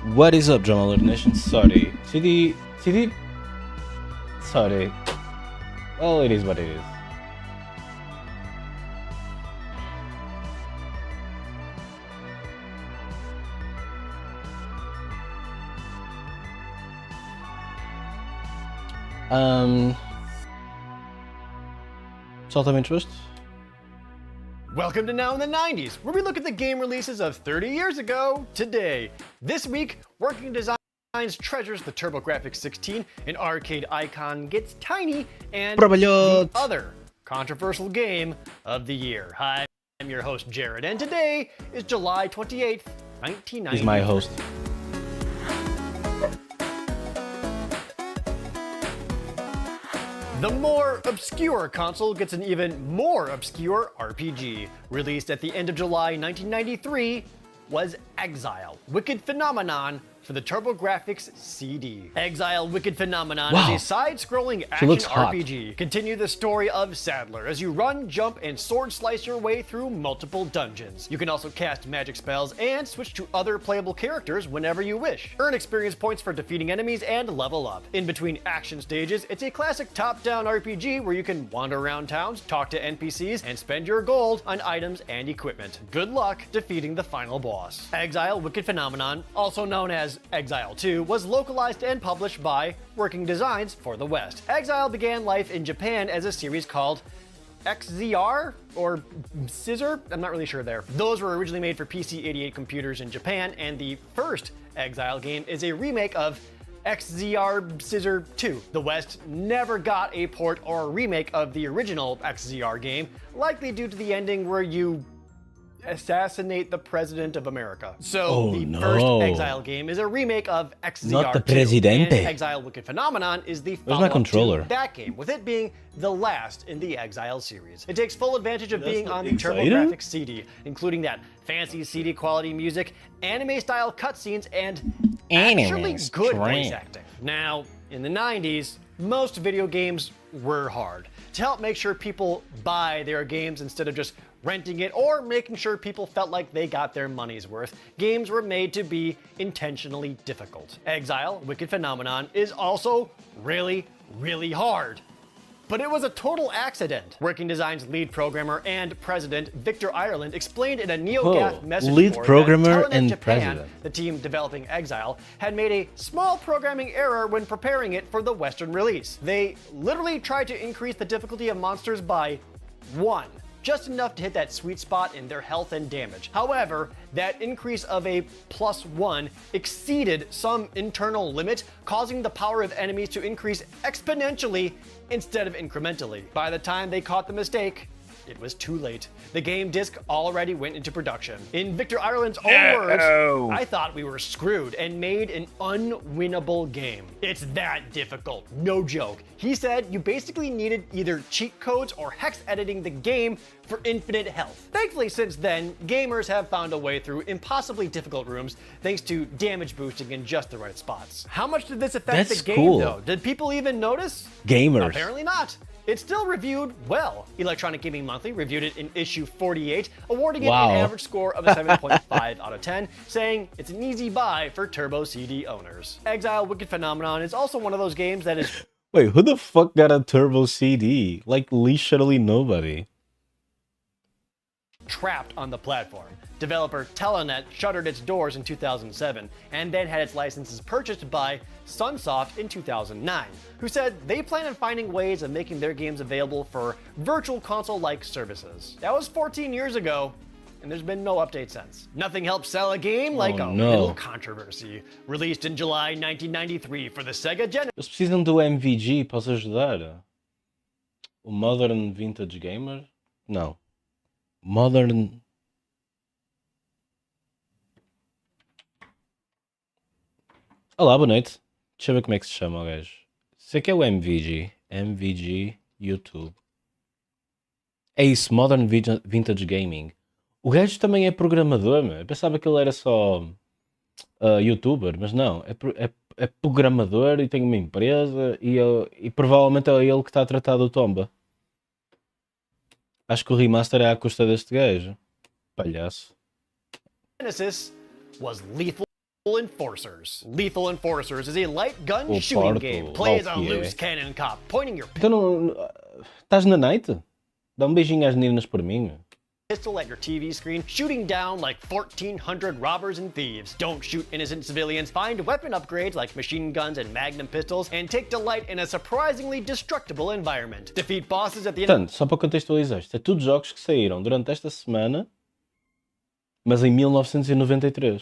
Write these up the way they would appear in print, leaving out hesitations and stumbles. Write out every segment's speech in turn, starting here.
What is up, Drama Lord Nation? Sorry. CD. Sorry. Well, it is what it is. Salt of interest. Welcome to Now in the 90s, where we look at the game releases of 30 years ago today. This week, Working Designs treasures the TurboGrafx 16, an arcade icon gets tiny, and the other controversial game of the year. Hi, I'm your host Jared, and today is July 28th, 1990. He's my host. The more obscure console gets an even more obscure RPG. Released at the end of July 1993 was Exile, Wicked Phenomenon for the TurboGrafx CD. Exile Wicked Phenomenon is a side-scrolling action RPG. Continue the story of Sadler as you run, jump, and sword slice your way through multiple dungeons. You can also cast magic spells and switch to other playable characters whenever you wish. Earn experience points for defeating enemies and level up. In between action stages, it's a classic top-down RPG where you can wander around towns, talk to NPCs, and spend your gold on items and equipment. Good luck defeating the final boss. Exile Wicked Phenomenon, also known as Exile 2, was localized and published by Working Designs for the West. Exile began life in Japan as a series called XZR or Scissor, I'm not really sure there. Those were originally made for PC-88 computers in Japan, and the first Exile game is a remake of XZR Scissor 2. The West never got a port or a remake of the original XZR game, likely due to the ending where you assassinate the President of America. So first Exile game is a remake of XZR2. Not the Presidente. And Exile Wicked Phenomenon is the follow-up to that game, with it being the last in the Exile series. It takes full advantage of being on the TurboGrafx CD, including that fancy CD quality music, anime-style cutscenes, and actually good voice acting. Now, in the 90s, most video games were hard. To help make sure people buy their games instead of just renting it or making sure people felt like they got their money's worth, games were made to be intentionally difficult. Exile Wicked Phenomenon is also really, really hard. But it was a total accident. Working Design's lead programmer and president, Victor Ireland, explained in a NeoGAF message board that Telenet Japan, the team developing Exile, had made a small programming error when preparing it for the Western release. They literally tried to increase the difficulty of monsters by 1. Just enough to hit that sweet spot in their health and damage. However, that increase of a +1 exceeded some internal limit, causing the power of enemies to increase exponentially instead of incrementally. By the time they caught the mistake, it was too late. The game disc already went into production. In Victor Ireland's own words, I thought we were screwed and made an unwinnable game. It's that difficult, no joke. He said you basically needed either cheat codes or hex editing the game for infinite health. Thankfully, since then, gamers have found a way through impossibly difficult rooms thanks to damage boosting in just the right spots. How much did this affect the game though? Did people even notice? Gamers. Apparently not. It's still reviewed well. Electronic Gaming Monthly reviewed it in issue 48, awarding it an average score of a 7.5 out of 10, saying it's an easy buy for Turbo CD owners. Exile Wicked Phenomenon is also one of those games that is... Wait, who the fuck got a Turbo CD? Like, literally nobody. Trapped on the platform. Developer Telenet shuttered its doors in 2007 and then had its licenses purchased by Sunsoft in 2009, who said they plan on finding ways of making their games available for virtual console-like services. That was 14 years ago, and there's been no update since. Nothing helps sell a game like a little controversy. Released in July 1993 for the Sega Genesis. Eles precisam do MVG para os ajudar. O Modern Vintage Gamer? Não. Modern... Olá, boa noite. Deixa eu ver como é que se chama o gajo. Isso aqui é o MVG. MVG YouTube. É isso, Modern Vintage Gaming. O gajo também é programador, meu. Eu pensava que ele era só youtuber, mas não. É programador e tem uma empresa e provavelmente é ele que está a tratar do Tomba. Acho que o remaster é à custa deste gajo. Palhaço. Genesis was lethal. Enforcers. Lethal Enforcers is a light gun shooting game. Play as a loose cannon cop, pointing your Então não... Estás na night? Dá beijinho às meninas por mim. Pistol at your TV screen, shooting down like 1,400 robbers and thieves. Don't shoot innocent civilians. Find weapon upgrades like machine guns and magnum pistols, and take delight in a surprisingly destructible environment. Defeat bosses at the end. Portanto, só para contextualizar, isto é tudo jogos que saíram durante esta semana, mas em 1993.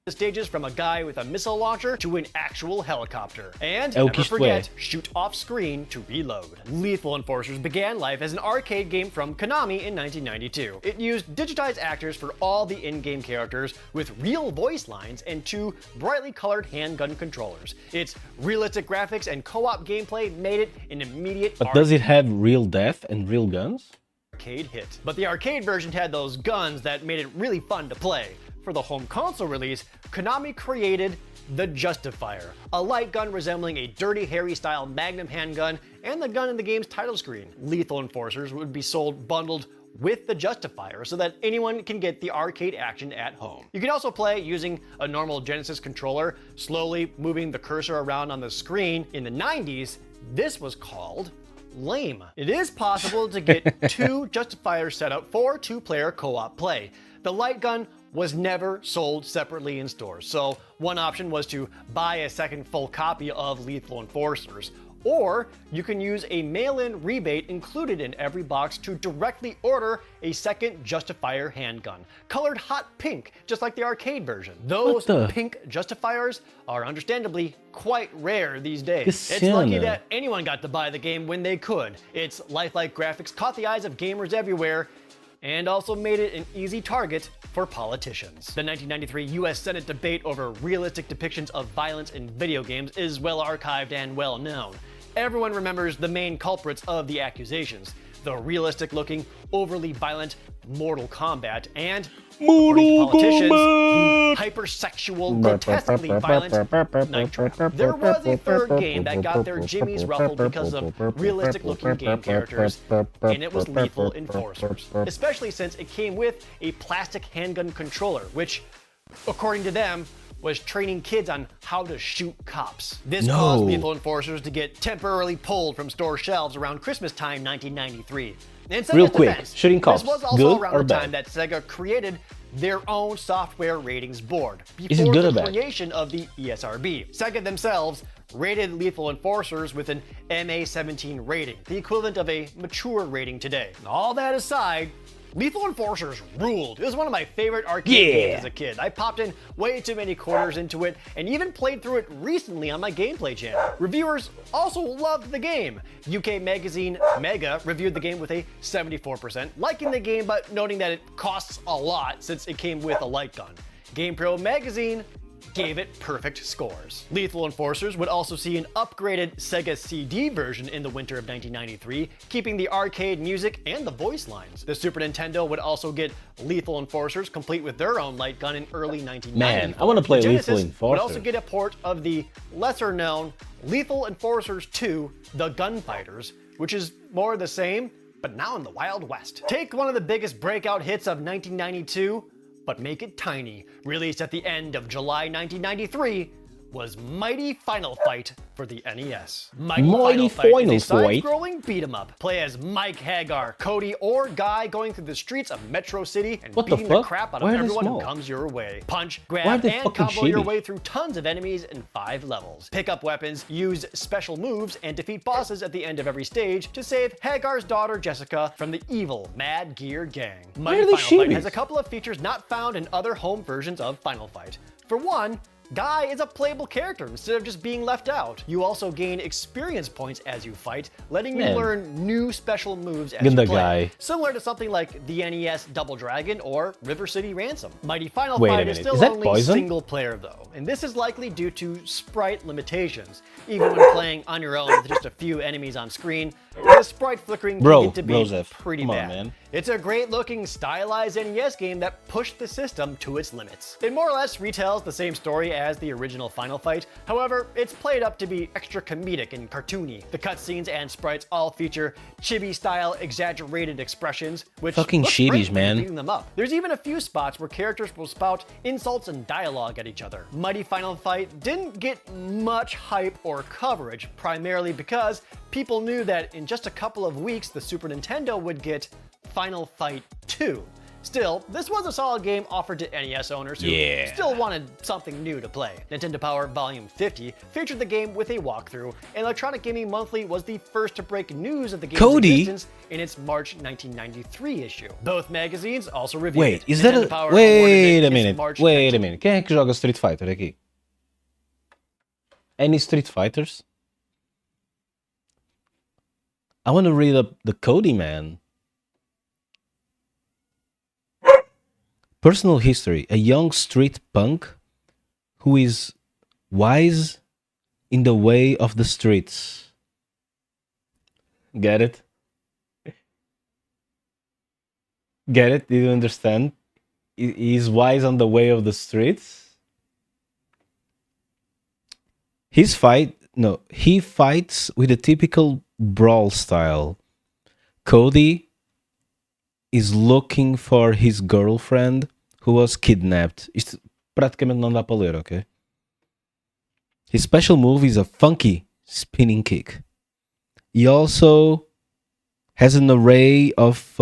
Stages from a guy with a missile launcher to an actual helicopter. And never forget, shoot off screen to reload. Lethal Enforcers began life as an arcade game from Konami in 1992. It used digitized actors for all the in-game characters with real voice lines and 2 brightly colored handgun controllers. Its realistic graphics and co-op gameplay made it an immediate But does it have real death and real guns? Arcade hit. But the arcade version had those guns that made it really fun to play. For the home console release, Konami created the Justifier, a light gun resembling a Dirty Harry style Magnum handgun and the gun in the game's title screen. Lethal Enforcers would be sold bundled with the Justifier so that anyone can get the arcade action at home. You can also play using a normal Genesis controller, slowly moving the cursor around on the screen. In the 90s, this was called lame. It is possible to get 2 Justifiers set up for 2-player co-op play. The light gun was never sold separately in stores, so one option was to buy a second full copy of Lethal Enforcers, or you can use a mail-in rebate included in every box to directly order a second Justifier handgun, colored hot pink, just like the arcade version. Those pink Justifiers are understandably quite rare these days. It's lucky that anyone got to buy the game when they could. Its lifelike graphics caught the eyes of gamers everywhere, and also made it an easy target for politicians. The 1993 US Senate debate over realistic depictions of violence in video games is well archived and well known. Everyone remembers the main culprits of the accusations: the realistic-looking, overly violent Mortal Kombat, and politicians, the hypersexual, grotesquely violent Nitro. There was a third game that got their jimmies ruffled because of realistic-looking game characters, and it was Lethal Enforcers, especially since it came with a plastic handgun controller, which, according to them, was training kids on how to shoot cops. This caused Lethal Enforcers to get temporarily pulled from store shelves around Christmas time 1993. Real quick, shooting cops, this was also around the time that Sega created their own software ratings board before the creation of the ESRB. Sega themselves rated Lethal Enforcers with an MA-17 rating, the equivalent of a mature rating today. All that aside, Lethal Enforcers ruled. It was one of my favorite arcade games as a kid. I popped in way too many quarters into it and even played through it recently on my gameplay channel. Reviewers also loved the game. UK magazine Mega reviewed the game with a 74%, liking the game but noting that it costs a lot since it came with a light gun. GamePro magazine gave it perfect scores. Lethal Enforcers would also see an upgraded Sega CD version in the winter of 1993, keeping the arcade music and the voice lines. The Super Nintendo would also get Lethal Enforcers, complete with their own light gun in early 1990. Man, I want to play Lethal Enforcers. Would also get a port of the lesser-known Lethal Enforcers 2, The Gunfighters, which is more the same, but now in the Wild West. Take one of the biggest breakout hits of 1992, but make it tiny. Released at the end of July 1993, was Mighty Final Fight for the NES. Mighty Final Fight is a side-scrolling beat-em-up. Play as Mike, Hagar, Cody, or Guy going through the streets of Metro City and beating the crap out of everyone who comes your way. Punch, grab, and combo your way through tons of enemies in 5 levels. Pick up weapons, use special moves, and defeat bosses at the end of every stage to save Hagar's daughter Jessica from the evil Mad Gear Gang. Mighty Final Fight has a couple of features not found in other home versions of Final Fight. For one, Guy is a playable character instead of just being left out. You also gain experience points as you fight, letting you learn new special moves as you play. Similar to something like the NES Double Dragon or River City Ransom. Mighty Final Fight is still only single player though, and this is likely due to sprite limitations. Even when playing on your own with just a few enemies on screen, the sprite flickering can get to be pretty bad. Man. It's a great-looking, stylized NES game that pushed the system to its limits. It more or less retells the same story as the original Final Fight. However, it's played up to be extra comedic and cartoony. The cutscenes and sprites all feature chibi-style, exaggerated expressions, which fucking chibis, man. Beating them up. There's even a few spots where characters will spout insults and dialogue at each other. Mighty Final Fight didn't get much hype or coverage, primarily because people knew that in just a couple of weeks, the Super Nintendo would get Final Fight 2. Still, this was a solid game offered to NES owners who still wanted something new to play. Nintendo Power Volume 50 featured the game with a walkthrough, and Electronic Gaming Monthly was the first to break news of the game's existence in its March 1993 issue. Both magazines also reviewed it. Is that a... Wait a minute. Quem é que joga Street Fighter aqui? Any Street Fighters? I want to read up the Cody man. Personal history: a young street punk who is wise in the way of the streets. Get it? Get it? Did you understand? He's wise on the way of the streets. He fights with a typical brawl style. Cody is looking for his girlfriend who was kidnapped. Isto praticamente não dá para ler, ok? His special move is a funky spinning kick. He also has an array of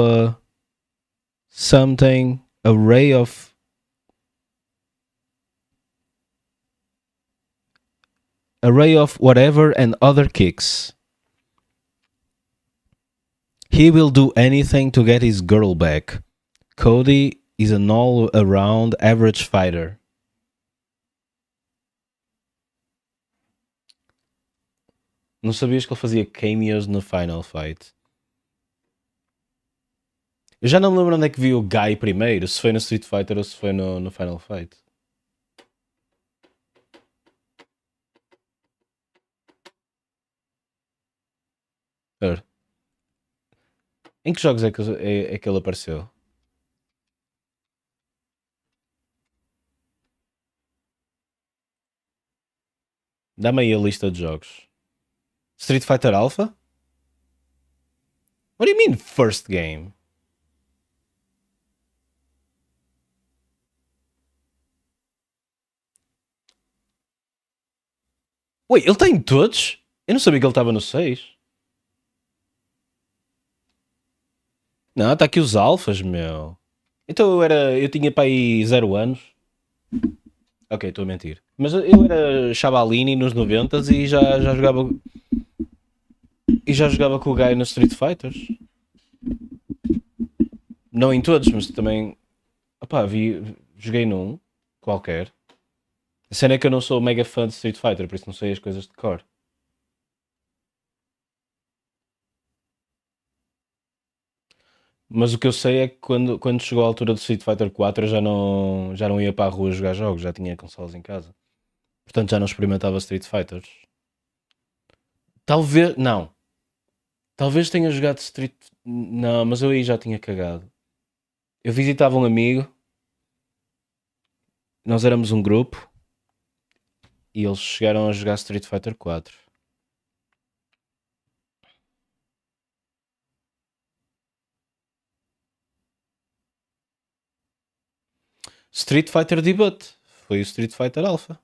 whatever and other kicks. He will do anything to get his girl back. Cody is an all-around average fighter. Não sabias que ele fazia cameos no Final Fight? Eu já não me lembro onde é que vi o Guy primeiro, se foi no Street Fighter ou se foi no Final Fight. Em que jogos é que ele apareceu? Dá-me aí a lista de jogos. Street Fighter Alpha? What do you mean first game? Ué, ele tem todos? Eu não sabia que ele estava no 6. Não, está aqui os alfas, meu. Então eu tinha para aí 0 anos. Ok, estou a mentir. Mas eu era chavalini nos 90s e já jogava... E já jogava com o Guy nos Street Fighters. Não em todos, mas também... Opá, joguei num qualquer. A cena é que eu não sou mega fã de Street Fighter, por isso não sei as coisas de cor. Mas o que eu sei é que quando chegou a altura do Street Fighter 4 eu já não ia para a rua jogar jogos, já tinha consoles em casa. Portanto já não experimentava Street Fighters. Talvez... Não. Talvez tenha jogado Street... Não, mas eu aí já tinha cagado. Eu visitava um amigo. Nós éramos um grupo. E eles chegaram a jogar Street Fighter 4. Street Fighter Debut. Foi o Street Fighter Alpha.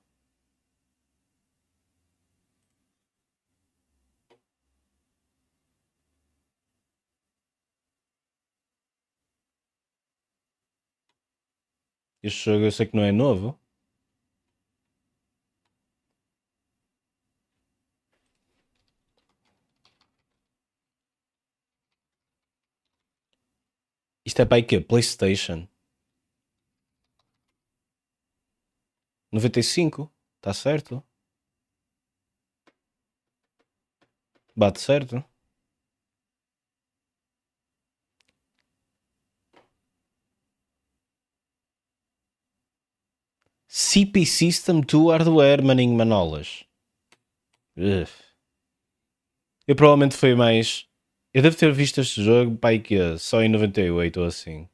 Este jogo eu sei que não é novo. Isto é para aí que? PlayStation 95, está certo? Bate certo? CP System 2 Hardware, maninho manolas. Eu provavelmente foi mais Eu devo ter visto este jogo, pai, que é só em 98 ou assim.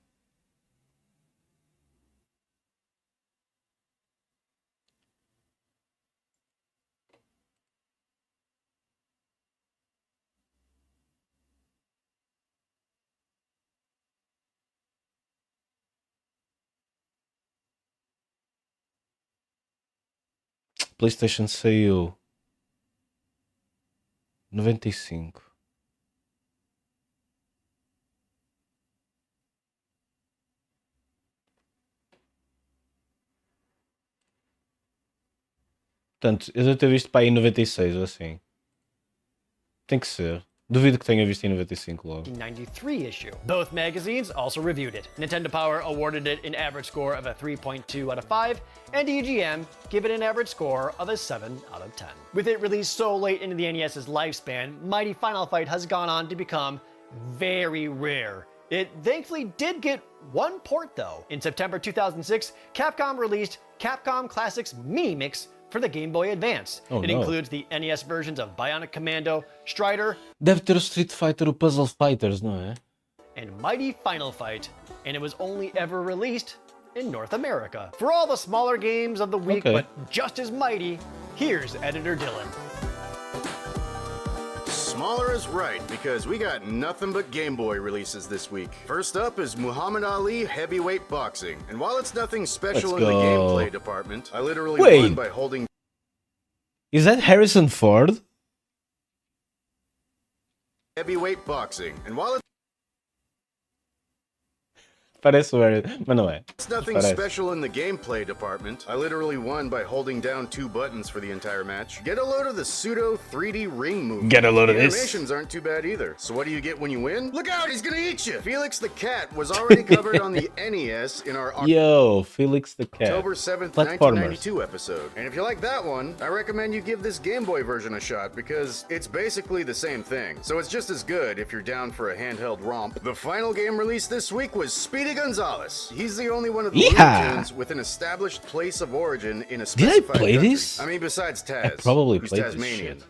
PlayStation saiu 95. Portanto, eu devo ter visto para aí em 96 ou assim. Tem que ser. Duvido que tenha visto em 95 logo. 1993 issue. Both magazines also reviewed it. Nintendo Power awarded it an average score of a 3.2 out of 5, and EGM gave it an average score of a 7 out of 10. With it released so late into the NES's lifespan, Mighty Final Fight has gone on to become very rare. It thankfully did get one port though. In September 2006, Capcom released Capcom Classics Mini Mix for the Game Boy Advance. It includes the NES versions of Bionic Commando, Strider, deve ter o Street Fighter, o Puzzle Fighters, não é? And Mighty Final Fight, and it was only ever released in North America. For all the smaller games of the week, but just as mighty, here's Editor Dylan. Smaller is right, because we got nothing but Game Boy releases this week. First up is Muhammad Ali Heavyweight Boxing. And while it's nothing special in the gameplay department, I literally won by holding... Is that Harrison Ford? Heavyweight Boxing. And while it's Parece o Harrison, mas não é. It's nothing special in the gameplay department. I literally won by holding down 2 buttons for the entire match. Get a load of the pseudo 3D ring move. Get a load of this. Animations aren't too bad either. So what do you get when you win? Look out, he's gonna eat you! Felix the Cat was already covered on the NES in our Yo, Felix the Cat. October 7th, 1992 episode. And if you like that one, I recommend you give this Game Boy version a shot because it's basically the same thing. So it's just as good if you're down for a handheld romp. The final game released this week was Speedy Gonzalez. He's the only one of the Looney Tunes with an established place of origin in a specified Did I play country. this? I mean, besides Taz, I probably who's played Tasmanian this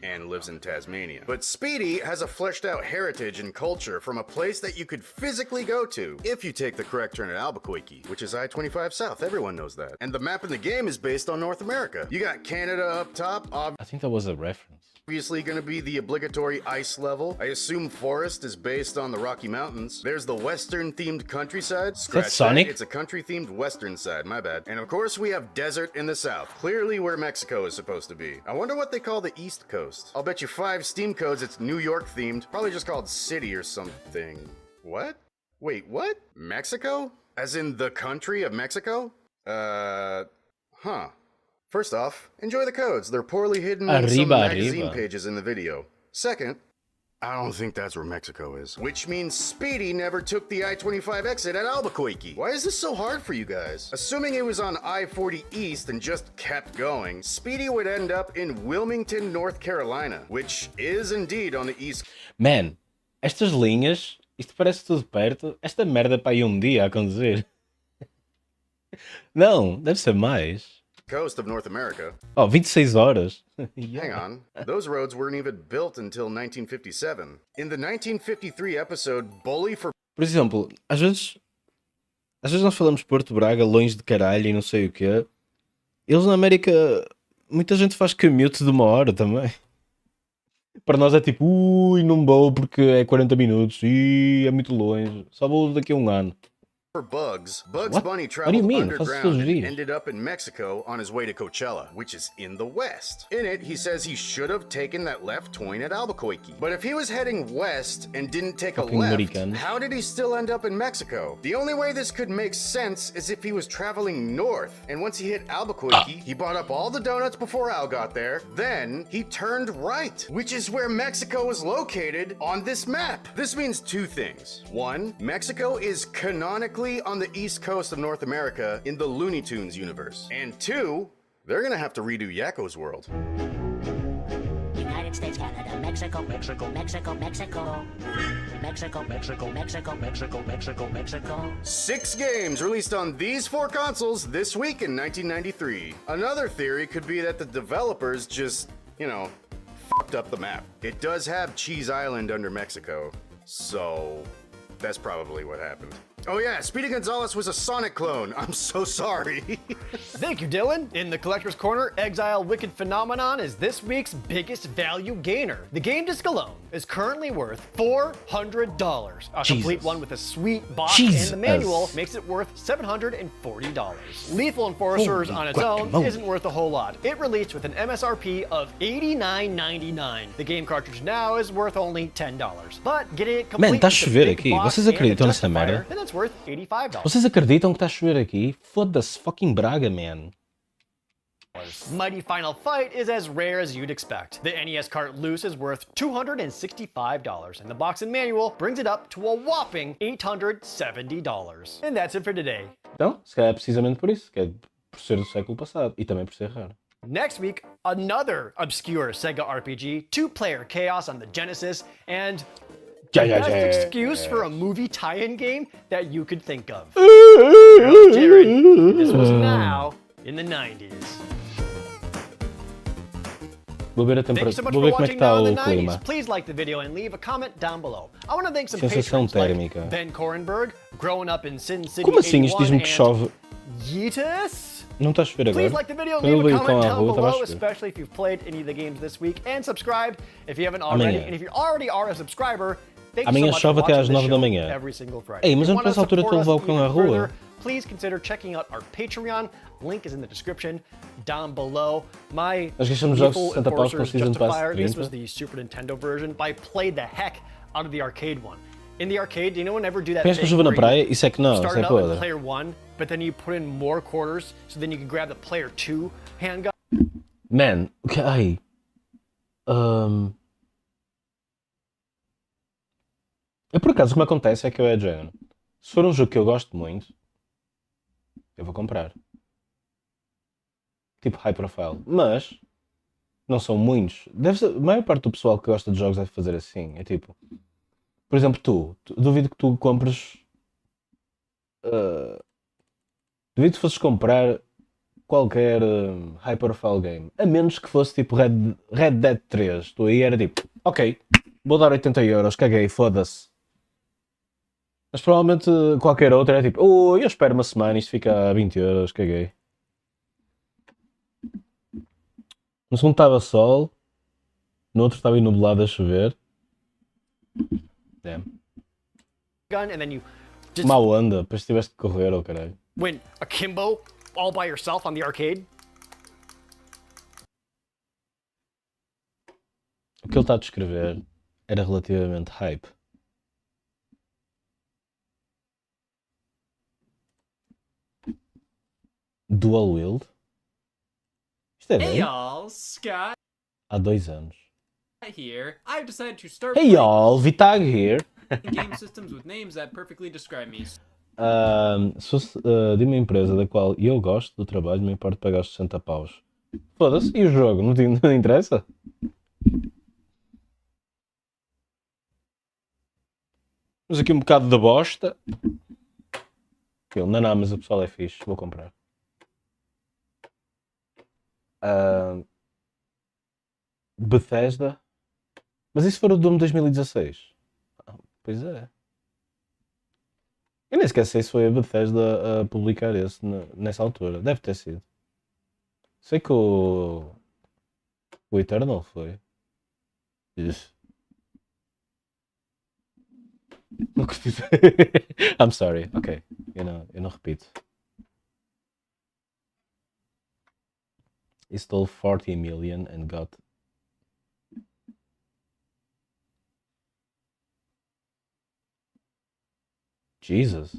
shit. and lives in Tasmania. But Speedy has a fleshed out heritage and culture from a place that you could physically go to if you take the correct turn at Albuquerque, which is I-25 South. Everyone knows that. And the map in the game is based on North America. You got Canada up top, I think that was a reference. obviously going to be the obligatory ice level. I assume forest is based on the Rocky Mountains. There's the western themed countryside. Scratch that Sonic? It's a country themed western side, my bad. And of course we have desert in the south, clearly where Mexico is supposed to be. I wonder what they call the east coast. I'll bet you 5 Steam codes it's New York themed, probably just called city or something. What? Wait, what? Mexico? As in the country of Mexico? Huh. First off, enjoy the codes. They're poorly hidden in some magazine pages in the video. Second, I don't think that's where Mexico is. Which means Speedy never took the I-25 exit at Albuquerque. Why is this so hard for you guys? Assuming it was on I-40 East and just kept going, Speedy would end up in Wilmington, North Carolina, which is indeed on the east. Man, estas linhas, isto parece tudo perto. Esta merda para ir dia a conduzir. Não, deve ser mais. Coast of North America. Oh, 26 horas. Hang on. Those roads weren't even built until 1957. In the 1953 episode Bully for... Por exemplo, às vezes nós falamos Porto Braga, longe de caralho e não sei o quê. Eles na América, muita gente faz commute de 1 hora também. Para nós é tipo, não vou porque é 40 minutos e é muito longe. Só vou daqui a 1 ano. For Bugs What? Bunny What do you traveled mean? underground and ended up in Mexico on his way to Coachella, which is in the west. In it, he says he should have taken that left turn at Albuquerque. But if he was heading west and didn't take a left, American. how did he still end up in Mexico? The only way this could make sense is if he was traveling north, and once he hit Albuquerque, he bought up all the donuts before Al got there, then he turned right, which is where Mexico is located on this map. This means 2 things. 1, Mexico is canonically on the east coast of North America in the Looney Tunes universe. And 2, they're gonna have to redo Yakko's world. United States, Canada, Mexico, Mexico, Mexico, Mexico, Mexico, Mexico, Mexico, Mexico, Mexico, Mexico. 6 games released on these 4 consoles this week in 1993. Another theory could be that the developers just, up the map. It does have Cheese Island under Mexico, so that's probably what happened. Oh yeah, Speedy Gonzalez was a Sonic clone. I'm so sorry. Thank you, Dylan. In the Collector's Corner, Exile Wicked Phenomenon is this week's biggest value gainer. The game disc alone is currently worth $400. A complete one with a sweet box and the manual makes it worth $740. Lethal Enforcers on its own isn't worth a whole lot. It released with an MSRP of $89.99. The game cartridge now is worth only $10. But getting it complete Man, tá a chover aqui. Vocês acreditam nessa merda? then it's worth $85. Vocês acreditam que está a chover aqui? Foda-se, fucking Braga, man. Mighty Final Fight is as rare as you'd expect. The NES cart loose is worth $265, and the box and manual brings it up to a whopping $870. And that's it for today. Então, se calhar é precisamente por isso, que é por ser do século passado e também por ser raro. Next week, another obscure Sega RPG, two-player Chaos on the Genesis, and the best excuse for a movie tie-in game that you could think of. Jared, this was now in the 90s. Vou ver a Thank you so temperatura. much Vou for ver como é que watching está now in o the clima. 90s. Please like the video and leave a comment down below. I want to thank some Sensação patrons like térmica. Ben Korenberg, growing up in Sin City Como assim? Isto 81, diz-me que chove. Yeetus. Não está a chover agora? Please like the video and Quando eu leave a vi comment com a down rua, estava a below, chover. especially if you've played any of the games this week, and subscribe if you haven't already. Amanhã. And if you already are a subscriber, thank you so Amanhã much chove for até watching às this 9 da show manhã. every single Friday. Ei, mas If you não wanna pensa a altura que support ele levou us o cão à even rua? further, please consider checking out our Patreon. Link is in the description down below. My Nós gastamos jogos Lethal 60 paus com Enforcers Season Pass Justifier, this was 30. the Super Nintendo version, but I played the heck out of the arcade one. In the arcade, do you know one ever do that Pensa que thing chuva na where you praia? Isso é que não, isso start é it up in podre. player 1, but then you put in more quarters, so then you can grab the player 2 handgun? Man, ai. É por acaso o que me acontece é que eu é de género. Se for um jogo que eu gosto muito, eu vou comprar. Tipo high profile. Mas não são muitos. Deve ser, a maior parte do pessoal que gosta de jogos deve fazer assim. É tipo, por exemplo, duvido que tu compres. Duvido que fosses comprar qualquer high profile game. A menos que fosse tipo Red Dead 3. Tu aí era tipo, ok, vou dar 80€, caguei, foda-se. Mas provavelmente qualquer outro é tipo, eu espero uma semana e isto fica a 20€, caguei. No segundo estava sol, no outro estava nublado a chover. Damn. Gun, and then you just Má onda, depois tiveste que correr, oh caralho. win akimbo all by yourself on the arcade. O que ele está a descrever era relativamente hype. Dual wield? Isto é Hey velho? y'all, Scott Há 2 anos. here. I've decided to start Hey y'all, Vitag here. playing game systems with names that perfectly describe me. Se fosse de uma empresa da qual eu gosto do trabalho, me importa pagar os 60 paus. Foda-se, e o jogo? Não interessa? Mas aqui um bocado de bosta. Não, mas o pessoal é fixe, vou comprar. Bethesda. Mas isso foi o Doom 2016? Pois é. Eu nem sequer sei se foi a Bethesda a publicar esse nessa altura. Deve ter sido. Sei que o Eternal foi. Ixi. Não curti. I'm sorry. Ok. Eu não repito. He stole 40 million and got... Jesus.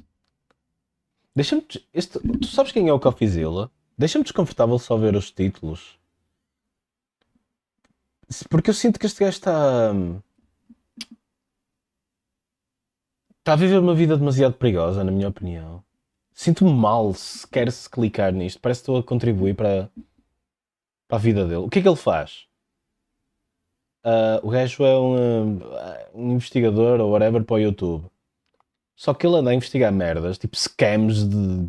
Deixa-me... Tu sabes quem é o Coffeezilla? Deixa-me desconfortável só ver os títulos. Porque eu sinto que este gajo está... Está a viver uma vida demasiado perigosa, na minha opinião. Sinto-me mal se quer-se clicar nisto. Parece que estou a contribuir para a vida dele. O que é que ele faz? O gajo é um investigador ou whatever para o YouTube. Só que ele anda a investigar merdas, tipo scams de...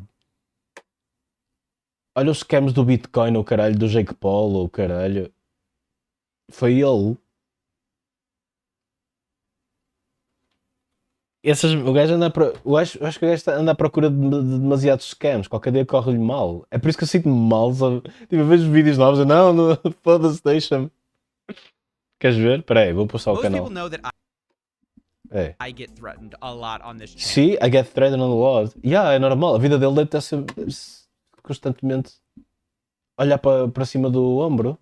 Olha os scams do Bitcoin, o caralho, do Jake Paul, o caralho. Foi ele O gajo anda eu acho que o gajo anda à procura de demasiados scams. Qualquer dia corre-lhe mal. É por isso que eu sinto-me mal. Sabe? Tipo, eu vejo vídeos novos e não, foda-se, deixa-me. Queres ver? Espera aí, vou postar o Most canal. people know that É. I get threatened a lot on this channel. See, I get threatened a lot. Yeah, é normal. A vida dele deve estar constantemente olhar para cima do ombro.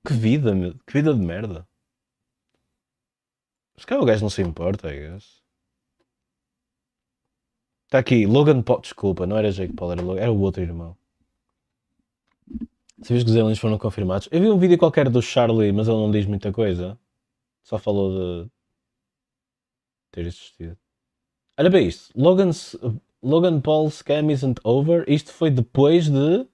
Que vida, meu. Que vida de merda. Se calhar o gajo não se importa, I guess. Está aqui, Logan Paul. Desculpa, não era Jake Paul, era o outro irmão. Sabias que os aliens foram confirmados? Eu vi um vídeo qualquer do Charlie, mas ele não diz muita coisa. Só falou de ter existido. Olha bem isto. Logan Paul scam isn't over. Isto foi depois de...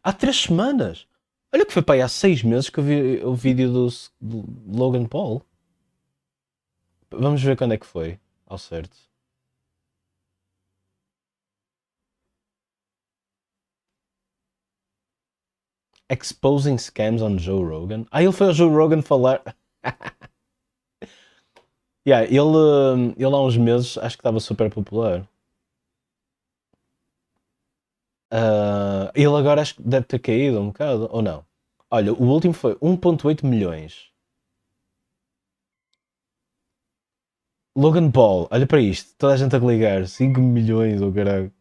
Há 3 semanas. Olha que foi para aí há 6 meses que eu vi o vídeo do Logan Paul. Vamos ver quando é que foi, ao certo. Exposing scams on Joe Rogan. Ah, ele foi ao Joe Rogan falar... Yeah, ele há uns meses acho que estava super popular. Ele agora acho que deve ter caído um bocado, ou não? Olha, o último foi 1.8 milhões. Logan Paul, olha para isto, toda a gente a ligar, 5 milhões, ou caralho.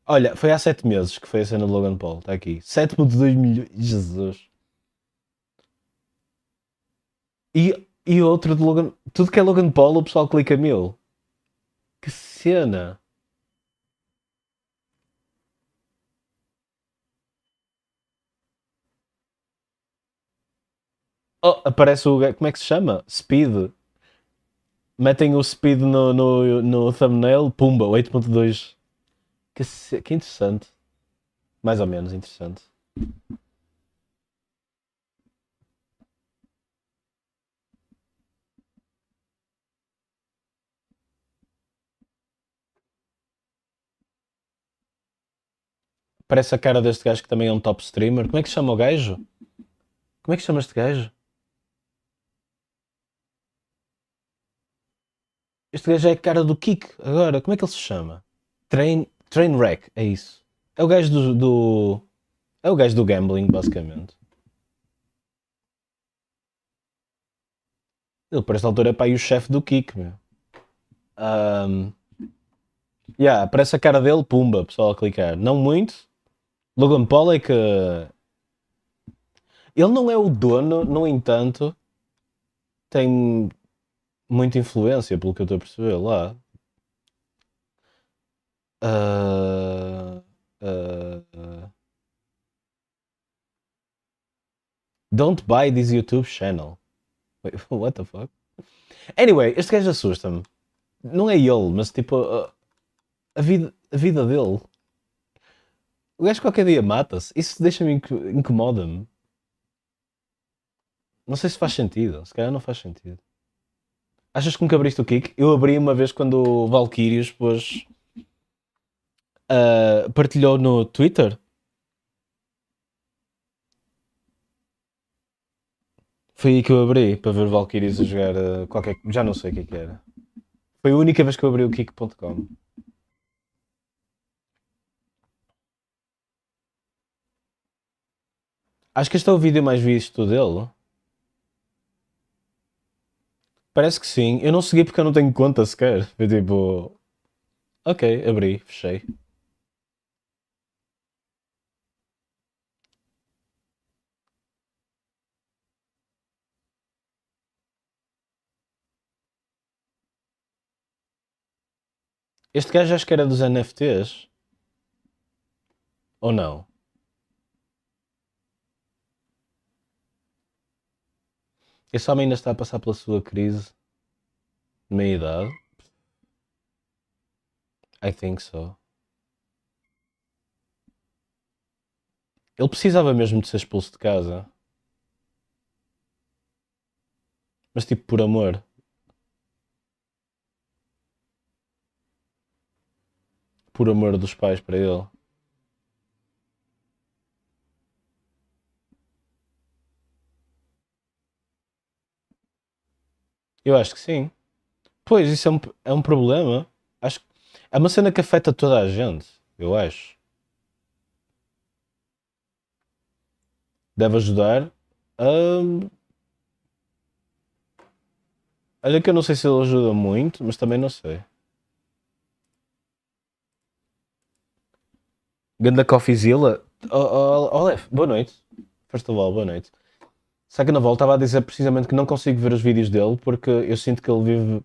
Olha, foi há 7 meses que foi a cena de Logan Paul, está aqui. 7.2 milhões, Jesus. E outro de Logan, tudo que é Logan Paul o pessoal clica 1000. Que cena. Oh, aparece o. Como é que se chama? Speed. Metem o Speed no thumbnail, pumba, 8.2. Que interessante. Mais ou menos interessante. Parece a cara deste gajo que também é um top streamer. Como é que se chama o gajo? Como é que se chama este gajo? Este gajo é a cara do Kik agora. Como é que ele se chama? Trainwreck, é isso. É o gajo É o gajo do gambling, basicamente. Ele, por esta altura, é para aí o chefe do Kik, meu. Yeah, aparece a cara dele, pumba, pessoal a clicar. Não muito. Logan Paul é que... Ele não é o dono, no entanto, tem muita influência, pelo que eu estou a perceber lá. Don't buy this YouTube channel. Wait, what the fuck? Anyway, este gajo assusta-me. Não é ele, mas tipo a vida dele. O gajo qualquer dia mata-se. Isso deixa-me incomoda-me. Não sei se faz sentido. Se calhar não faz sentido. Achas que nunca abriste o Kik? Eu abri uma vez quando o Valkyrios pôs... partilhou no Twitter. Foi aí que eu abri para ver Valkyrios a jogar qualquer... Já não sei o que era. Foi a única vez que eu abri o Kik.com. Acho que este é o vídeo mais visto dele. Parece que sim. Eu não segui porque eu não tenho conta sequer. Foi tipo... Ok, abri, fechei. Este gajo acho que era dos NFTs. Ou não? Esse homem ainda está a passar pela sua crise de meia-idade. I think so. Ele precisava mesmo de ser expulso de casa. Mas tipo, por amor. Por amor dos pais para ele. Eu acho que sim. Pois, isso é um problema. Acho que é uma cena que afeta toda a gente, eu acho. Deve ajudar. Ahm, olha que eu não sei se ele ajuda muito, mas também não sei. Ganda Coffeezilla. Olha, boa noite. First of all, boa noite. Sabe que na volta estava a dizer precisamente que não consigo ver os vídeos dele porque eu sinto que ele vive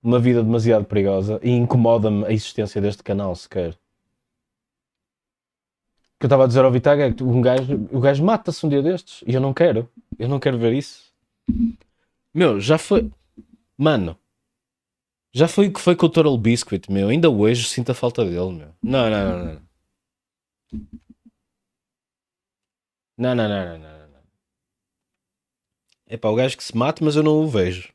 uma vida demasiado perigosa e incomoda-me a existência deste canal sequer. O que eu estava a dizer ao Vitaga é que o gajo mata-se um dia destes e eu não quero. Eu não quero ver isso. Meu, já foi. Mano, já foi o que foi com o Total Biscuit, meu. Ainda hoje sinto a falta dele, meu. Não, não, não, não. Não, não, não, não, não, não. É pá, o gajo que se mate, mas eu não o vejo.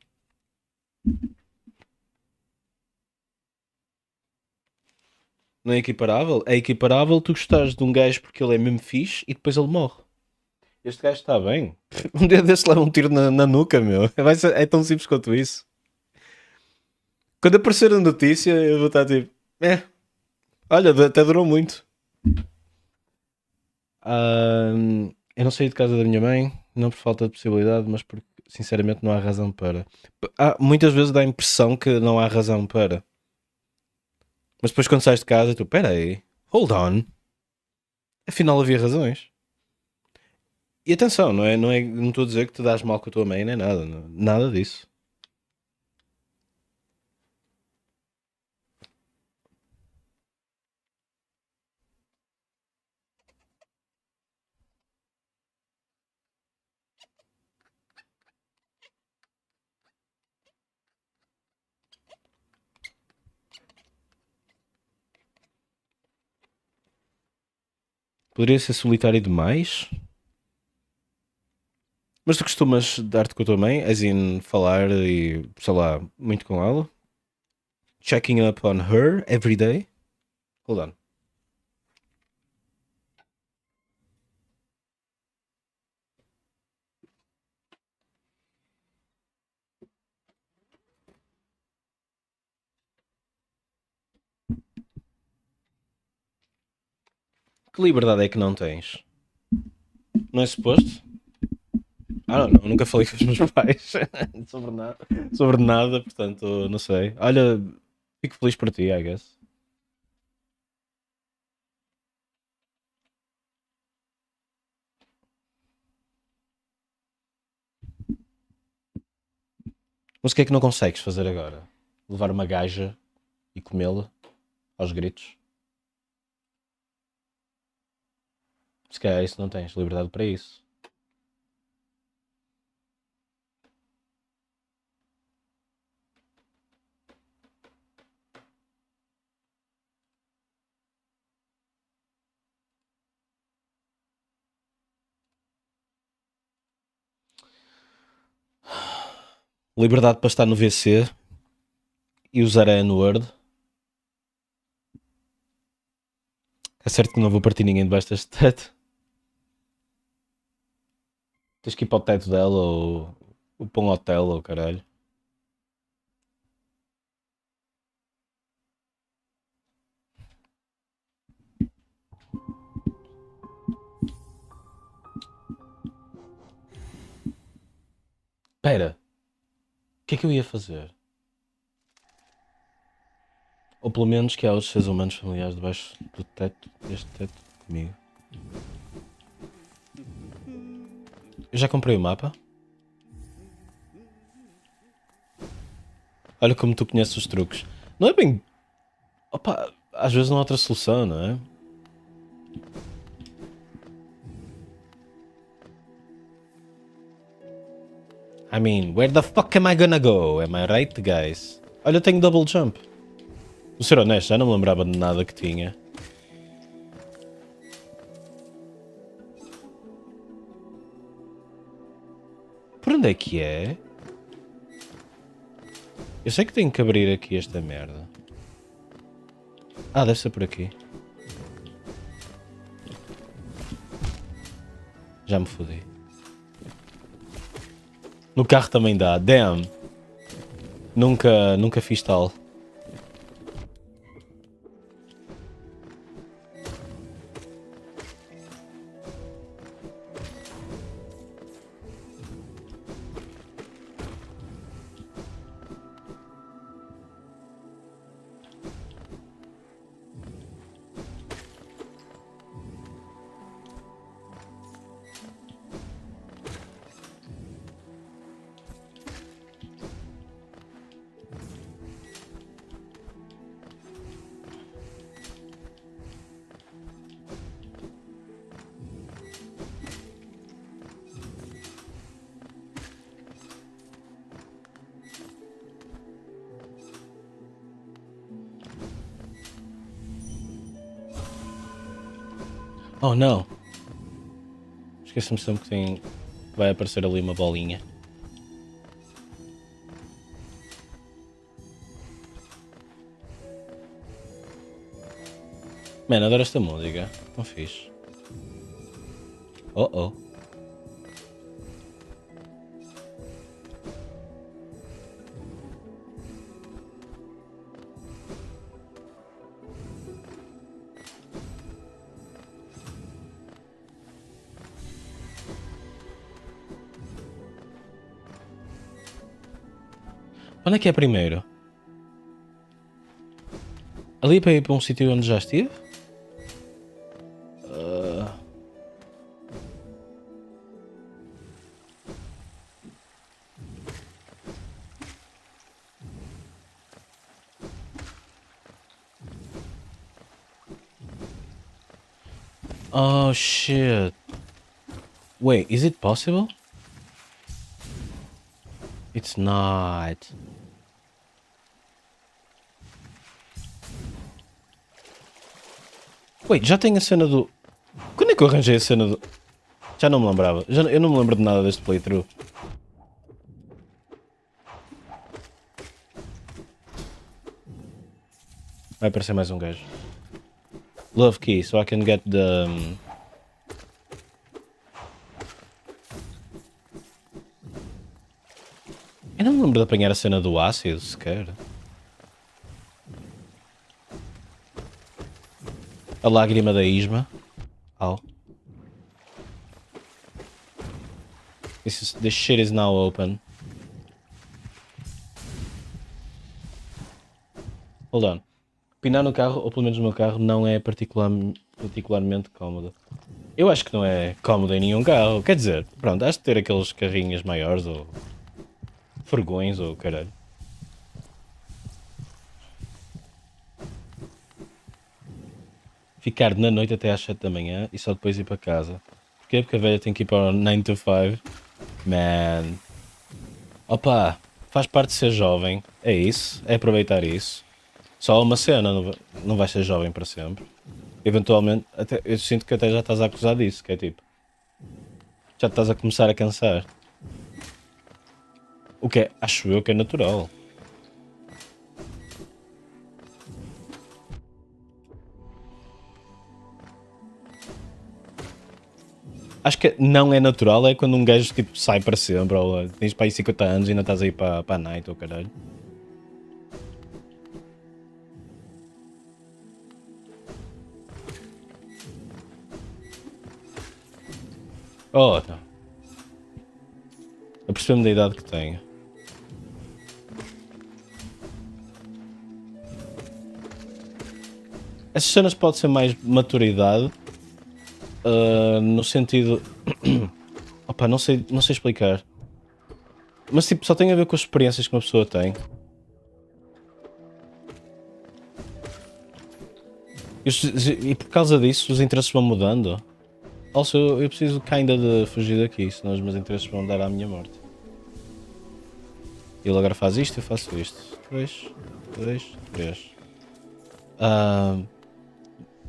Não é equiparável? É equiparável tu gostares de um gajo porque ele é mesmo fixe e depois ele morre. Este gajo está bem. Um dia desse leva um tiro na nuca, meu. É tão simples quanto isso. Quando aparecer a notícia, eu vou estar tipo... olha, até durou muito. Eu não saí de casa da minha mãe, não por falta de possibilidade, mas porque sinceramente não há razão para. Muitas vezes dá a impressão que não há razão para. Mas depois quando sais de casa, tu, peraí, hold on. Afinal havia razões. E atenção, não estou a dizer que te dás mal com a tua mãe, nem nada, nada disso. Poderia ser solitário demais? Mas tu costumas dar-te com a tua mãe, as in falar e, sei lá, muito com ela? Checking up on her every day? Hold on. Que liberdade é que não tens? Não é suposto? Não, nunca falei com os meus pais sobre nada, portanto, não sei. Olha, fico feliz por ti, I guess. Mas o que é que não consegues fazer agora? Levar uma gaja e comê-la aos gritos? Se calhar isso não tens liberdade para isso. Liberdade para estar no WC e usar a N-word. É certo que não vou partir ninguém debaixo deste teto. Tens que ir para o teto dela ou para um hotel ou caralho. Espera. O que é que eu ia fazer? Ou pelo menos que há os seres humanos familiares debaixo do teto, deste teto, comigo. Eu já comprei o mapa. Olha como tu conheces os truques. Não é bem... Opa, às vezes não há outra solução, não é? I mean, where the fuck am I gonna go? Am I right, guys? Olha, eu tenho double jump. Vou ser honesto, já não me lembrava de nada que tinha. Por onde é que é? Eu sei que tenho que abrir aqui esta merda. Deve ser por aqui. Já me fodi. No carro também dá. Damn. Nunca fiz tal. Oh não! Esqueço-me sempre que tem. Vai aparecer ali uma bolinha. Mano, adoro esta música. Tão fixe. Oh oh. Onde é que é primeiro? Ali para ir para um sítio onde já estive? Oh shit. Wait, is it possible? It's not. Wait, já tenho a cena do... Quando é que eu arranjei a cena do... Já não me lembrava. Eu não me lembro de nada deste playthrough. Vai aparecer mais um gajo. Love key, so I can get the... Eu não me lembro de apanhar a cena do ácido sequer. A lágrima da Isma. Au. This shit is now open. Hold on. Pinar no carro, ou pelo menos no meu carro, não é particularmente cómodo. Eu acho que não é cómodo em nenhum carro. Quer dizer, pronto, has de ter aqueles carrinhos maiores ou... Furgões ou caralho. Ficar na noite até às 7 da manhã e só depois ir para casa. Porquê? Porque a velha tem que ir para o 9 to 5. Man. Opa, faz parte de ser jovem. É isso, é aproveitar isso. Só uma cena, não vais ser jovem para sempre. Eventualmente, até, eu sinto que até já estás a acusar disso, que é tipo... Já te estás a começar a cansar. O que é, acho eu que é natural. Acho que não é natural, é quando um gajo tipo sai para sempre, ou tens para aí 50 anos e ainda estás aí para a night ou caralho. Oh, não. Eu percebo-me da idade que tenho. Essas cenas pode ser mais maturidade, no sentido... Opa, não sei explicar. Mas tipo, só tem a ver com as experiências que uma pessoa tem. E por causa disso os interesses vão mudando. Also, eu preciso kinda de fugir daqui, senão os meus interesses vão dar à minha morte. Ele agora faz isto, eu faço isto. 2, 3.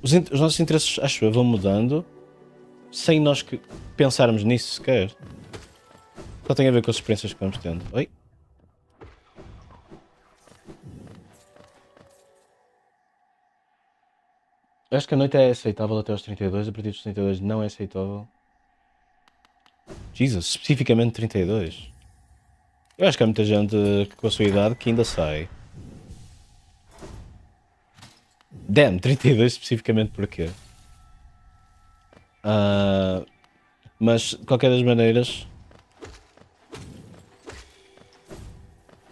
Os nossos interesses, acho eu, vão mudando sem nós pensarmos nisso sequer. Só tem a ver com as experiências que vamos tendo. Oi? Eu acho que a noite é aceitável até aos 32, a partir dos 32 não é aceitável. Jesus, especificamente 32. Eu acho que há muita gente com a sua idade que ainda sai. Damn, 32 especificamente porquê? Mas, de qualquer das maneiras,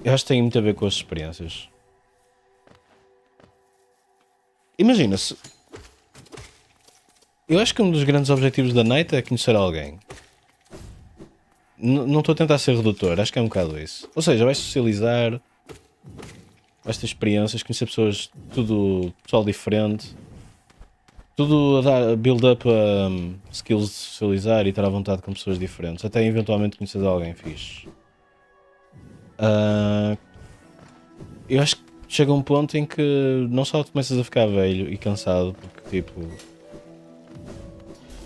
eu acho que tem muito a ver com as experiências. Imagina-se. Eu acho que um dos grandes objetivos da Night é conhecer alguém. Não estou a tentar ser redutor, acho que é um bocado isso. Ou seja, vais socializar, vais ter experiências, conhecer pessoas, tudo pessoal diferente, tudo a dar build up a skills de socializar e estar à vontade com pessoas diferentes, até eventualmente conhecer alguém fixe. Eu acho que chega um ponto em que não só tu começas a ficar velho e cansado, porque tipo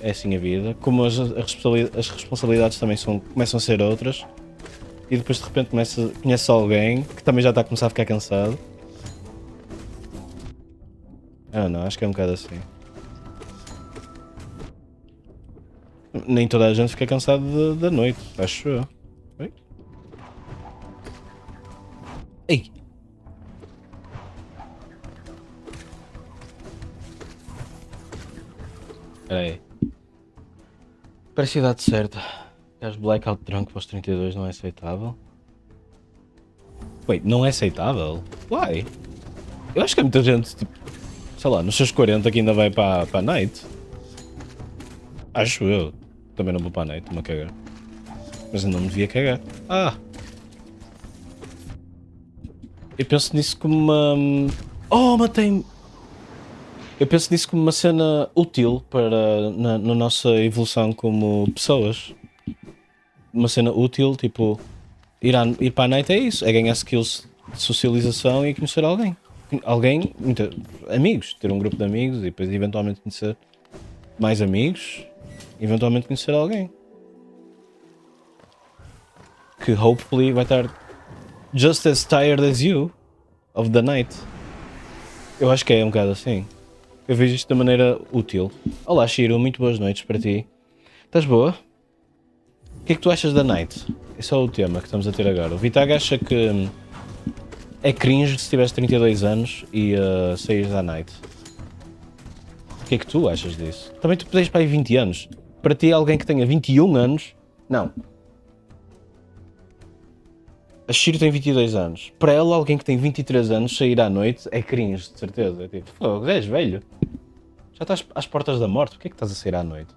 é assim a vida, como as responsabilidades também começam a ser outras, e depois de repente conheces alguém que também já está a começar a ficar cansado. Não, acho que é um bocado assim. Nem toda a gente fica cansado da noite, acho eu. Oi? Ei! Espera aí. Parece a idade certa. Gajo blackout drunk para os 32 não é aceitável? Wait, não é aceitável? Why? Eu acho que há muita gente, tipo, sei lá, nos seus 40 que ainda vai para a night. Acho eu. Também não vou para a night, estou-me a cagar. Mas eu não me devia cagar. Eu penso nisso como uma... Oh, matei-me! Eu penso nisso como uma cena útil para na nossa evolução como pessoas. Uma cena útil, tipo, ir para a night é isso, é ganhar skills de socialização e conhecer alguém. Amigos, ter um grupo de amigos e depois eventualmente conhecer mais amigos, eventualmente conhecer alguém. Que hopefully vai estar just as tired as you of the night. Eu acho que é um bocado assim. Eu vejo isto de maneira útil. Olá, Shiro, muito boas noites para ti. Estás boa? O que é que tu achas da night? Esse é o tema que estamos a ter agora. O Vitag acha que é cringe se tiveres 32 anos e saís da night. O que é que tu achas disso? Também tu podes para aí 20 anos. Para ti, alguém que tenha 21 anos... Não. A Shiro tem 22 anos. Para ela, alguém que tem 23 anos sair à noite é cringe, de certeza. É tipo, fogo, és velho. Já estás às portas da morte. Porquê é que estás a sair à noite?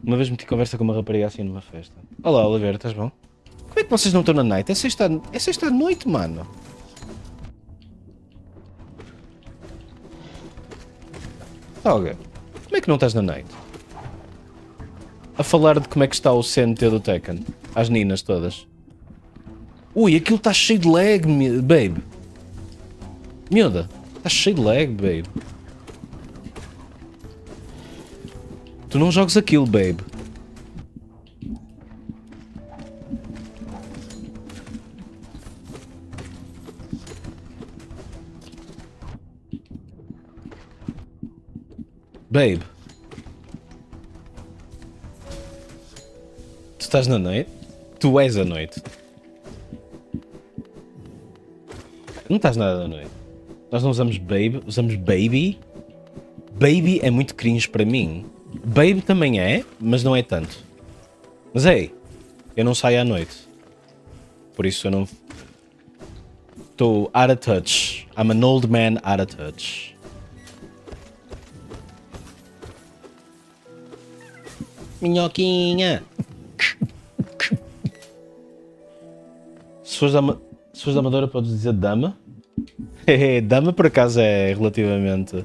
Uma vez meti conversa com uma rapariga assim numa festa. Olá, Oliveira, estás bom? Como é que vocês não estão na night? É sexta à noite, mano. Olga, como é que não estás na night? A falar de como é que está o CNT do Tekken. Às ninas todas. Ui, aquilo está cheio de lag, babe. Miúda, está cheio de lag, babe. Tu não jogas aquilo, babe. Babe. Tu estás na noite? Tu és a noite. Não estás nada da noite. Nós não usamos babe, usamos baby. Baby é muito cringe para mim. Babe também é, mas não é tanto. Mas ei, eu não saio à noite. Por isso eu não... Estou out of touch. I'm an old man out of touch. Minhoquinha. Se fores da Amadora podes dizer dama. Dama por acaso é relativamente...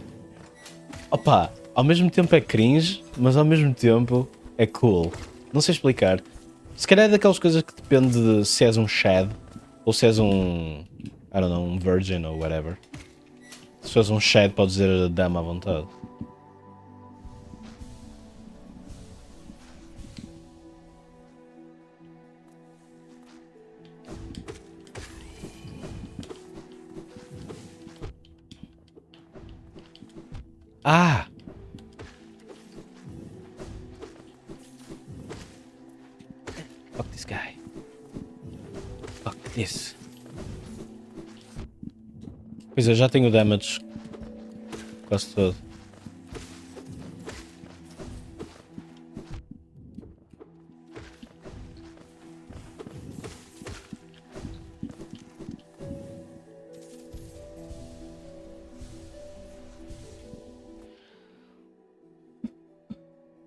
Opa, ao mesmo tempo é cringe, mas ao mesmo tempo é cool. Não sei explicar. Se calhar é daquelas coisas que depende de se és um Shad ou se és um... I don't know, um Virgin ou whatever. Se és um Shad podes dizer dama à vontade. Ah! Fuck this guy. Isso. Pois eu já tenho o damage quase todo.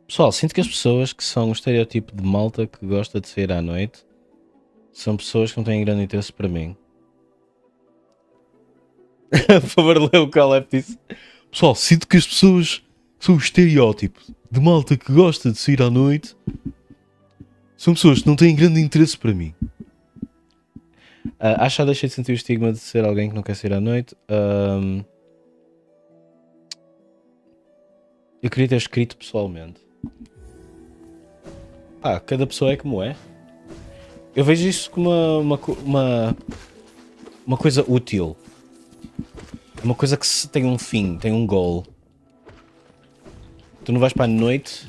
Pessoal, sinto que as pessoas que são o estereótipo de malta que gosta de sair à noite são pessoas que não têm grande interesse para mim. Por favor, lê o que o Lep disse. Pessoal, sinto que as pessoas que são o estereótipo de malta que gosta de sair à noite são pessoas que não têm grande interesse para mim. Acho que já deixei de sentir o estigma de ser alguém que não quer sair à noite. Eu queria ter escrito pessoalmente. Cada pessoa é como é. Eu vejo isso como uma coisa útil. Uma coisa que tem um fim, tem um goal. Tu não vais para a noite.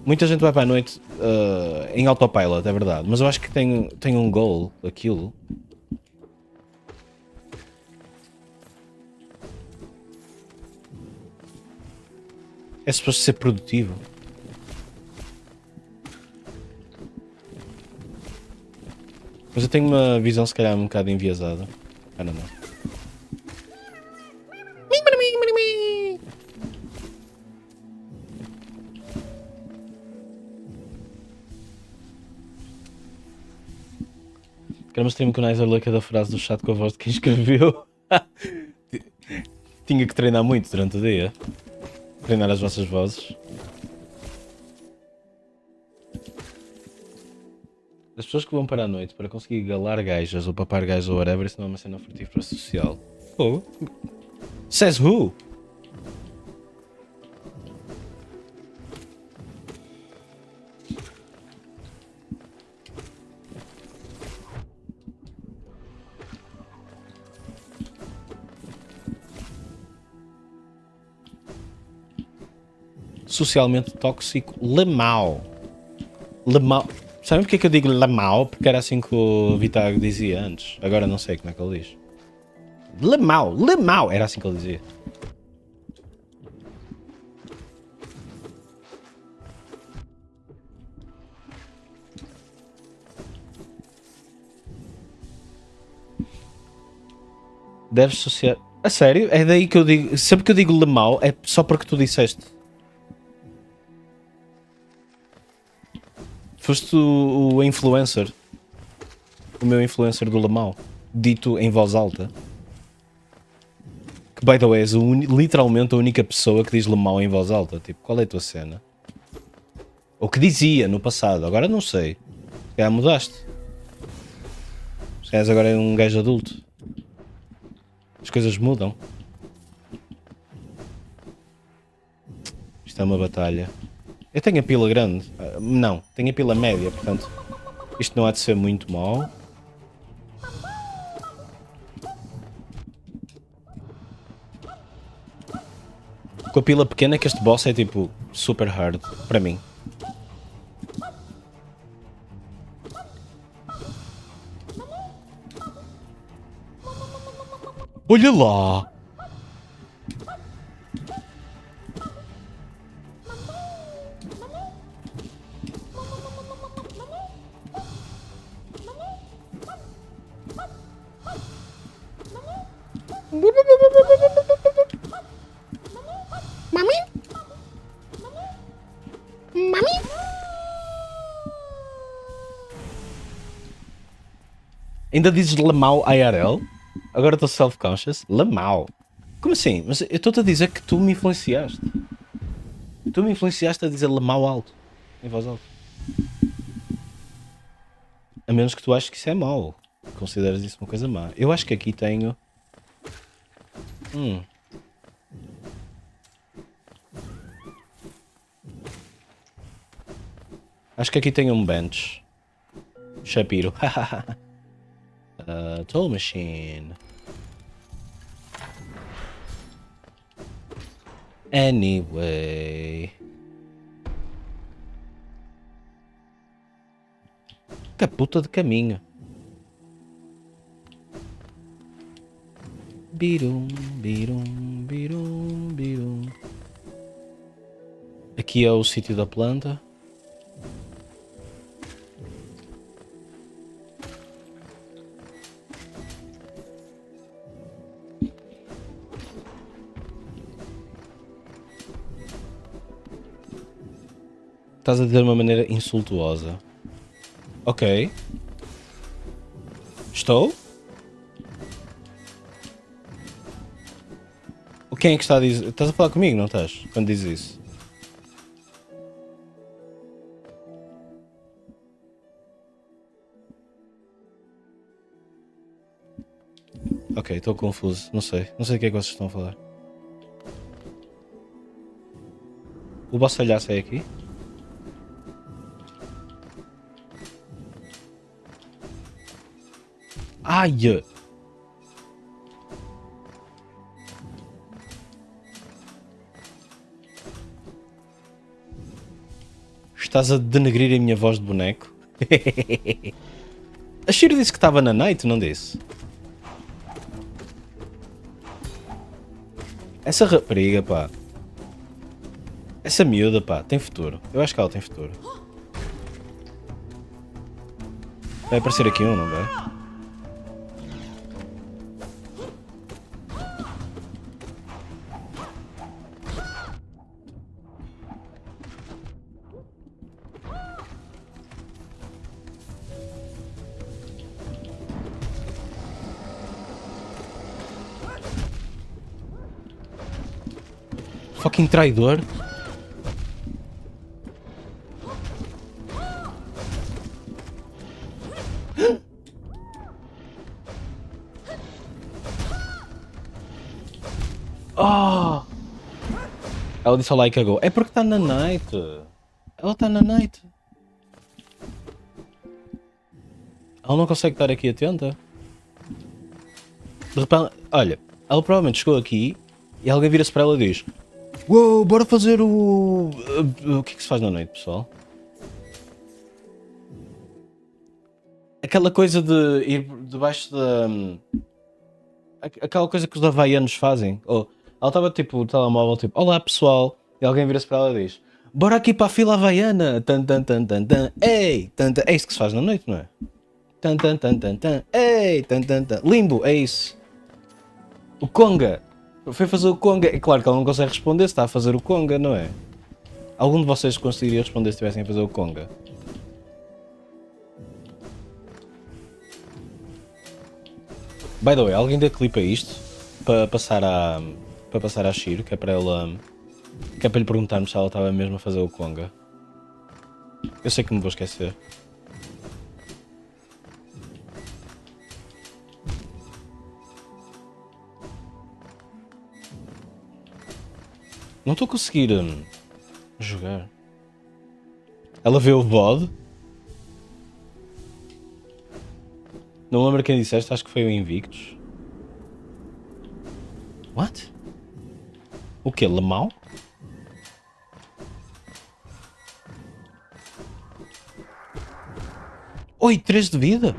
Muita gente vai para a noite em autopilot, é verdade. Mas eu acho que tem um goal aquilo. É suposto ser produtivo. Mas eu tenho uma visão se calhar um bocado enviesada. Não. Quero uma stream com o Nizer lê cada frase do chat com a voz de quem escreveu. Tinha que treinar muito durante o dia. Treinar as vossas vozes. As pessoas que vão para a noite para conseguir galar gajas ou papar gajas ou whatever, isso não é uma cena frutífera social. Says who? Socialmente tóxico, lemau. Sabem porque é que eu digo lemau? Porque era assim que o Vitago dizia antes. Agora não sei como é que ele diz. Lemau, era assim que ele dizia. Deves associar... A sério? É daí que eu digo... Sempre que eu digo lemau é só porque tu disseste. Foste o influencer. O meu influencer do lemau. Dito em voz alta. Que, by the way, és literalmente a única pessoa que diz lemau em voz alta. Tipo, qual é a tua cena? Ou que dizia no passado. Agora não sei. Se calhar mudaste. Se calhar agora é um gajo adulto. As coisas mudam. Isto é uma batalha. Eu tenho a pila grande. Não, tenho a pila média, portanto isto não há de ser muito mau. Com a pila pequena que este boss é tipo super hard para mim. Olha lá! Mami? Ainda dizes Lamau IRL? Agora estou self-conscious. Lamau. Como assim? Mas eu estou-te a dizer que tu me influenciaste. Tu me influenciaste a dizer Lamau alto. Em voz alta. A menos que tu aches que isso é mau. Consideras isso uma coisa má. Eu acho que aqui tenho... Acho que aqui tenho um bench. Shapiro. Toll machine. Anyway. Que puta de caminho. Birum, birum, birum, birum. Aqui é o sítio da planta. Estás a dizer de uma maneira insultuosa. Ok. Estou? Quem é que está a dizer? Estás a falar comigo, não estás? Quando dizes isso. Ok, estou confuso. Não sei. Não sei o que é que vocês estão a falar. O bossalhaço é aqui? Ai! Estás a denegrir a minha voz de boneco? A Shiro disse que estava na night, não disse? Essa rapariga, pá. Essa miúda, pá, tem futuro. Eu acho que ela tem futuro. Vai aparecer aqui um, não vai? Fucking traidor. Oh! Ela disse ao like a go. É porque está na night. Ela está na night. Ela não consegue estar aqui atenta. De repente, olha, ela provavelmente chegou aqui e alguém vira-se para ela e diz: uou, bora fazer o que é que se faz na noite, pessoal? Aquela coisa de ir debaixo da... aquela coisa que os havaianos fazem. Ela estava tipo no telemóvel, tipo, olá pessoal, e alguém vira-se para ela e diz: bora aqui para a fila havaiana, tan tan tan tan tan, ei, tan, tan. É isso que se faz na noite, não é? Tan tan tan tan tan, ei, tan tan tan, limbo, é isso. O conga, foi fazer o conga, é claro que ela não consegue responder se está a fazer o conga, não é? Algum de vocês conseguiria responder se estivessem a fazer o conga? By the way, alguém dê clipe a isto para passar à Shiro, que é para ela, que é para lhe perguntarmos se ela estava mesmo a fazer o conga. Eu sei que me vou esquecer. Não estou a conseguir jogar. Ela vê o VOD. Não lembro quem disseste, acho que foi o Invictus. What? O quê? Lemão? Oi, 3 de vida?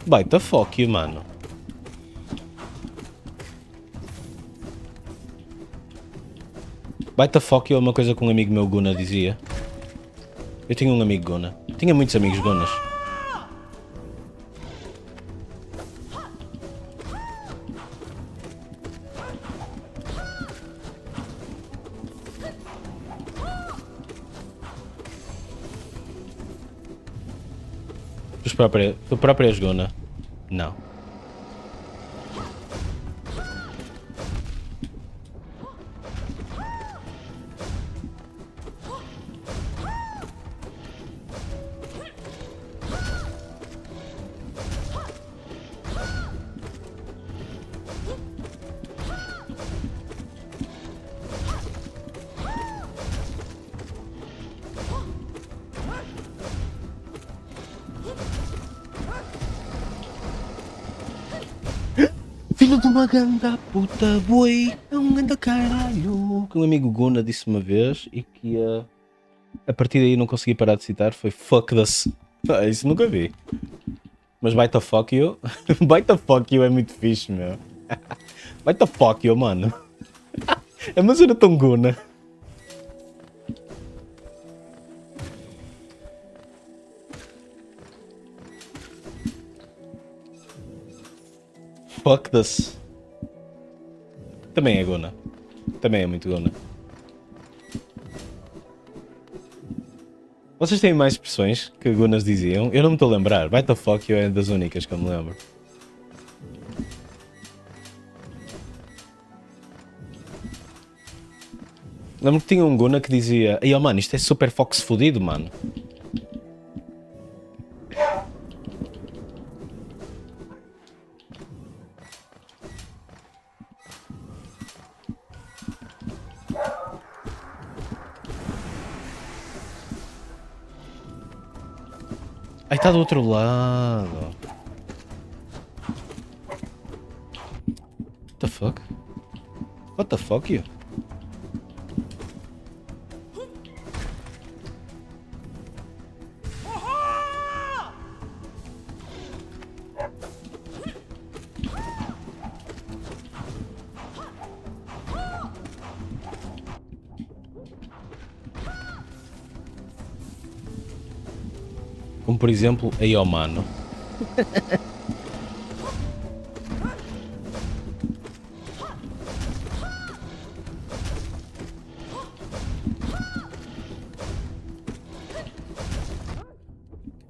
Baita fuck you, mano. Baita fuck you é uma coisa que um amigo meu Guna dizia. Eu tinha um amigo Guna. Tinha muitos amigos Gunas. Tu próprio és Guna? Não. Filho de uma ganda puta boi, é um ganda caralho. Que um amigo Guna disse uma vez e que a partir daí não consegui parar de citar foi fuck this. Isso nunca vi. Mas Bite the Fuck You? Bite the Fuck You é muito fixe, meu. Bite the Fuck You, mano. É uma cena tão guna. Fuck this. Também é guna. Também é muito guna. Vocês têm mais expressões que gunas diziam? Eu não me estou a lembrar. Bite the Fuck You é das únicas que eu me lembro. Lembro que tinha um guna que dizia: "Ei, oh, mano, isto é super fox fodido, mano." Ai, está do outro lado. What the fuck? What the fuck, you? Como por exemplo, aí ó mano.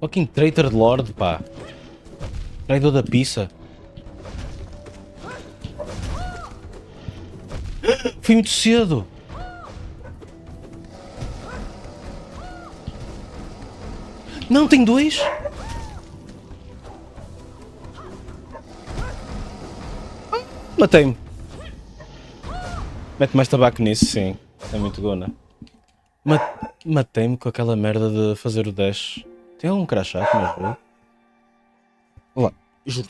Fucking traitor de Lord, pá. Traidor da pizza. Foi muito cedo. Não, tem dois? Matei-me. Mete mais tabaco nisso, sim. É muito gona. Matei-me com aquela merda de fazer o dash. Tem algum crachá que me ajuda? Olá, juro.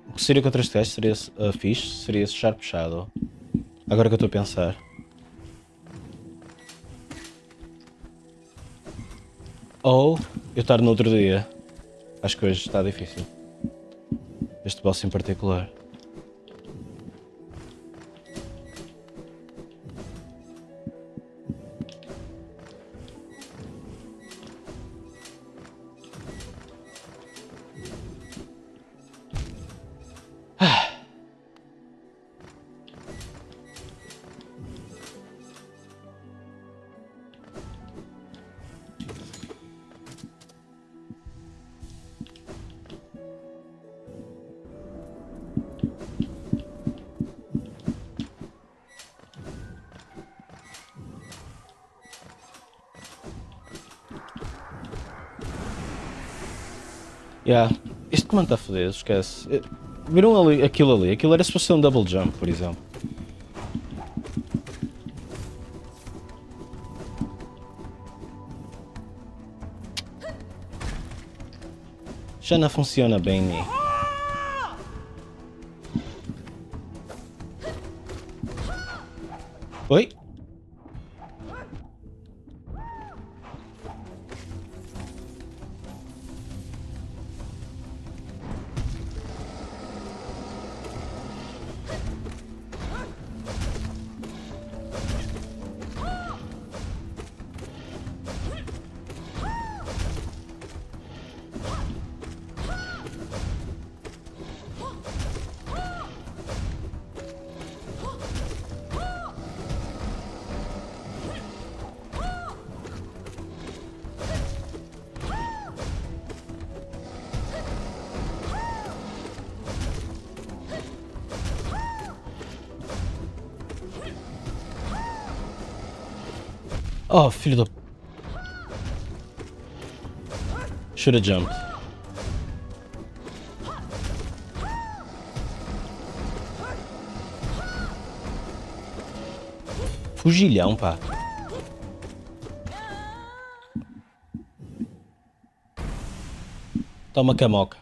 O que seria contra este gajo seria fixe, seria esse Sharp Shadow. Agora que eu estou a pensar. Ou eu estar no outro dia. Acho que hoje está difícil. Este boss em particular. Yeah. Este comando está fodido, esquece. Viram ali, aquilo ali? Aquilo era suposto ser um double jump, por exemplo. Já não funciona bem, né? Oi? Oh, filho da... Should have jumped. Fugilhão, pá. Toma camoca.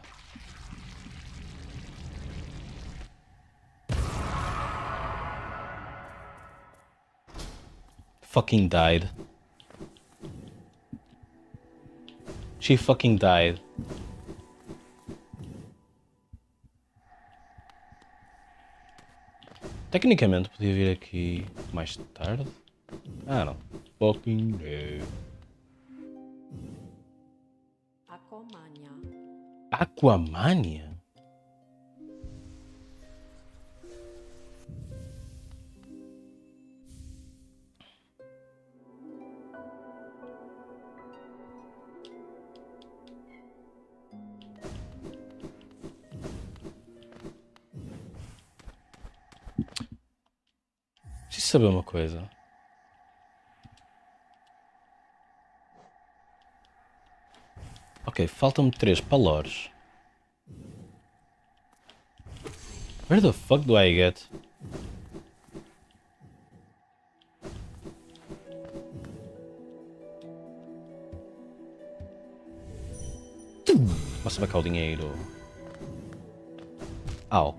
Fucking died. She fucking died. Tecnicamente podia vir aqui mais tarde. Ah não. Fucking no. Aquamania. Aquamania? Preciso saber uma coisa. Ok, faltam-me 3 palores. Where the fuck do I get? Nossa, vai cá o dinheiro. Au.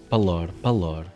Palor, palor.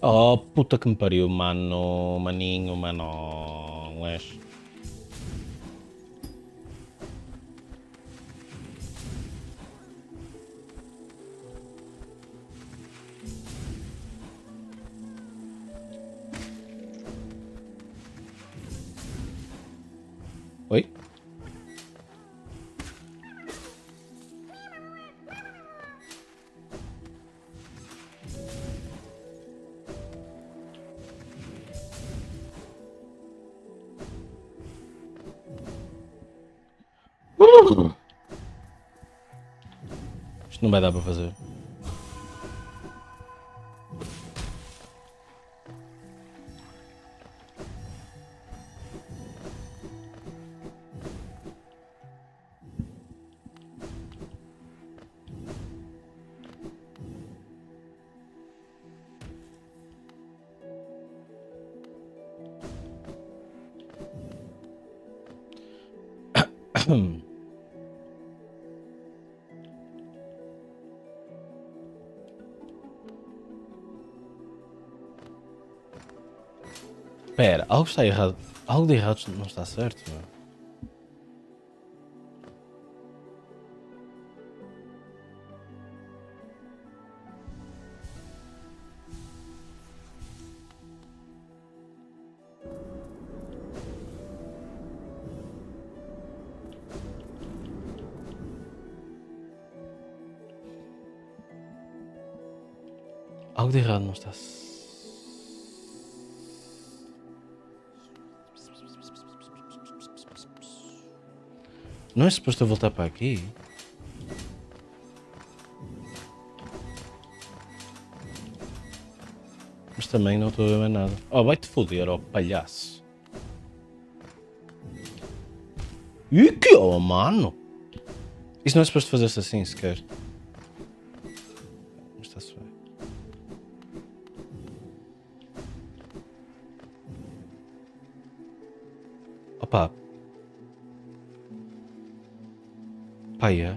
Oh, puta que me pariu, mano. Maninho, mano. Ués. Oi? Isto não vai dar para fazer. Pera, algo está errado. Algo de errado não está certo, meu. Algo de errado não está. Não é suposto eu voltar para aqui? Mas também não estou a ver mais nada. Oh, vai-te foder, ó palhaço. E que ó, mano? Isso não é suposto fazer-se assim sequer. Mas está-se bem. Opa. Pá, é.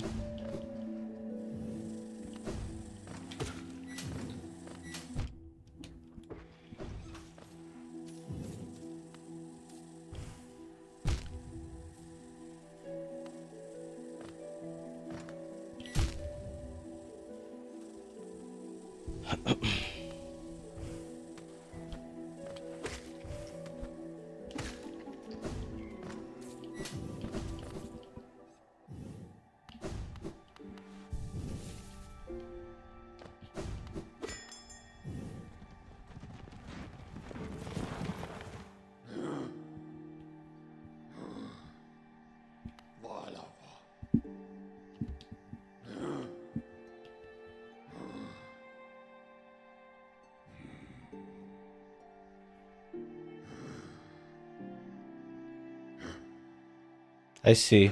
I see.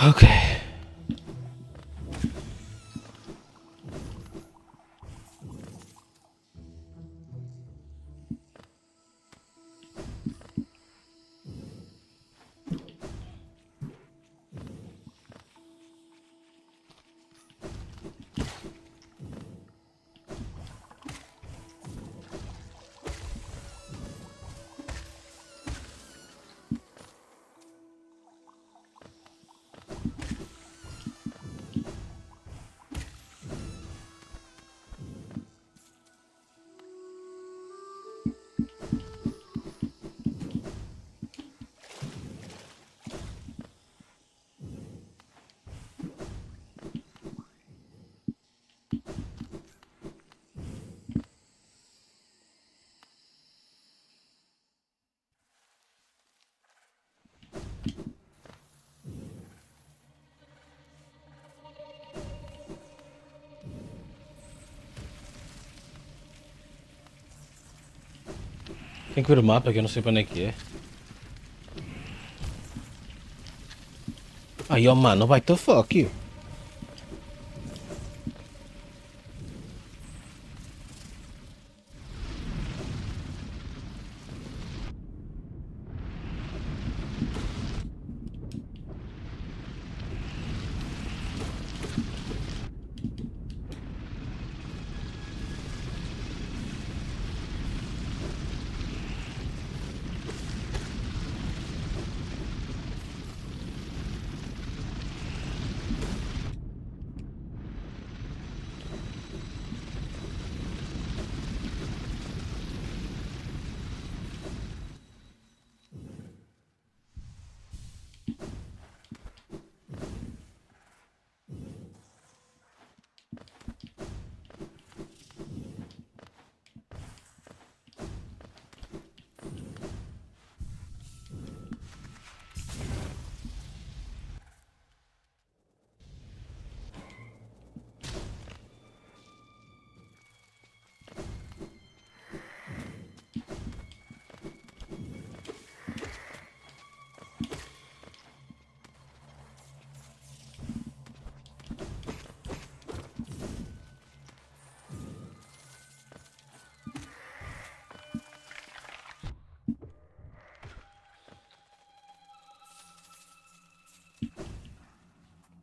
Okay. Tem que ver o mapa que eu não sei para onde é que é. Ai, oh mano, vai the fuck you.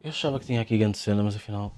Eu achava que tinha aqui grande cena, mas afinal...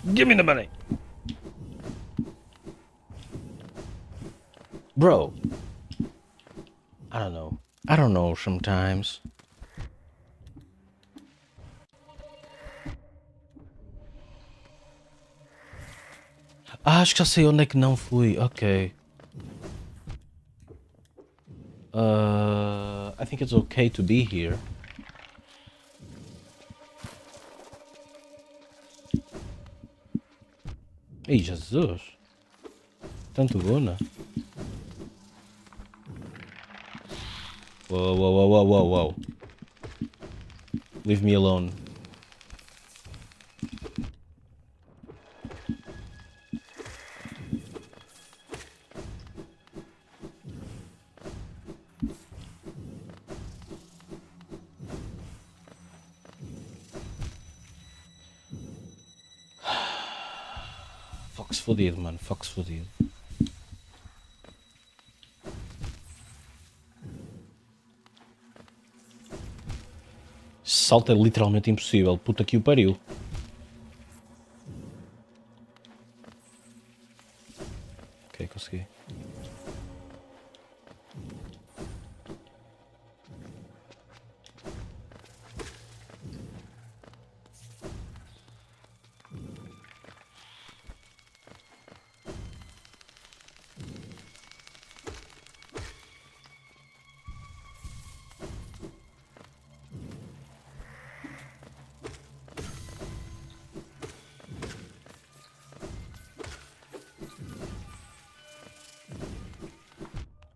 Give me the money. Bro. I don't know. I don't know sometimes. Ah, acho que já sei onde é que não fui. Ok. I think it's okay to be here. Ei, Jesus. Tanto gona. Whoa, whoa, whoa, whoa, whoa, whoa. Leave me alone. Fox fodido, mano. Fox fodido. Salto é literalmente impossível. Puta que o pariu. Ok, consegui.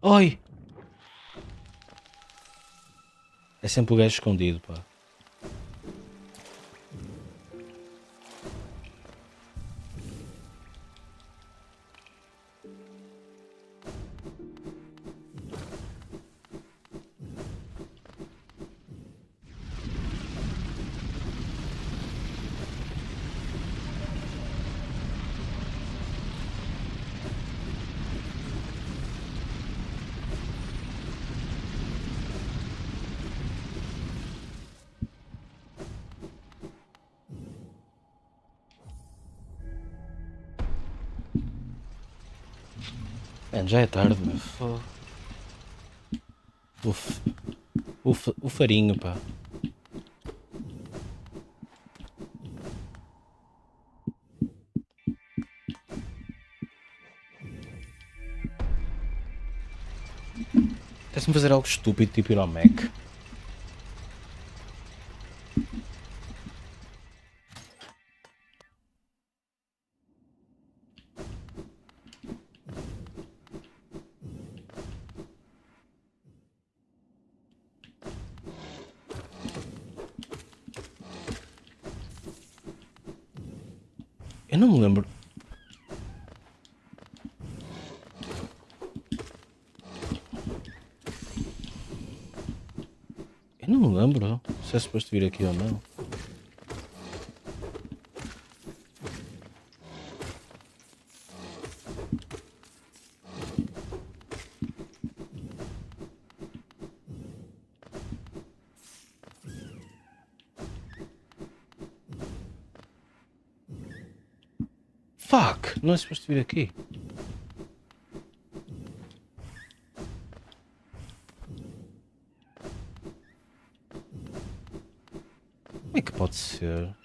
Oi! É sempre o gajo escondido, pá. Mano, já é tarde, meu. O farinho, pá. Tens-me fazer algo estúpido, tipo ir ao Mac. Eu não me lembro. Eu não me lembro se é suposto vir aqui ou não. Fuck! Não é suposto vir aqui. Como é que pode ser?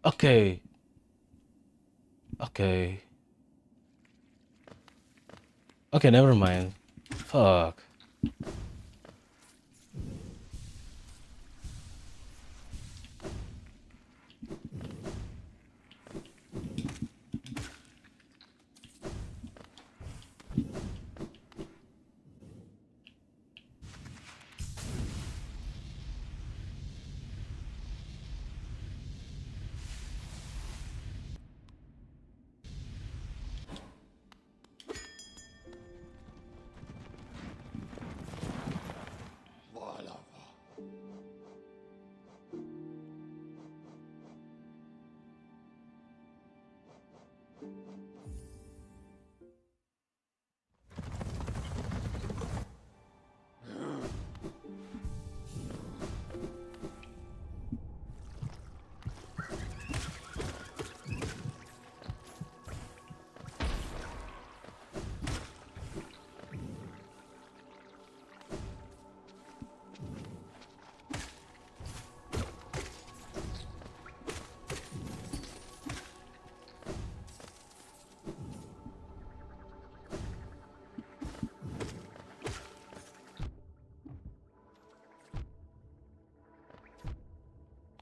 Okay. Okay. Okay, never mind. Fuck.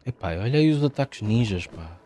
Epá, olha aí os ataques ninjas, pá.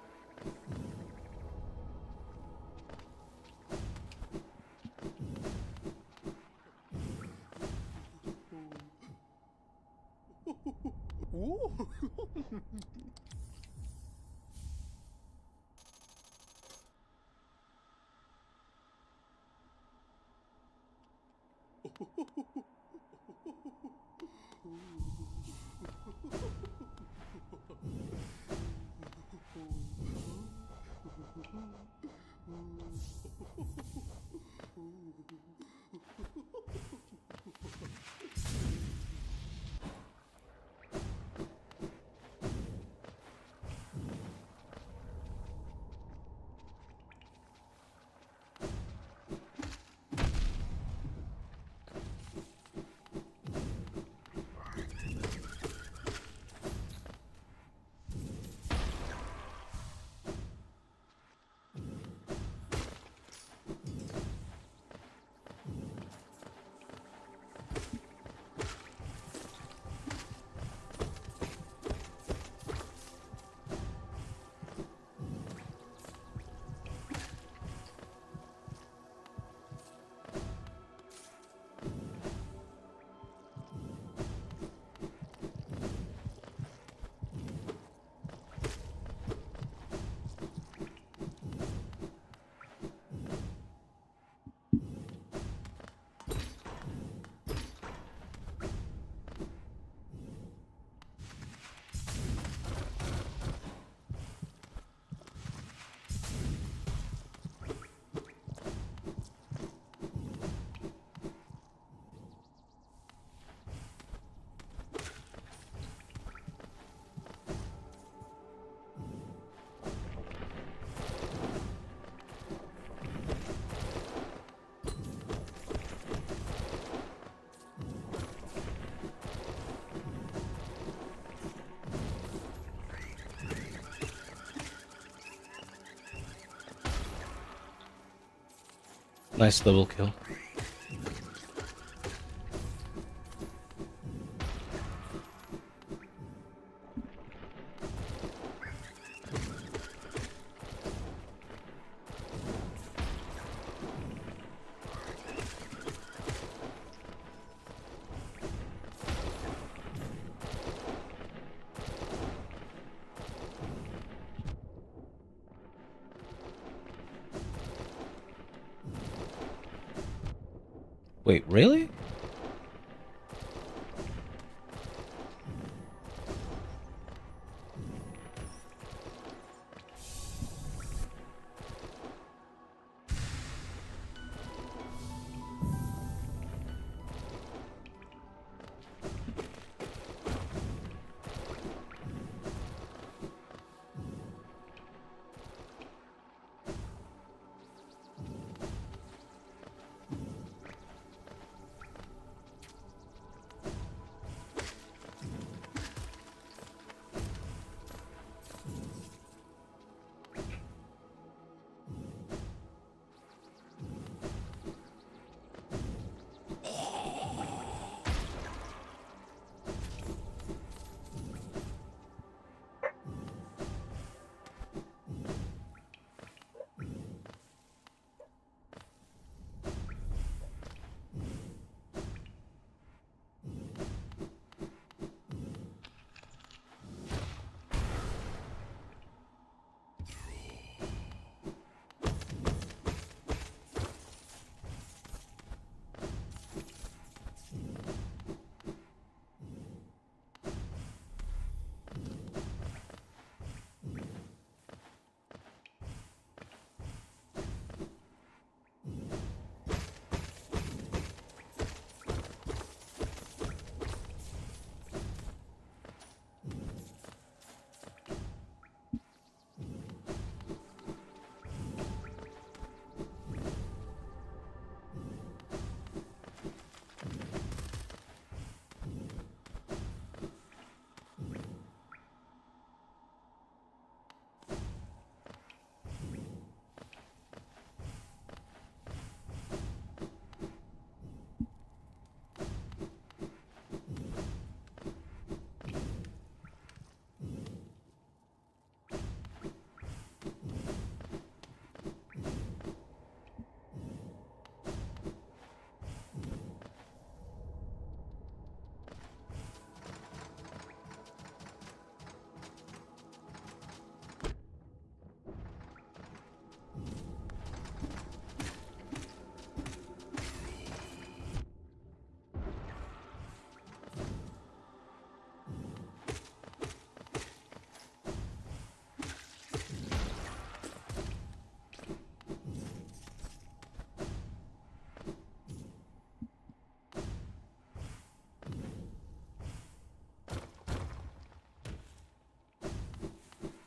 Nice double kill. Wait, really?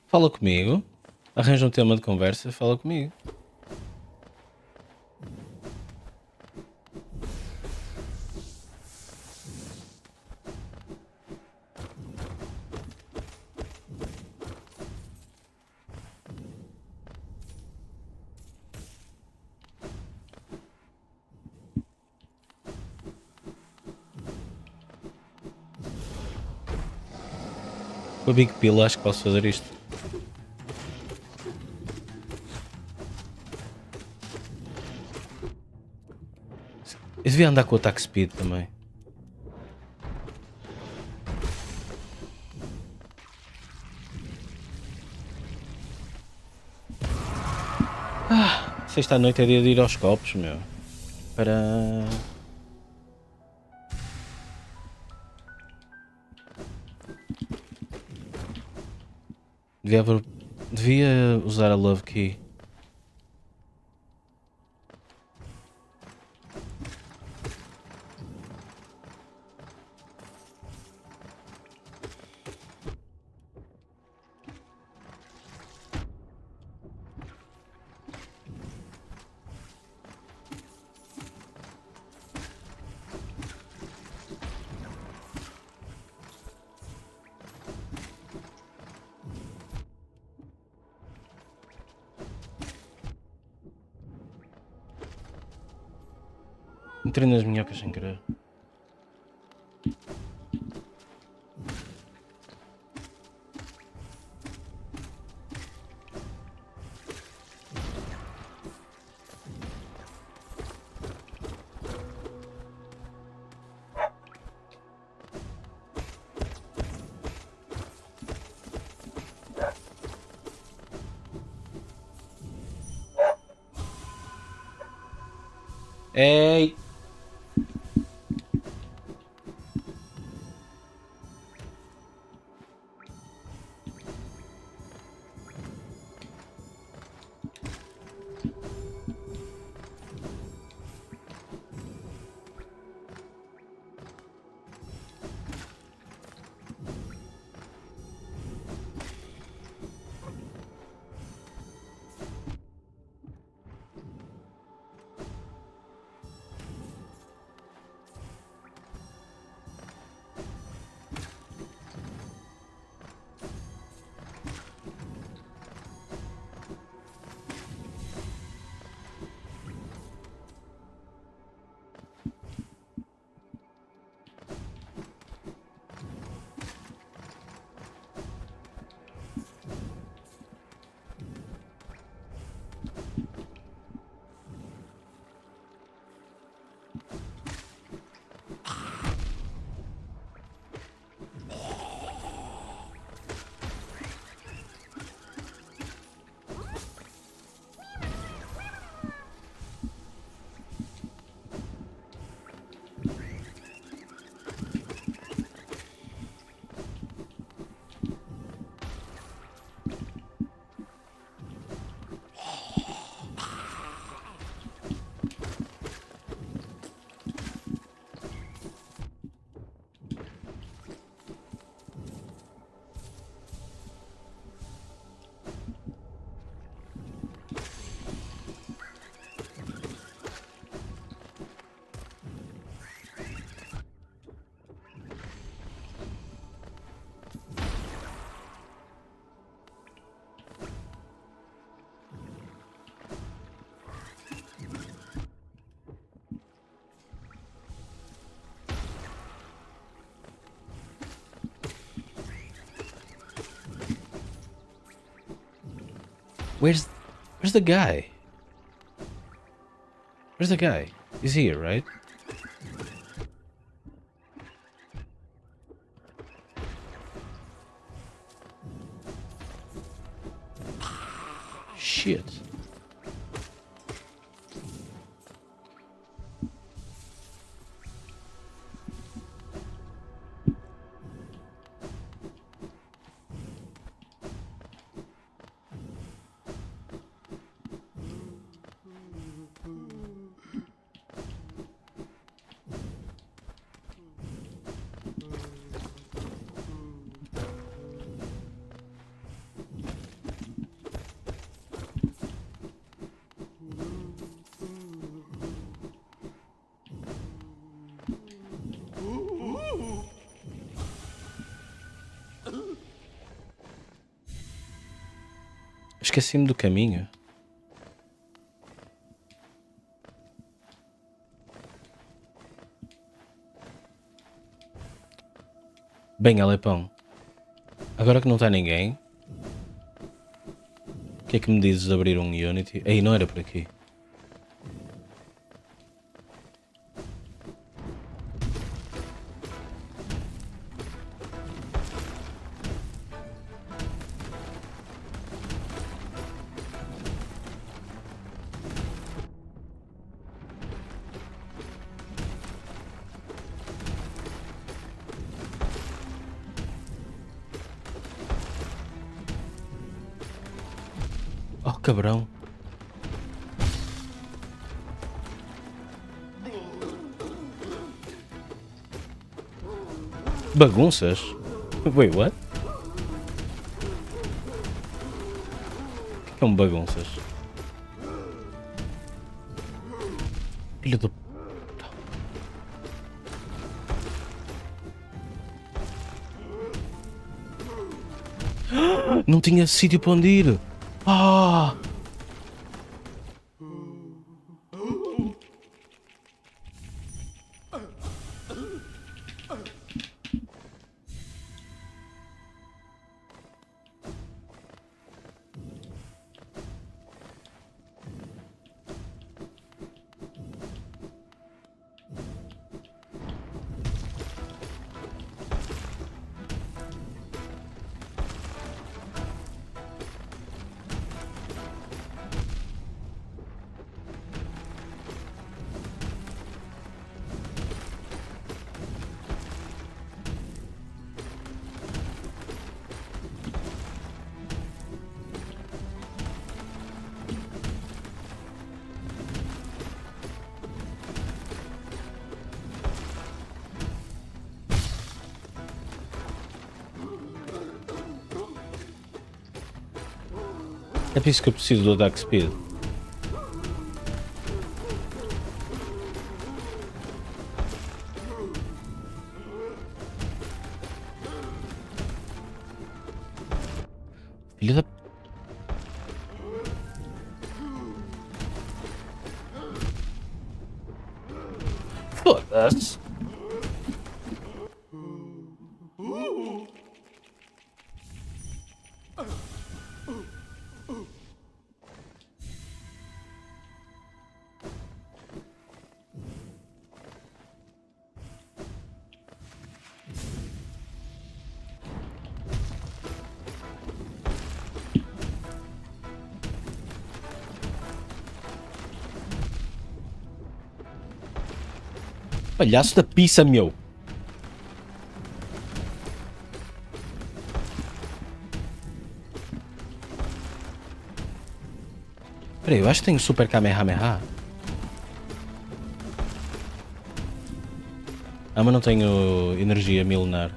Fala comigo. Arranja um tema de conversa, fala comigo. Com a Big Pill acho que posso fazer isto. Eu devia andar com o attack speed também. Sexta à noite é dia de ir aos copos, meu. Para... Devia usar a Love Key. Entrei nas minhocas sem querer. Ei! Where's the guy? Where's the guy? He's here, right? Shit. Esqueci-me do caminho. Bem, Alepão. Agora que não está ninguém, o que é que me dizes de abrir um Unity? Ei, não era por aqui. Oh, cabrão. Bagunças? Wait, what? O que é um bagunças? Filho do... Não tinha sítio para onde ir. Ah! É por isso que eu preciso do Dark Speed. Filho da... Foda-se. Palhaço da pizza, meu. Peraí, eu acho que tenho Super Kamehameha. Ah, mas não tenho energia milenar.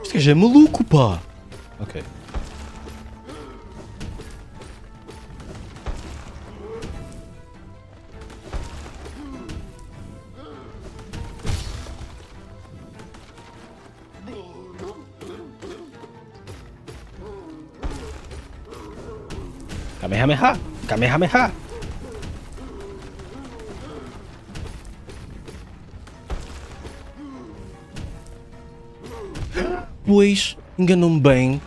Este gajo é maluco, pá! Ok. Kamehameha! Kamehameha! Pois, enganou-me bem.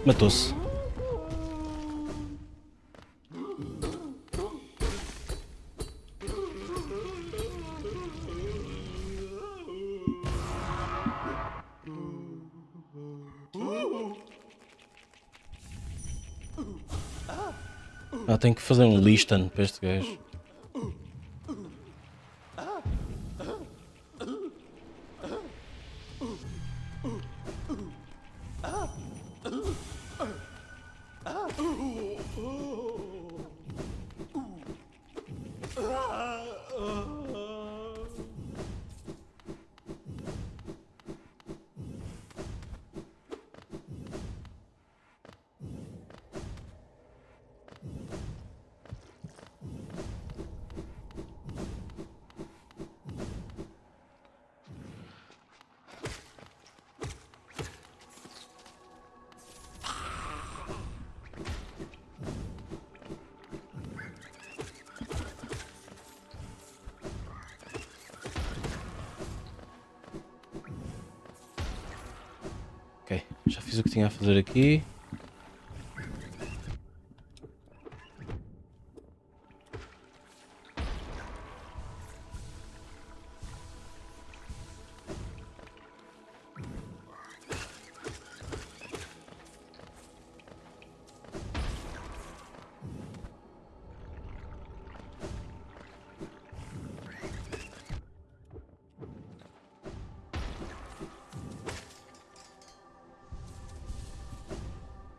Matou-se. Ah, tenho que fazer um listan para este gajo. Ok, já fiz o que tinha a fazer aqui.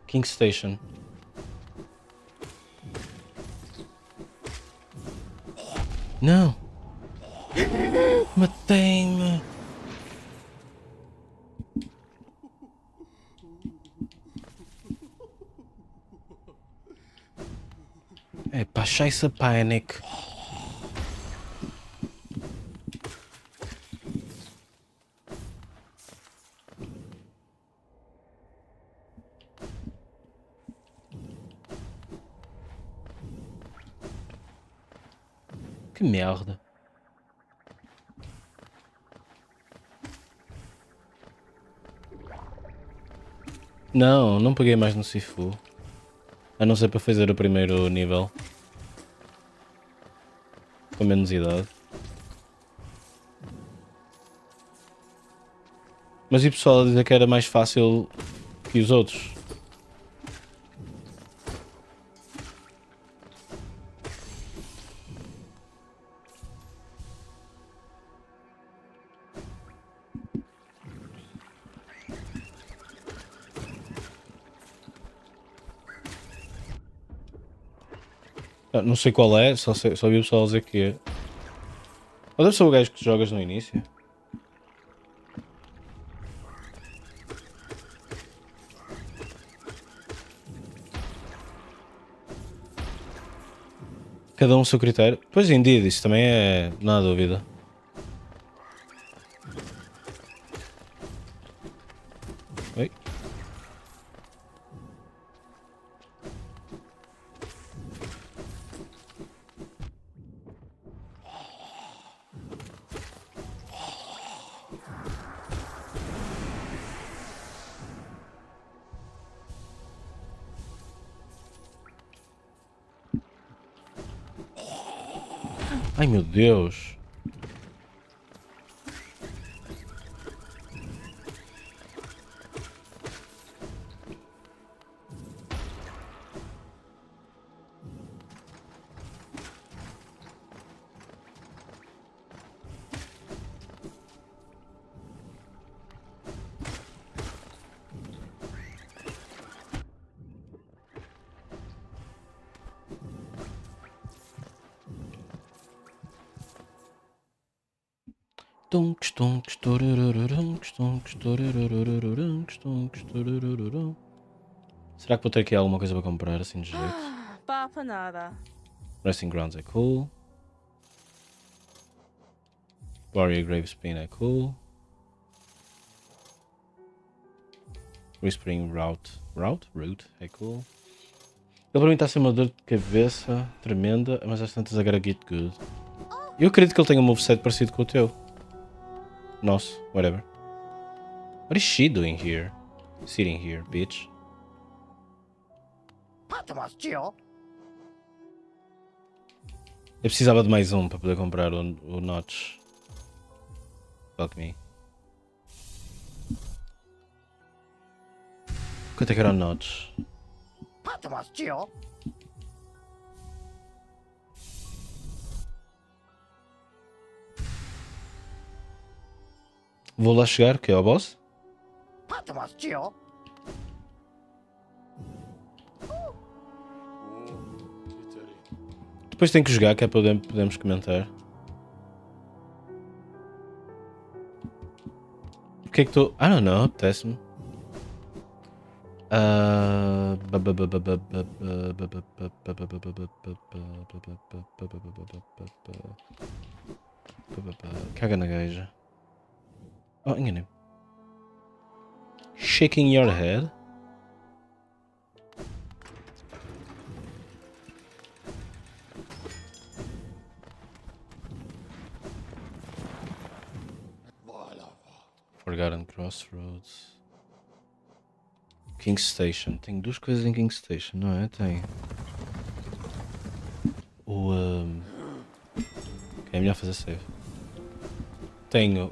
King Station. Não! Matei-me! É pá, scheiße Panic. Que merda. Não, não peguei mais no Sifu. A não ser para fazer o primeiro nível. Com menos idade. Mas e o pessoal a dizer que era mais fácil que os outros? Ah, não sei qual é, só vi o pessoal dizer que é. Ou deve ser o gajo que jogas no início. Cada um o seu critério. Pois, indeed, isso também é. Não há dúvida. Oi. Ai meu Deus. Será que vou ter aqui alguma coisa para comprar assim de jeito? Papa nada. Resting Grounds é cool. Warrior Gravespin é cool. Whispering Route é cool. Ele para mim está a ser uma dor de cabeça tremenda, mas às tantas I gotta get good. Eu acredito que ele tenha um moveset parecido com o teu. Nosso, whatever. What is she doing here? Sitting here, bitch. Eu precisava de mais um para poder comprar o Notch. Fuck me. Quanto é que era o Notch? Vou lá chegar, que é o boss. Depois tenho que jogar, que é para podemos comentar. O que é que tu... I don't know, apetece-me. Caga na gaja. Oh, enganei. Shaking your head. Forgotten Crossroads. King Station. Tenho duas coisas em King Station, não é? Tem. O. É melhor fazer save. Tenho.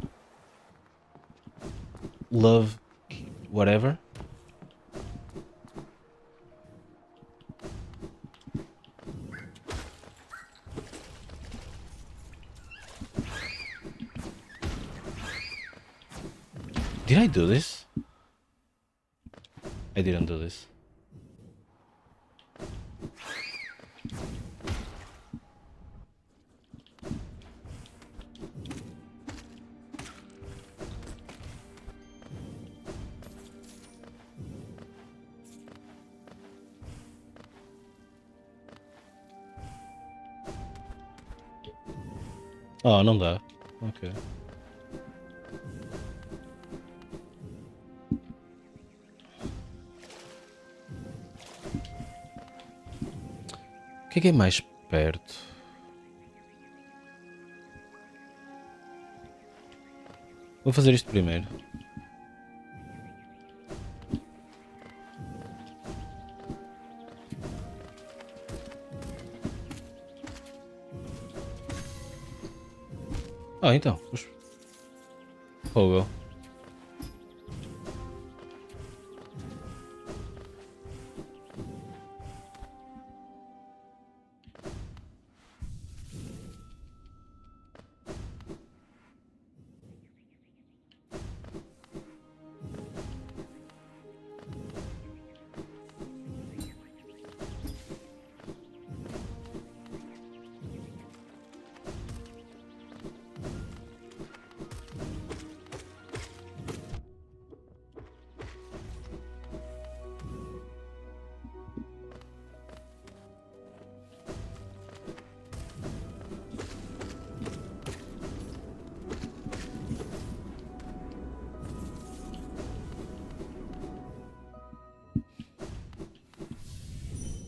Love. Whatever. Did I do this? I didn't do this. Oh, não dá. Ok. O que é mais perto? Vou fazer isto primeiro. Ah, então. Fogo.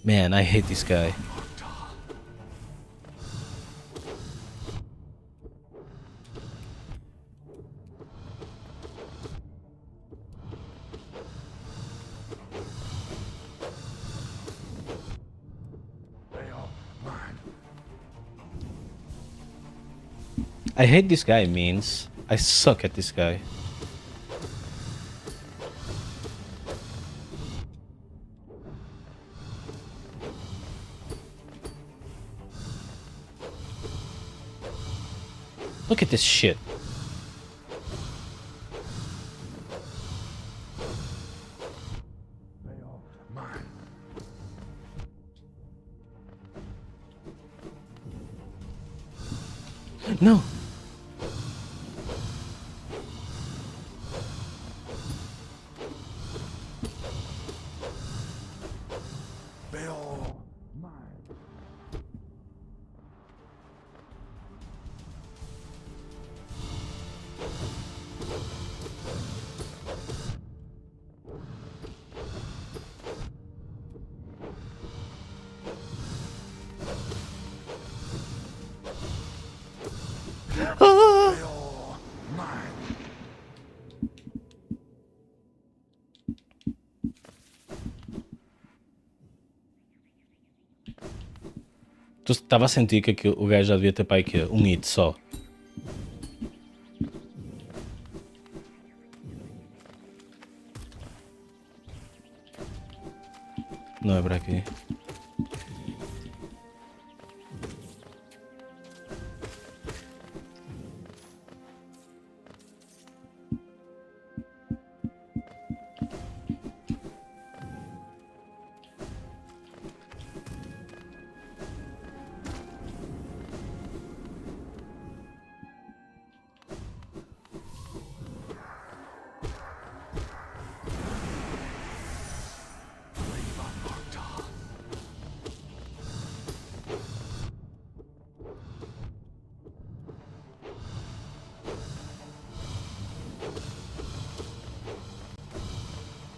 Man, I hate this guy. I hate this guy means I suck at this guy. Look at this shit. No. Tu estava a sentir que o gajo já devia ter para aí que um hit só. Não é para aqui.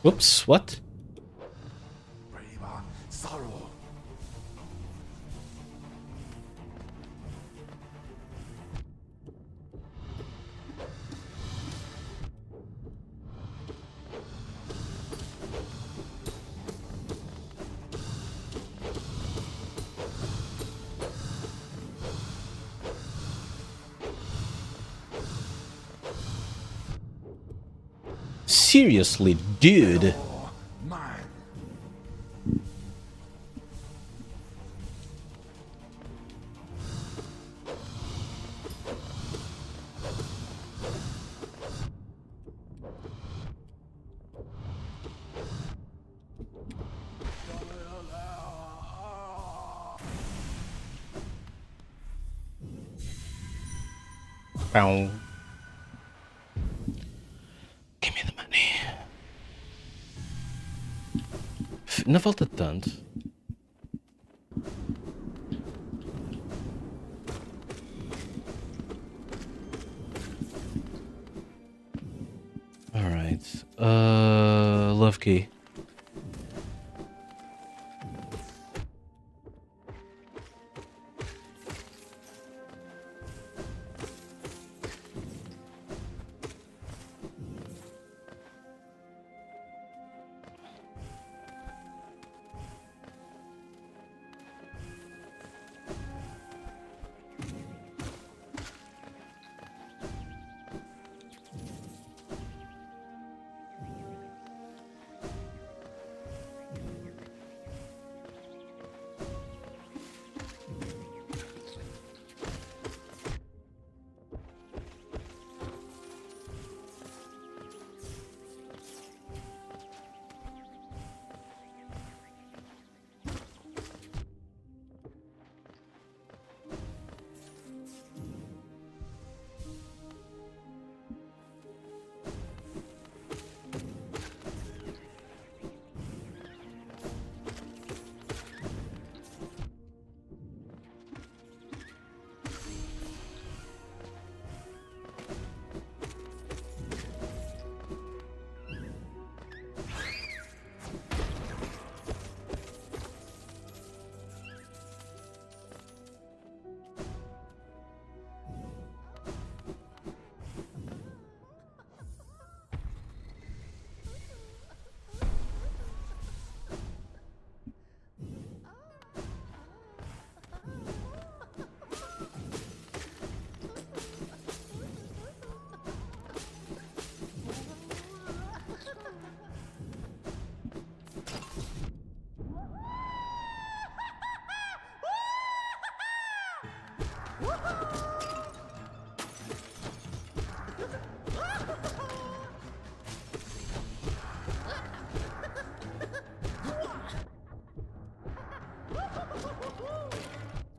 Whoops, what? Seriously, dude. Bow. Give me the money. Não falta tanto. Alright. Love key.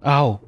Ow.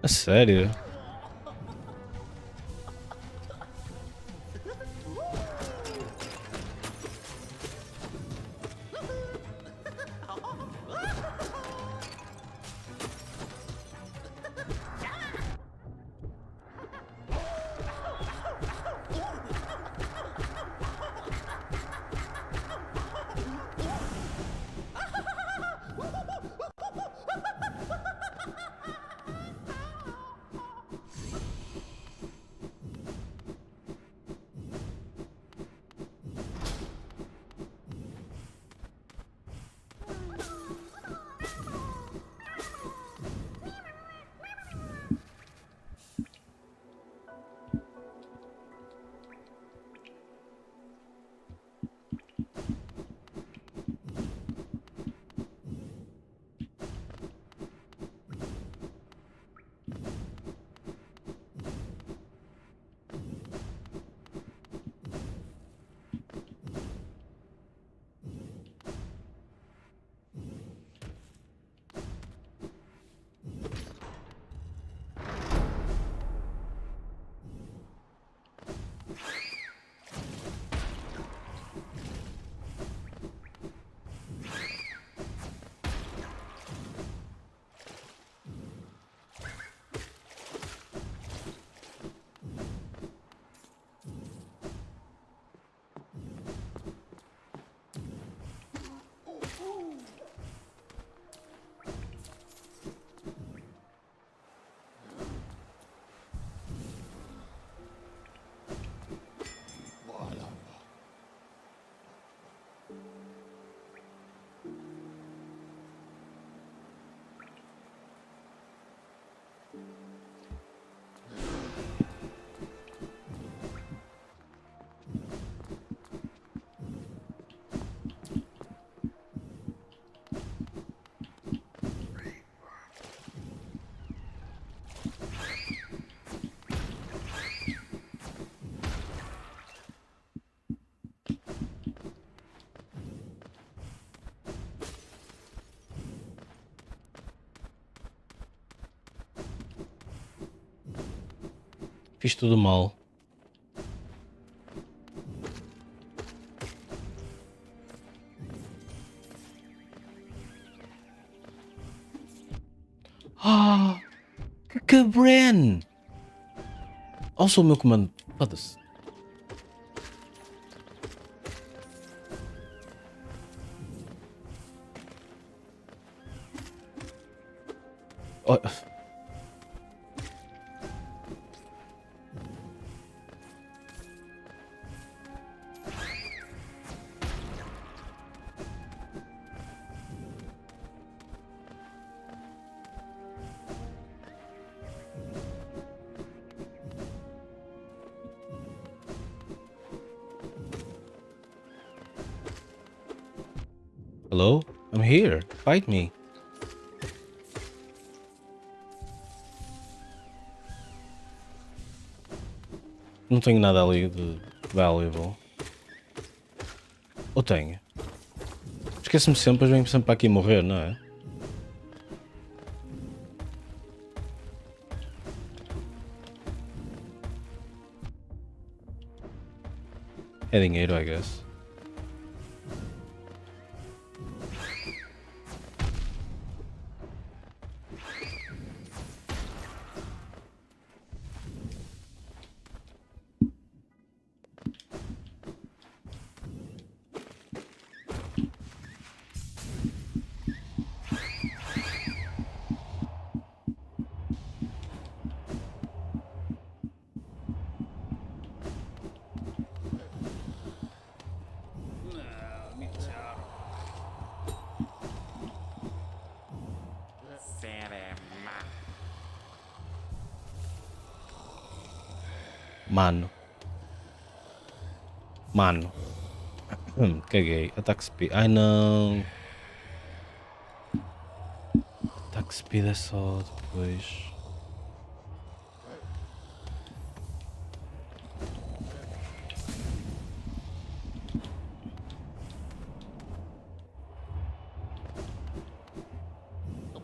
Sério? Fiz tudo mal. Ah! Que cabren! Ouça o meu comando. Foda-se. Oh. Hello? I'm here. Fight me. Não tenho nada ali de valuable. Ou tenho? Esqueço-me sempre, mas venho sempre para aqui morrer, não é? É dinheiro, I guess. Mano. Mano. Caguei. Ataque speed. Ai não. Ataque speed é só depois.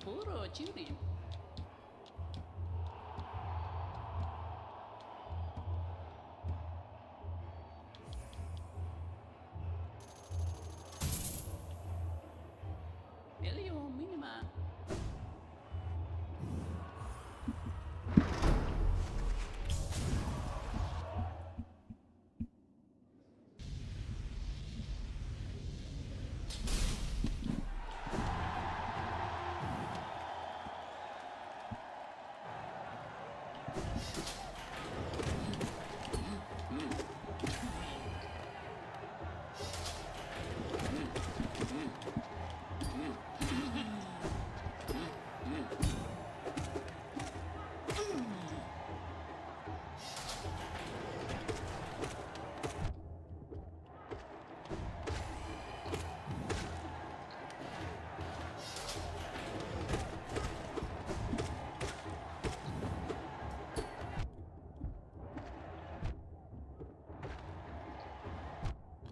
Puro chillin. Ele é um mínima.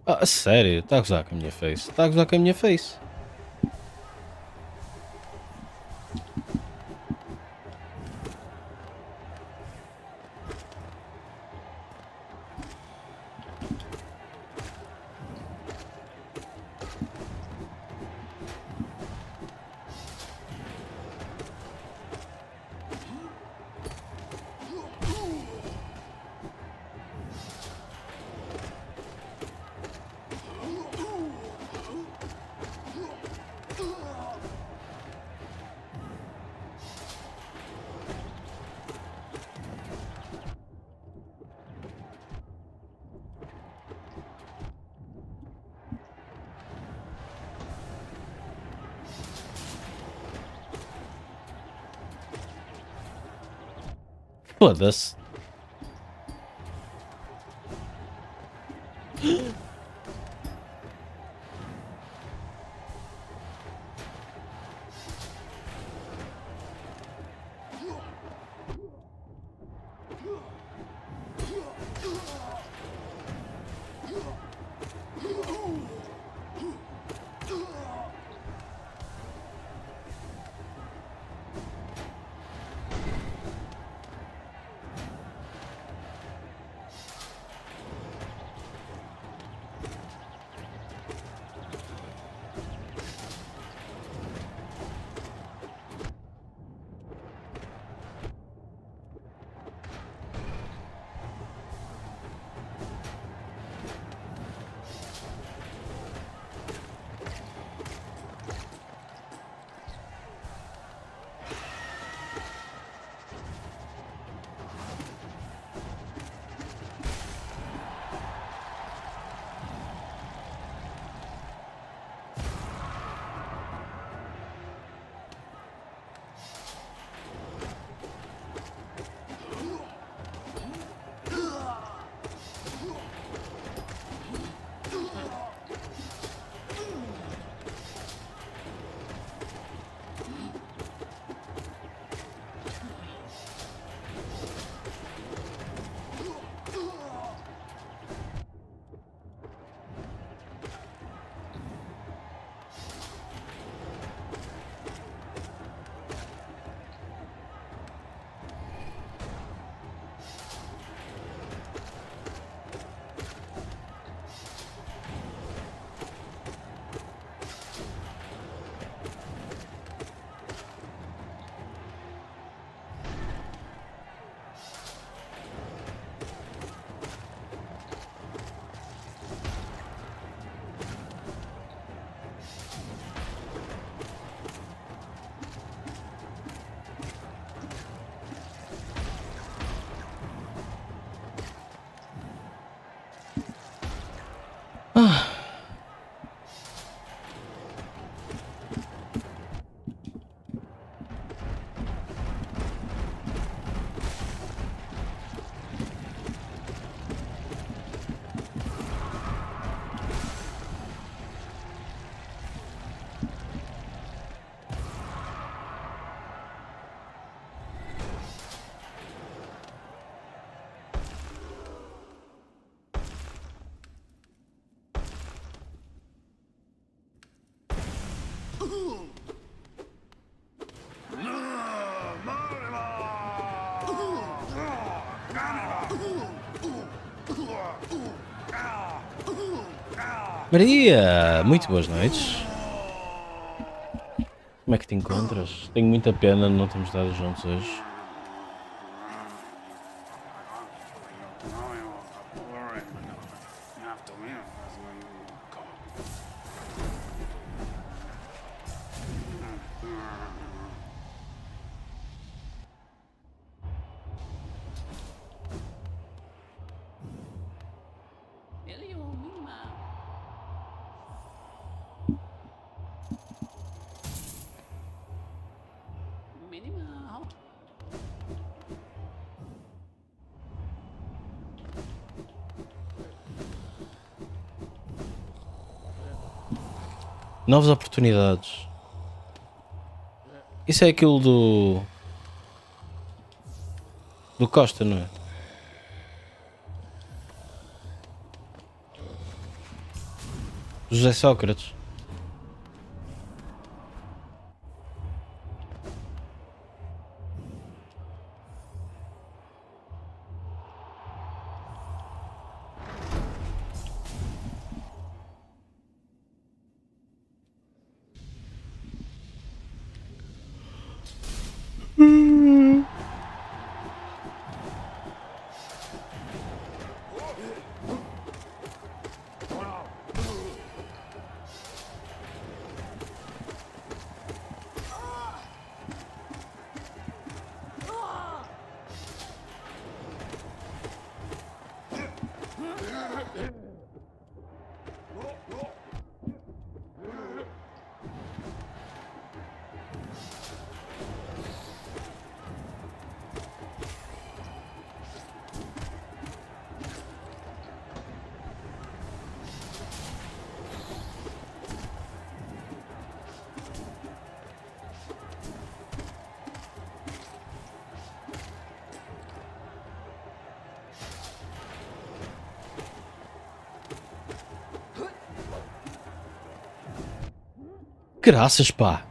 Ah, sério? Está a gozar com a minha face? Está a gozar com a minha face? Foda-se. Maria, muito boas noites. Como é que te encontras? Tenho muita pena de não termos estado juntos hoje. Novas oportunidades. Isso é aquilo do Costa, não é? José Sócrates. Graças, pá.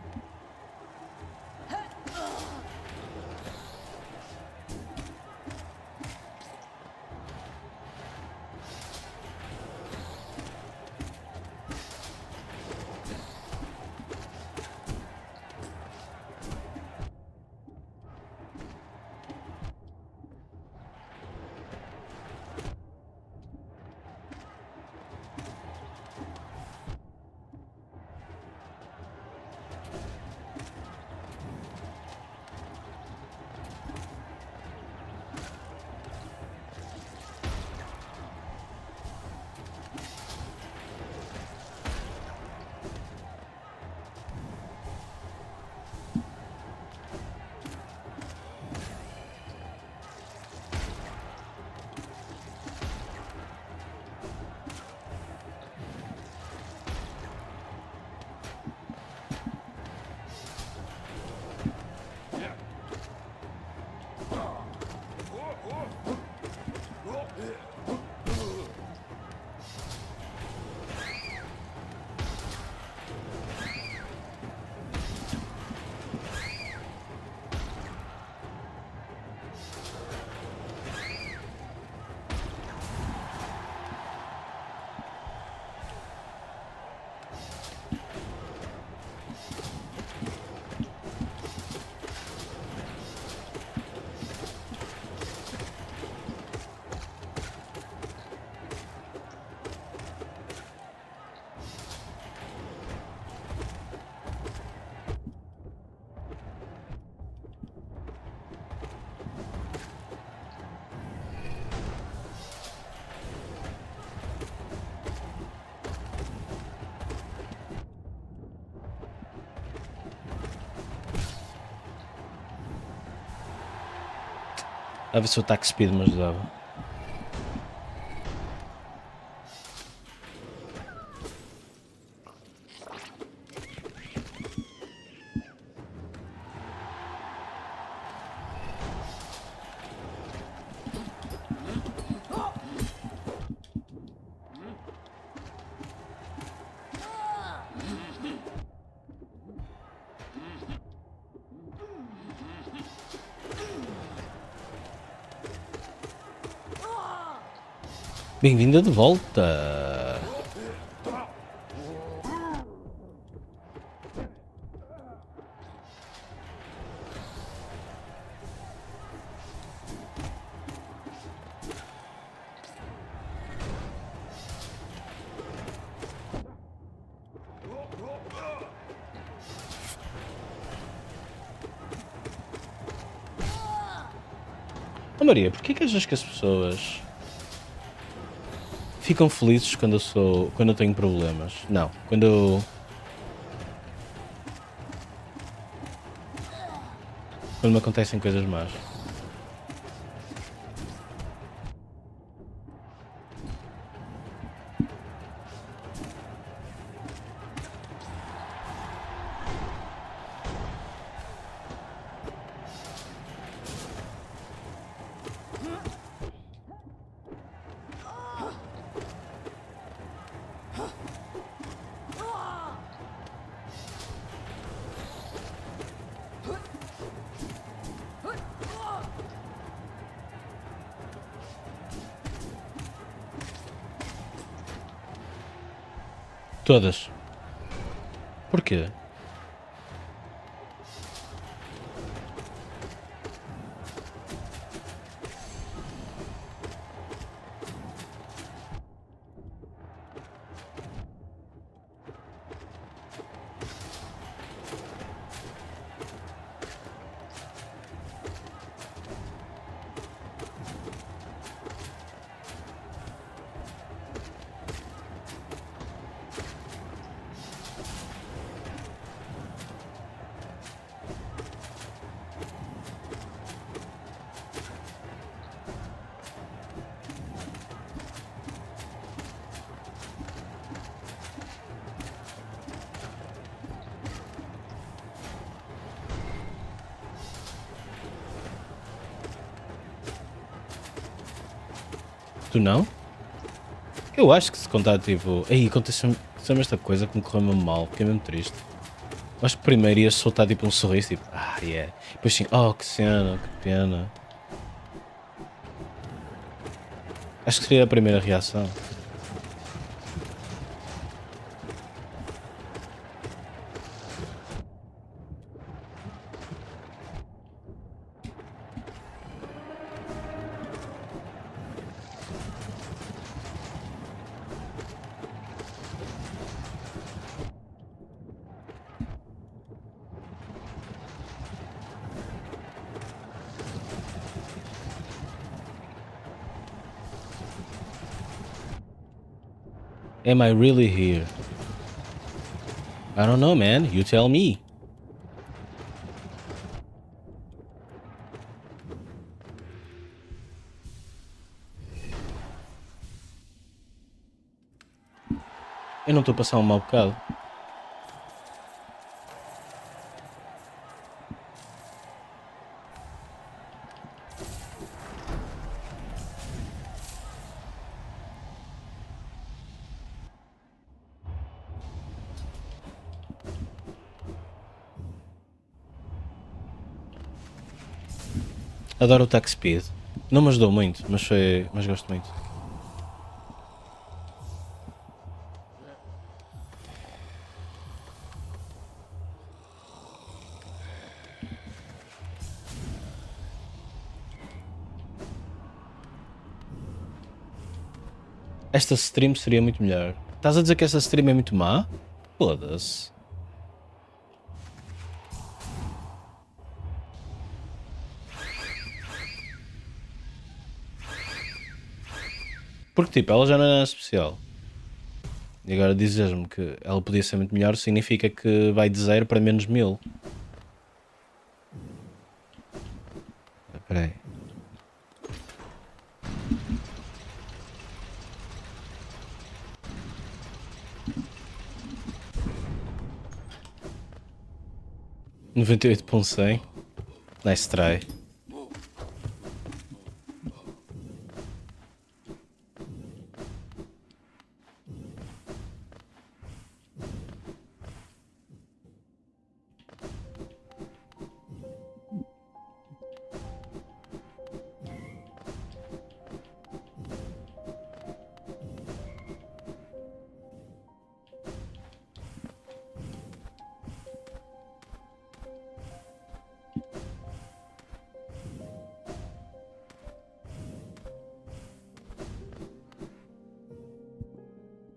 A ver se o ataque speed me ajudava. Bem-vinda de volta. Oh, Maria, porquê que achas que as pessoas ficam felizes quando eu tenho problemas? Não, quando me acontecem coisas más. Todas. Porquê? Tu não? Eu acho que se contar tipo... Ei, aconteceu-me esta coisa que me correu mesmo mal. Fiquei mesmo triste. Acho que primeiro ia soltar tipo um sorriso, tipo... Ah, yeah. Depois assim... Oh, que cena, que pena. Acho que seria a primeira reação. Am I really here? I don't know, man. You tell me. Eu não estou a passar um mau bocado. Adoro o Tax Speed. Não me ajudou muito, mas gosto muito. Esta stream seria muito melhor. Estás a dizer que esta stream é muito má? Foda-se. Porque tipo, ela já não é nada especial. E agora dizes-me que ela podia ser muito melhor, significa que vai de 0 para menos 1000. Espera aí. $98.100. Nice try.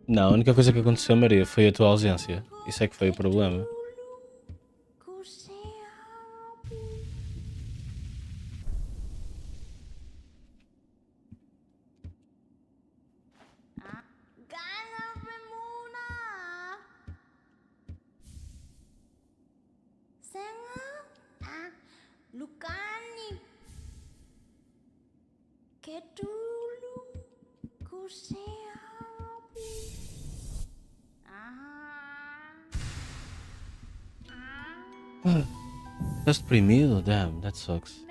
Não, a única coisa que aconteceu, Maria, foi a tua ausência. Isso é que foi o problema. Estás deprimido? Damn, that sucks.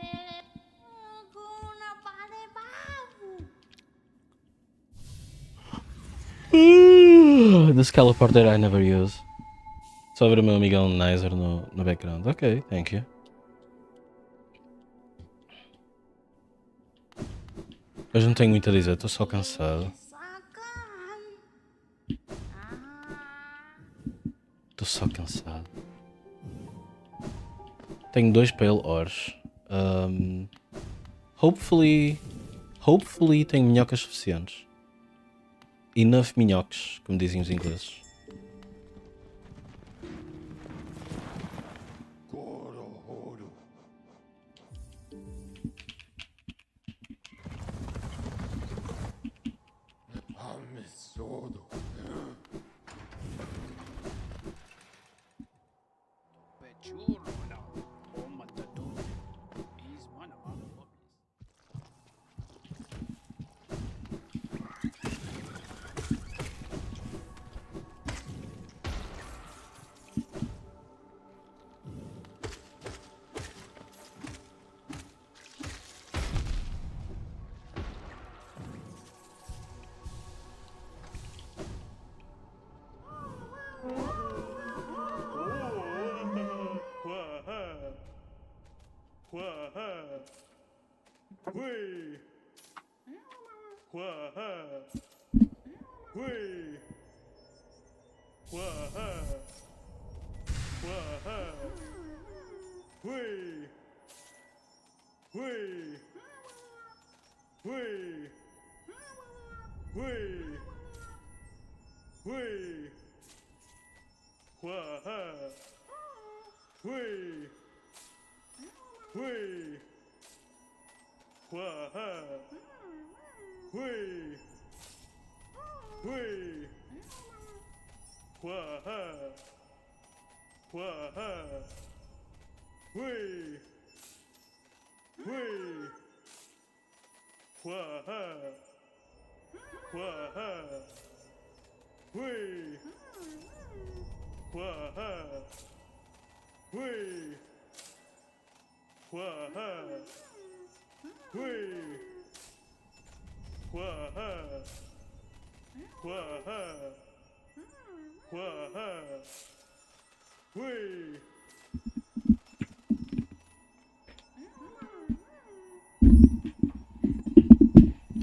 This teleporter I never use. Só ver o meu amigão Nizer no background. Ok, thank you. Hoje não tenho muito a dizer, estou só cansado. Estou só cansado. Tenho 2 pale ores. Hopefully tenho minhocas suficientes. Enough minhocas, como dizem os ingleses.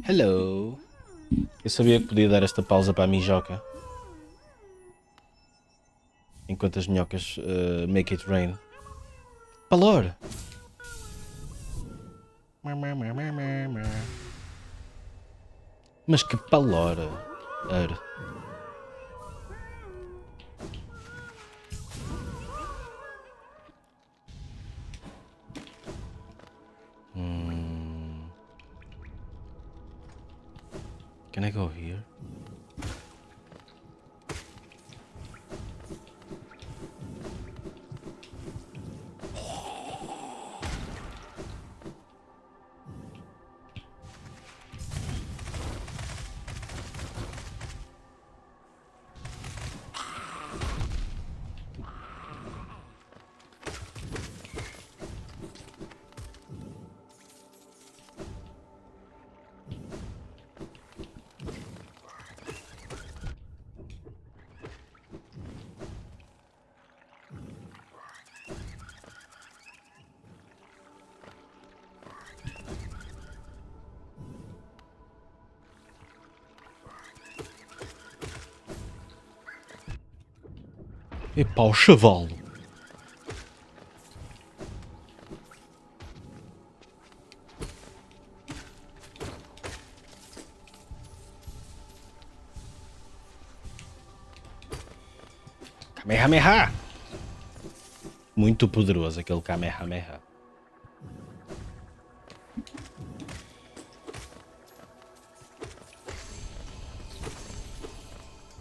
Hello. Eu sabia que podia dar esta pausa para a mijoca. Enquanto as minhocas make it rain. Palor! Mas que palora! Can I go here? Epá, o chavalo. Kamehameha! Muito poderoso aquele Kamehameha.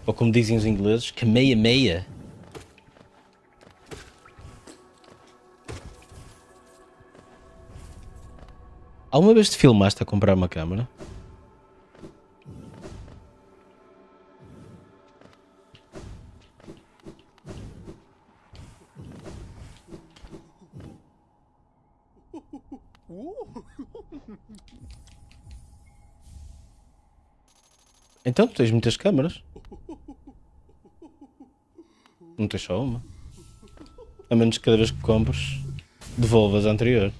Ou como dizem os ingleses, Kamehameha. Alguma vez te filmaste a comprar uma câmera? Então tu tens muitas câmaras? Não tens só uma? A menos que cada vez que compres, devolvas a anterior.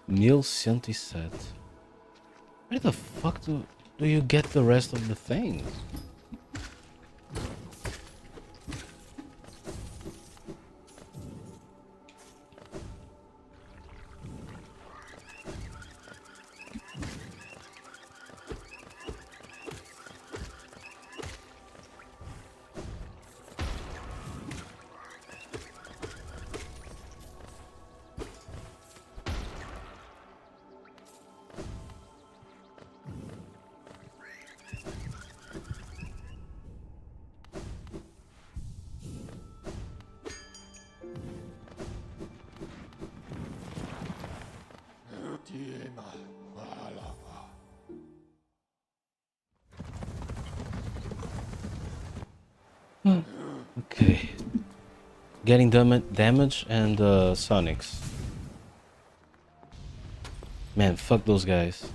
$1107. Where the fuck do you get the rest of the things? Okay. Getting damage and Sonics. Man, fuck those guys.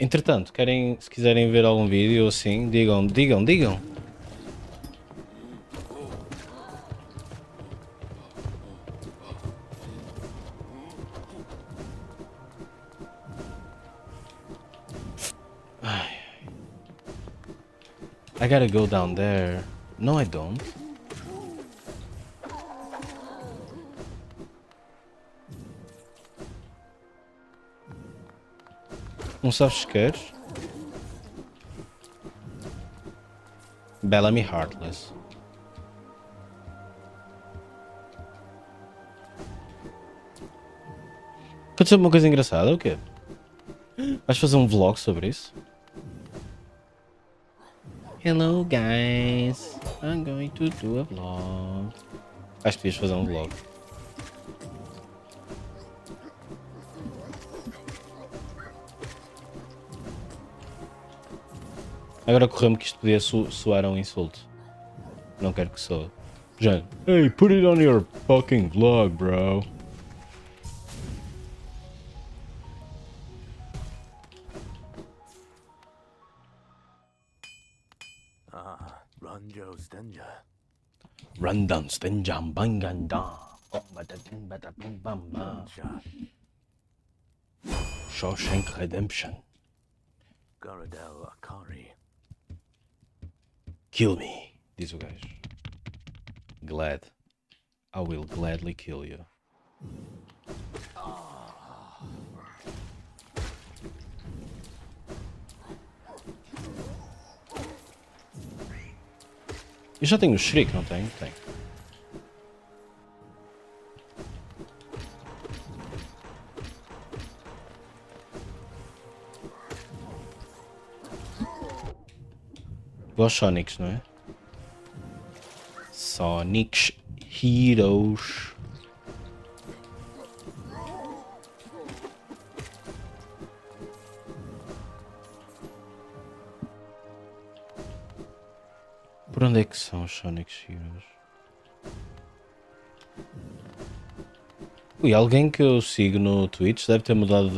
Entretanto, se quiserem ver algum vídeo assim, digam. I gotta go down there. No, I don't. Não sabes se queres? Bellamy Heartless. Aconteceu uma coisa engraçada, o quê? Vais fazer um vlog sobre isso? Hello guys, I'm going to do a vlog. Acho que devias fazer um vlog. Agora correu-me que isto podia soar a um insulto. Não quero que soe. Já. Hey, put it on your fucking vlog, bro. Rundown Stenjam Banganda. Shawshank Redemption. Kill me, diz o gajo. Glad. I will gladly kill you. Eu já tenho o Shriek, não tenho? Tenho. Os Sonics, não é? Sonics Heroes. Por onde é que são os Sonics Heroes? Ui, alguém que eu sigo no Twitch deve ter mudado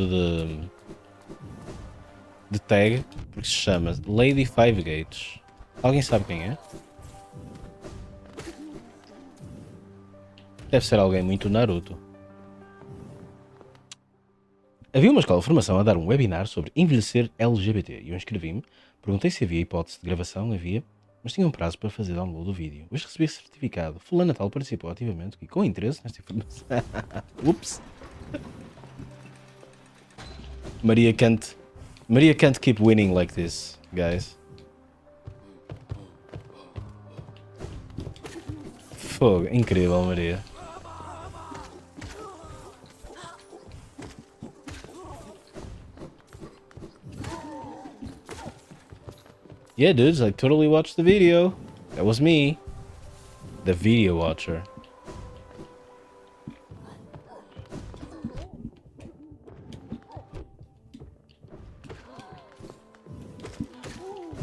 de tag, porque se chama Lady Five Gates. Alguém sabe quem é? Deve ser alguém muito Naruto. Havia uma escola de formação a dar um webinar sobre envelhecer LGBT e eu inscrevi-me. Perguntei se havia hipótese de gravação, havia, mas tinha um prazo para fazer download do vídeo. Hoje recebi certificado. Fulano Natal participou ativamente e com interesse nesta informação. Ups. Maria can't keep winning like this, guys. Fogo, incrível, Maria. Yeah, dudes, I totally watched the video. That was me. The video watcher.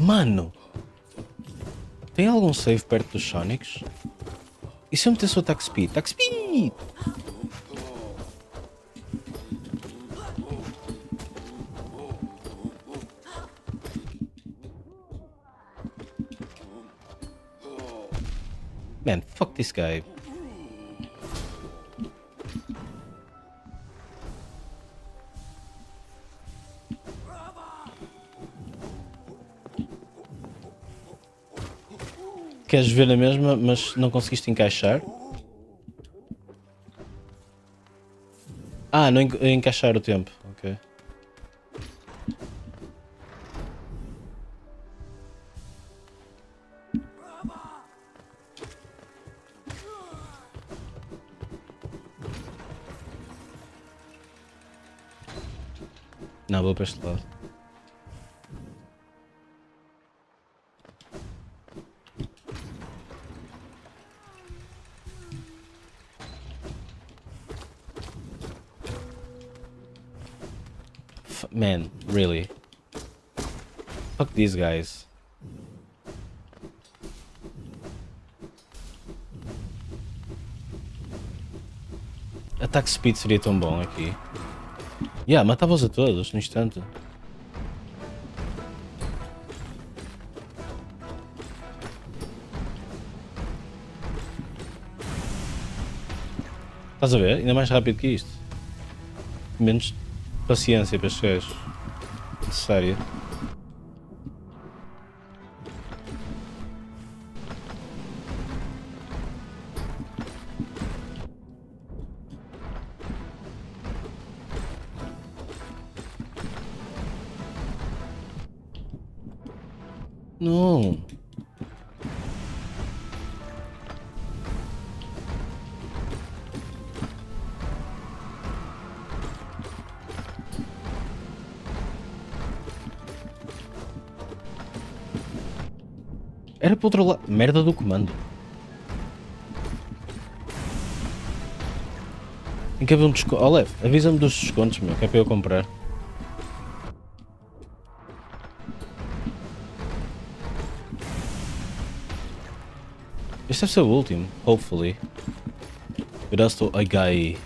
Mano! Tem algum save perto dos Sonics? E se eu metesse o attack speed? Attack speed! Man, fuck this guy. Queres ver a mesma, mas não conseguiste encaixar? Ah, não encaixar o tempo. Ok. Não, vou para este lado. Man, really? Fuck these guys. Attack speed seria tão bom aqui. Yeah, matava-os a todos no instante. Estás a ver? Ainda mais rápido que isto. Menos paciência para estes gajos. Sério. Não. Era para outro lado. Merda do comando. Tem que haver um desconto. Oh, Lev, avisa-me dos descontos, meu, que é para eu comprar. Este deve ser o último, hopefully. But that's a guy.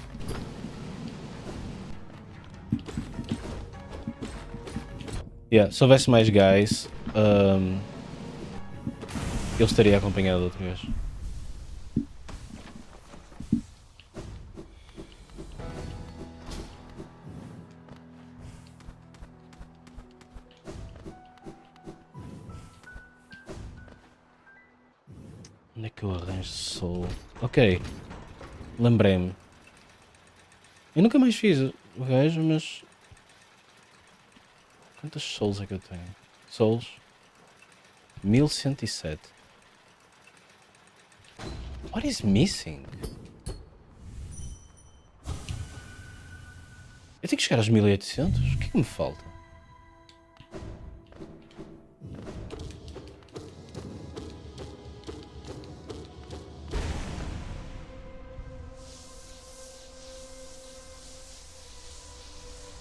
Yeah, se houvesse mais guys, eu estaria acompanhado outra vez. Onde é que eu arranjo soul? Ok, lembrei-me. Eu nunca mais fiz o gajo, mas... Quantas souls é que eu tenho? Souls? 1107. What is missing? Eu tenho que chegar aos 1800? O que é que me falta?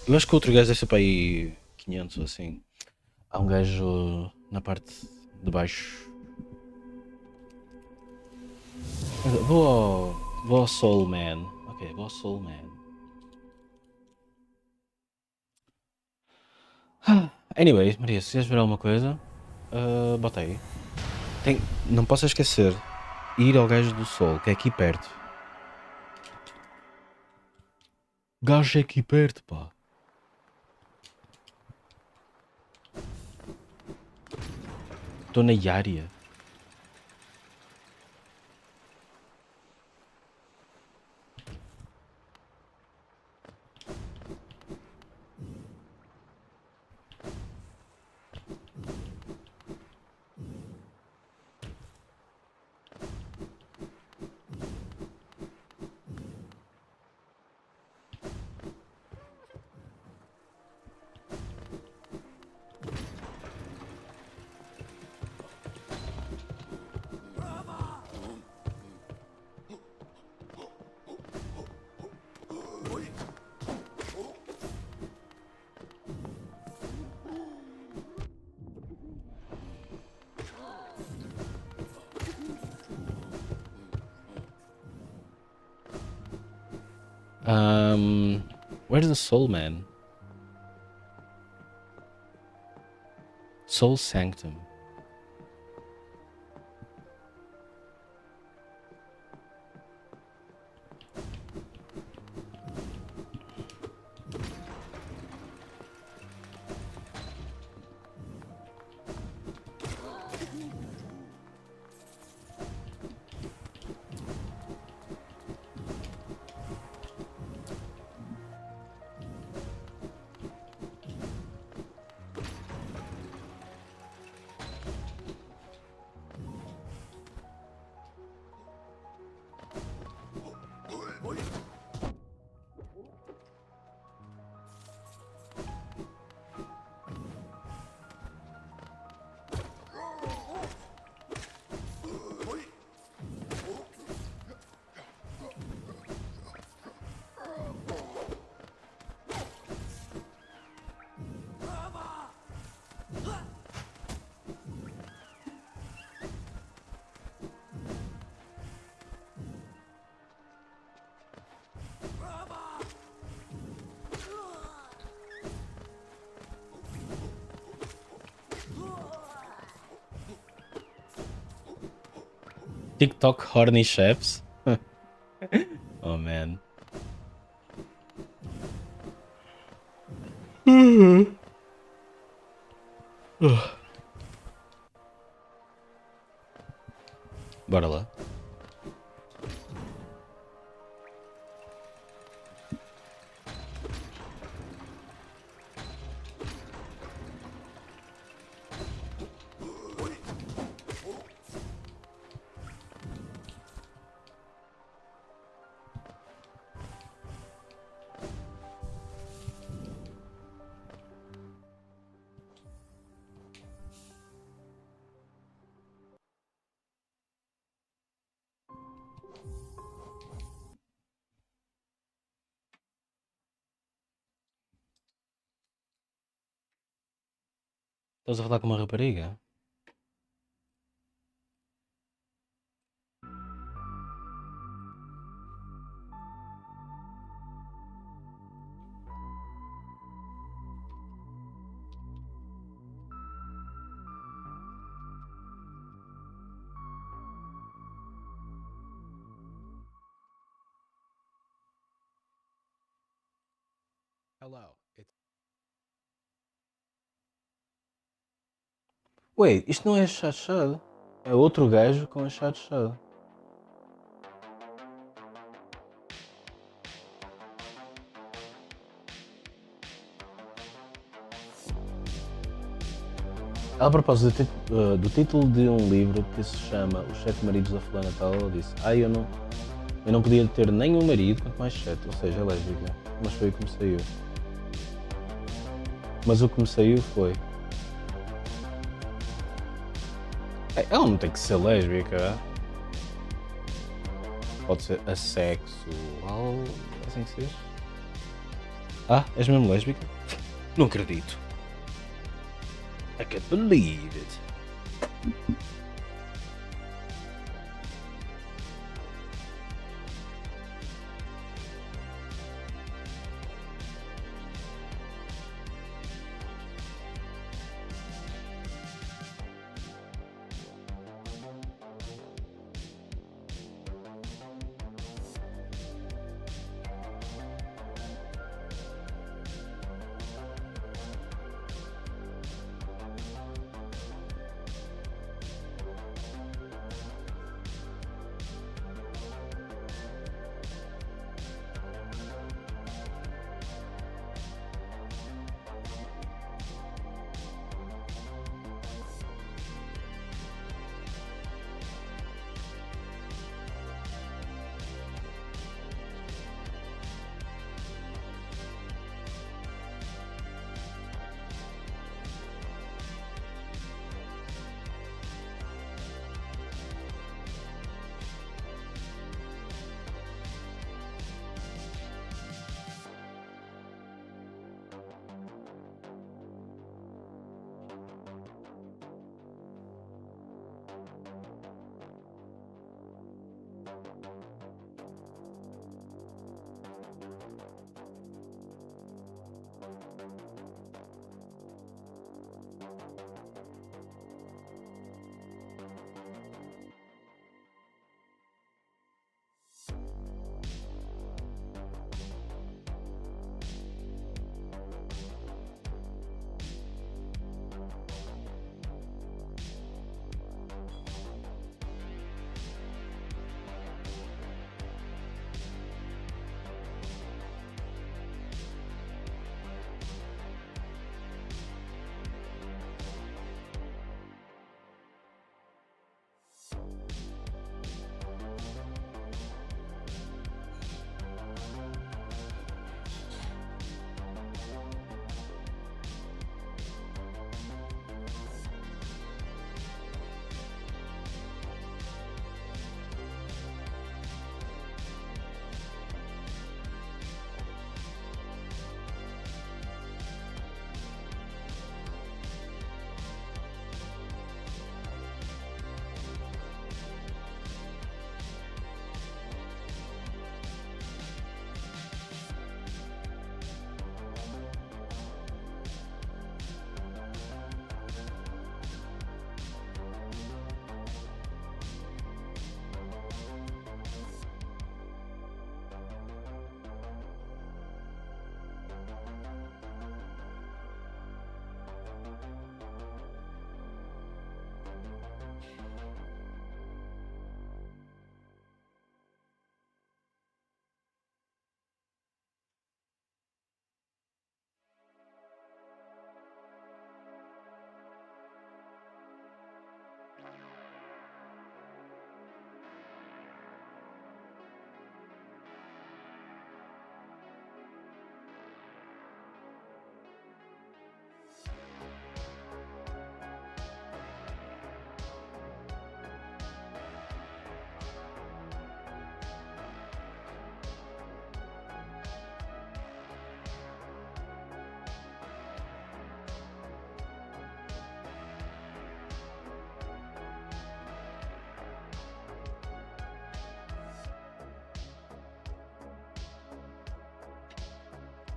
Eu acho que o outro gajo deve ser para aí 500 ou assim. Há um gajo na parte de baixo. Vou ao Soul Man. Ok, vou ao Soul Man. Anyway, Maria, se quiseres ver alguma coisa, bota aí. Não posso esquecer, ir ao gajo do Sol, que é aqui perto. O gajo é aqui perto, pá. Estou na área. Where's the soul man? Soul Sanctum. TikTok horny chefs. Oh man. Bora lá. Estás a falar com uma rapariga? Hello. Ué, isto não é chachado. É outro gajo com a chachado. A propósito do título de um livro que se chama Os Sete Maridos da Fulana Tal, ela disse: eu não podia ter nenhum marido, quanto mais sete, ou seja, é lésbica. Mas foi o que me saiu. Mas o que me saiu foi: ela não tem que ser lésbica. Pode ser assexual. É assim que se diz? Ah, és mesmo lésbica? Não acredito. I can't believe it.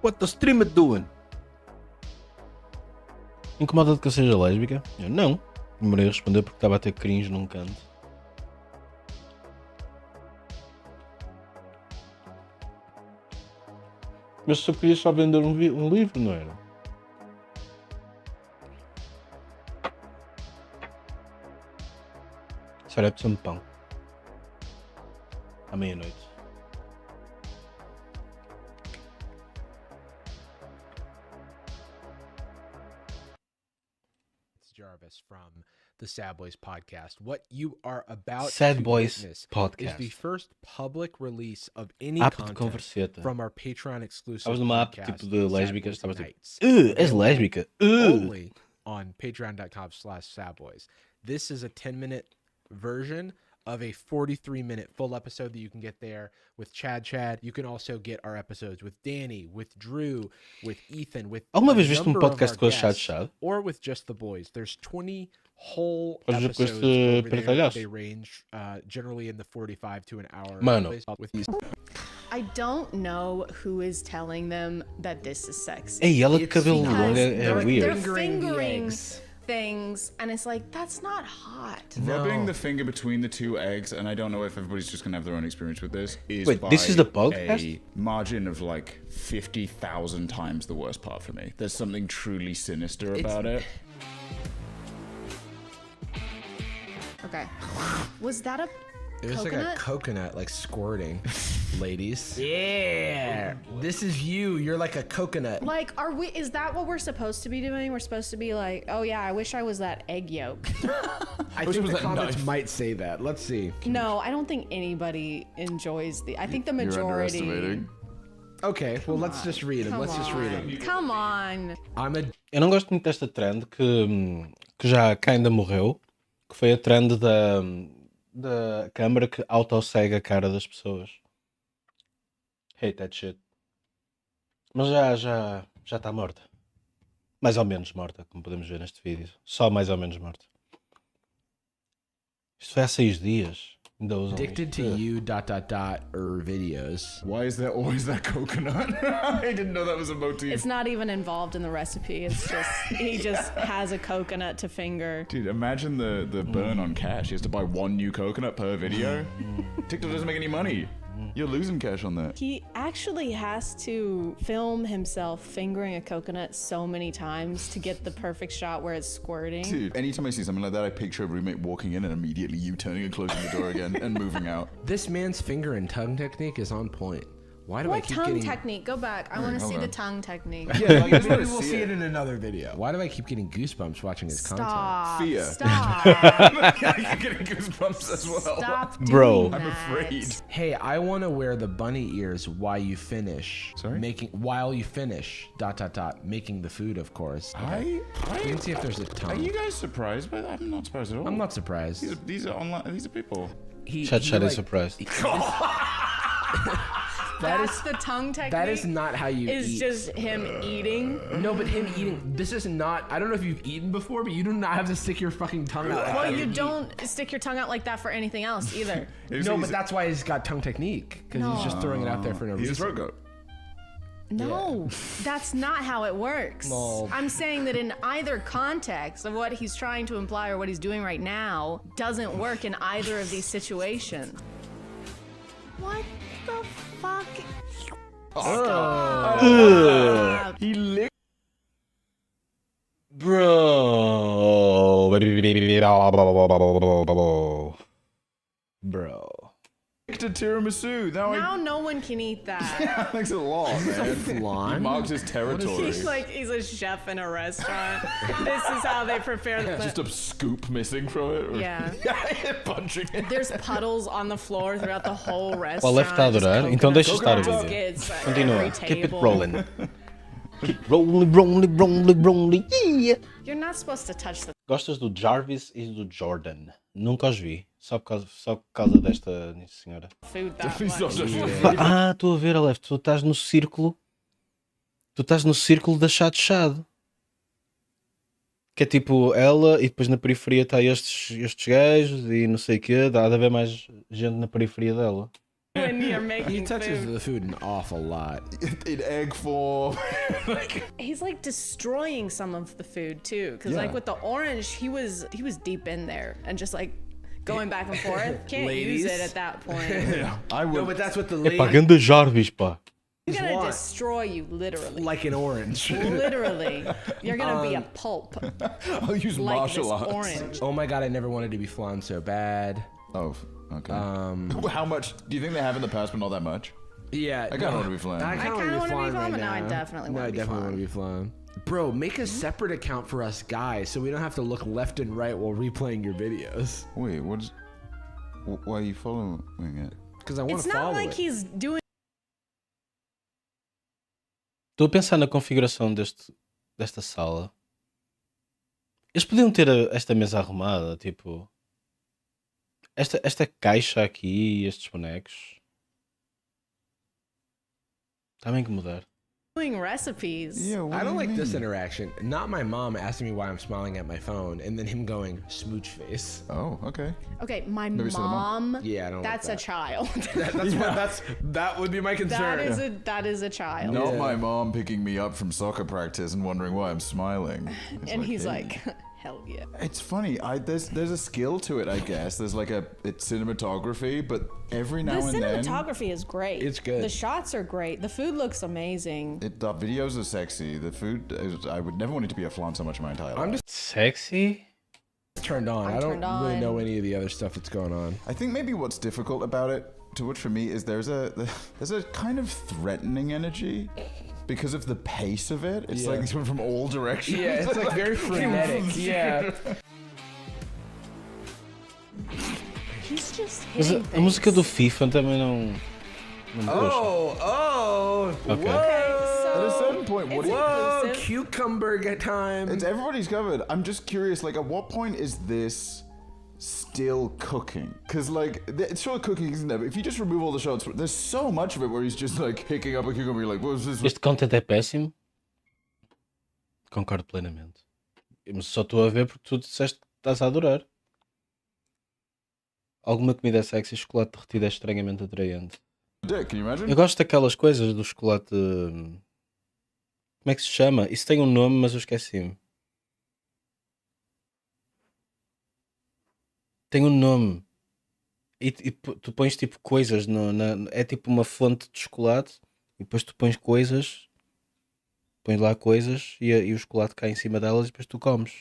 What the streamer doing? Incomoda-te que eu seja lésbica? Eu não. Demorei a responder porque estava a ter cringe num canto. Mas só queria só vender um livro, não era? Só era opção de pão. À meia-noite. Jarvis from the Sad Boys podcast. What you are about Sad to Boys witness podcast. is the first public release of any App de content converseta. from our Patreon exclusive Estavas numa app podcast, tipo de Sad lésbicas, Boys estavas tipo, Nights, és lésbica. only on patreon.com/sadboys. This is a 10-minute version of a 43-minute full episode that you can get there with Chad. You can also get our episodes with Danny, with Drew, with Ethan, with Alguma a vez viste number of podcast our com a Chad guests, or with just the boys. There's 20 whole Podes ver com episodes este over there. pretalhaço. They range generally in the 45 to an hour. Mano. With these. I don't know who is telling them that this is sexy. Ei, ela de cabelo Because longo é they're weird. fingering things, and it's like, that's not hot. Rubbing the finger between the two eggs, and I don't know if everybody's just gonna have their own experience with this, is Wait, by this is the podcast? a margin of like 50,000 times the worst part for me. There's something truly sinister about it. Okay. Was that a There's like a coconut? coconut like squirting, ladies. Yeah, this is you. You're like a coconut. Like, is that what we're supposed to be doing? We're supposed to be like, oh yeah, I wish I was that egg yolk. I think the comments might say that. Let's see. No, I don't think anybody enjoys I think the You're majority. underestimating. Okay, well, let's just read them. Let's just read them. Come on. Eu não gosto muito desta trend que já cá ainda morreu, que foi a trend da câmara que autocega a cara das pessoas. Hate that shit. Mas já está morta. Mais ou menos morta, como podemos ver neste vídeo. Só mais ou menos morta. Isto foi há 6 dias. Those Addicted to you ... videos. Why is there always that coconut? I didn't know that was a motif. It's not even involved in the recipe. It's just he just has a coconut to finger. Dude, imagine the burn on cash. He has to buy 1 new coconut per video. TikTok doesn't make any money. You're losing cash on that. He actually has to film himself fingering a coconut so many times to get the perfect shot where it's squirting. Dude, anytime I see something like that, I picture a roommate walking in and immediately you turning and closing the door again and moving out. This man's finger and tongue technique is on point. Why do I What keep tongue getting... technique? Go back. I want to see hold the on. tongue technique. Yeah, like, maybe we'll see it in another video. Why do I keep getting goosebumps watching his Stop. Fear. Stop. I'm getting goosebumps as well. Stop doing Bro. that. I'm afraid. content? Hey, I want to wear the bunny ears while you finish. Sorry? While you finish, ... making the food, of course. We can see if there's a Are tongue. you guys surprised by that? I'm not surprised at all. I'm not surprised. These are online. These are people. Chat is like- surprised. That's the tongue technique. That is not how you It's eat. just him eating. No, but him eating. This is not. I don't know if you've eaten before, but you do not have to stick your fucking tongue out. like Well, that you when eat. don't stick your tongue out like that for anything else either. No, but that's why he's got tongue technique, because he's just throwing it out there for no He's a reason. throat goat. No, that's not how it works. Well- I'm saying that in either context of what he's trying to imply or what he's doing right now doesn't work in either of these situations. What the fuck? Stop. He licked. Bro. A tiramisu. Now no one can eat that. Thanks a lot, man. Flan? He marks his territory. He's like, he's a chef in a restaurant. This is how they prepare the Just a scoop missing from it. Or... Yeah. Punching it. There's puddles on the floor throughout the whole restaurant. Qual é que está a just adorar? Então deixa estar o coconut vídeo. biscuits at Continua. every Keep it table. rolling. Keep rolling. Yeah. You're not supposed to touch the Gostas do Jarvis e do Jordan? Nunca os vi. Só por causa desta senhora. food that He's not much. just- Ah, estou a ver, Aleph. Tu estás no círculo. Tu estás no círculo da chado. Que é tipo ela e depois na periferia está estes gajos e não sei o quê. Dá de haver mais gente na periferia dela. When you're He making touches food. the food an awful lot. In egg form. He's like destroying some of the food too, because Yeah. like with the orange, he was deep in there and just like going back and forth. Can't use Ladies? it at that point. I would. No, but that's what the É pá, lady ganda Jarvis, pá. He's gonna want. destroy you, literally. like an orange. Literally, you're gonna be a pulp I'll use like this martial arts. orange. Oh my god, I never wanted to be flan so bad. Oh, okay. How much do you think they have in the past, but not that much? Yeah, I kinda wanna be flan. I I kinda kinda wanna be wanna be flan flan, right but now I now. definitely No, wanna I be definitely flan. want to be flan. Bro, make a separate account for us guys, so we don't have to look left and right while replaying your videos. Wait, why are you following it? Because I want It's to not follow like it. he's doing Estou a pensar na configuração desta sala. Eles podiam ter esta mesa arrumada, tipo... Esta caixa aqui, estes bonecos. Está bem que mudar. recipes. What I do don't you like this mean? interaction. Not my mom asking me why I'm smiling at my phone, and then him going smooch face. Oh, okay. Okay, my Maybe it's the mom. mom. Yeah, I don't like That's a that. child. That would be my concern. that is a child. Not my mom picking me up from soccer practice and wondering why I'm smiling. It's And he's hey. like, hell yeah. It's funny. There's a skill to it, I guess. There's like it's cinematography, but every now The and then, cinematography is great. It's good. The shots are great. The food looks amazing. the videos are sexy. The food, I would never want it to be a flan so much in my entire life. I'm just Sexy? turned on. I'm I don't turned really on. know any of the other stuff that's going on. I think maybe what's difficult about it to watch for me is there's a kind of threatening energy because of the pace of it. It's Yeah. like it's coming from all directions. Yeah, it's like very frenetic. Yeah. He's just Mas hitting a música do things. FIFA também não me puxa. Oh, Okay. At a So, certain point, what do you? Whoa, inclusive. cucumber time. It's everybody's covered. I'm just curious, like, at what point is this still cooking? Because, like, it's still cooking, isn't it? But if you just remove all the shots, there's so much of it where he's just, like, picking up a cucumber, you're like, what was this? Este content é péssimo. Concordo plenamente. Mas só estou a ver porque tu disseste que estás a adorar. Alguma comida é sexy, chocolate derretido é estranhamente atraente. Dick, can you imagine? Eu gosto daquelas coisas do chocolate. Como é que se chama? Isso tem um nome, mas eu esqueci-me. Tem um nome. E tu pões tipo coisas. É tipo uma fonte de chocolate. E depois tu pões coisas. Pões lá coisas e o chocolate cai em cima delas e depois tu comes.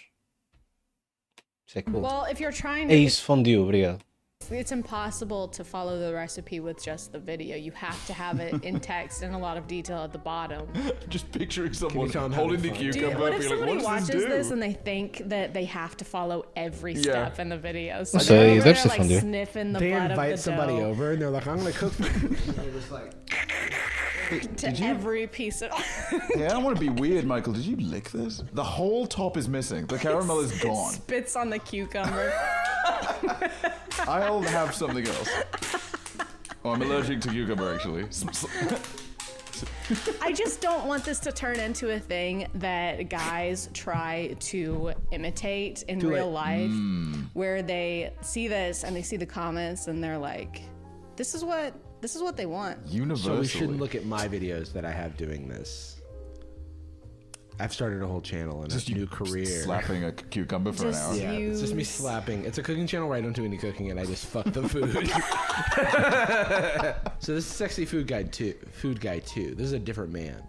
Isso é cool. Well, if you're trying to, É isso, fondue, obrigado. it's impossible to follow the recipe with just the video. You have to have it in text and a lot of detail at the bottom. Just picturing someone tell him holding the having fun? cucumber What up, if being like, somebody what does watches this do? and they think that they have to follow every step in the video? So Não they're sei, over deve there, ser like fondue. sniffing the They butt invite of the somebody dough over and they're like, I'm gonna cook for you. They're just like, to every piece of. Hey, I don't want to be weird, Michael. Did you lick this? The whole top is missing. The caramel is gone. Spits on the cucumber. I'll have something else. Oh, I'm allergic to cucumber, actually. I just don't want this to turn into a thing that guys try to imitate in real life, where they see this and they see the comments and they're like, this is what they want. Universally. so we shouldn't look at my videos that I have doing this. I've started a whole channel and a new career. Slapping a cucumber for an hour. Yeah, it's just me slapping. It's a cooking channel where I don't do any cooking and I just fuck the food. So this is Sexy Food Guy 2. This is a different man.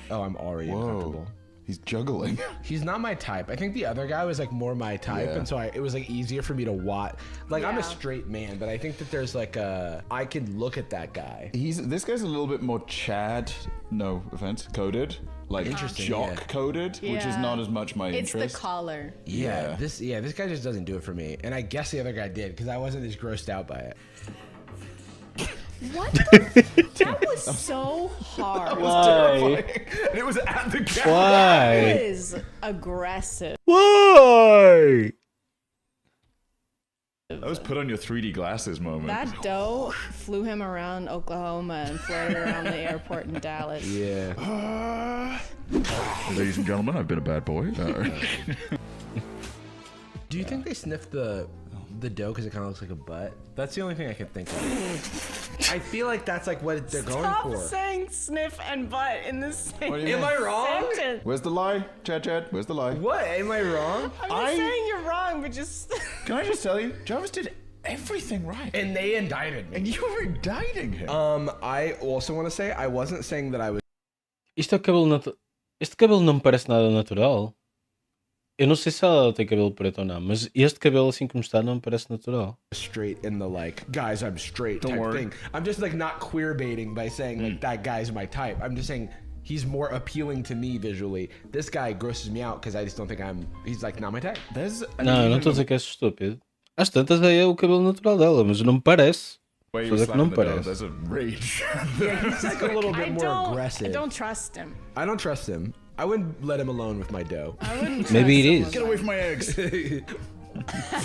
Oh, I'm already uncomfortable. He's juggling. He's not my type. I think the other guy was like more my type, Yeah. and so it was like easier for me to watch. Like I'm Yeah. a straight man, but I think that there's like I can look at that guy. This guy's a little bit more Chad, no offense, coded. Like Interesting, jock yeah. coded, which is Yeah. not as much my It's interest. the collar. Yeah. This guy just doesn't do it for me, and I guess the other guy did because I wasn't as grossed out by it. What? That was so hard. Why? And it was at the camera. Why? That is aggressive. Why? That was put on your 3D glasses moment. That dough flew him around Oklahoma and floated around the airport in Dallas. Yeah. Ladies and gentlemen, I've been a bad boy. Do you think they sniffed the dough because it kind of looks like a butt? That's the only thing I can think of. I feel like that's like what they're going Stop for. saying sniff and butt in the same What do you Am I wrong? sentence. Where's the lie? Chad, where's the lie? What? Am I wrong? I'm not saying you're wrong, but just. Can I just tell you, Jarvis did everything right. And they indicted me. And you were indicting him. I also want to say I wasn't saying that I was Isto é o cabelo natural. Este cabelo não me parece nada natural. Eu não sei se ela tem cabelo preto ou não, mas este cabelo assim como está não me parece natural. straight in the like, guys, I'm straight type worry. thing. I'm just like not queer baiting by saying like that guy's my type. I'm just saying he's more appealing to me visually. This guy grosses me out because I just don't think he's like not my type. There's Não, eu não estou a dizer que és estúpido. Às tantas é o cabelo natural dela, mas não me parece. Way Estou a you dizer que não slapping me the dough, parece. there's a rage. Yeah, he's like a little bit more I aggressive. don't trust him. I don't trust him. I wouldn't let him alone with my dough. I wouldn't trust Maybe it someone is. Get away from my eggs.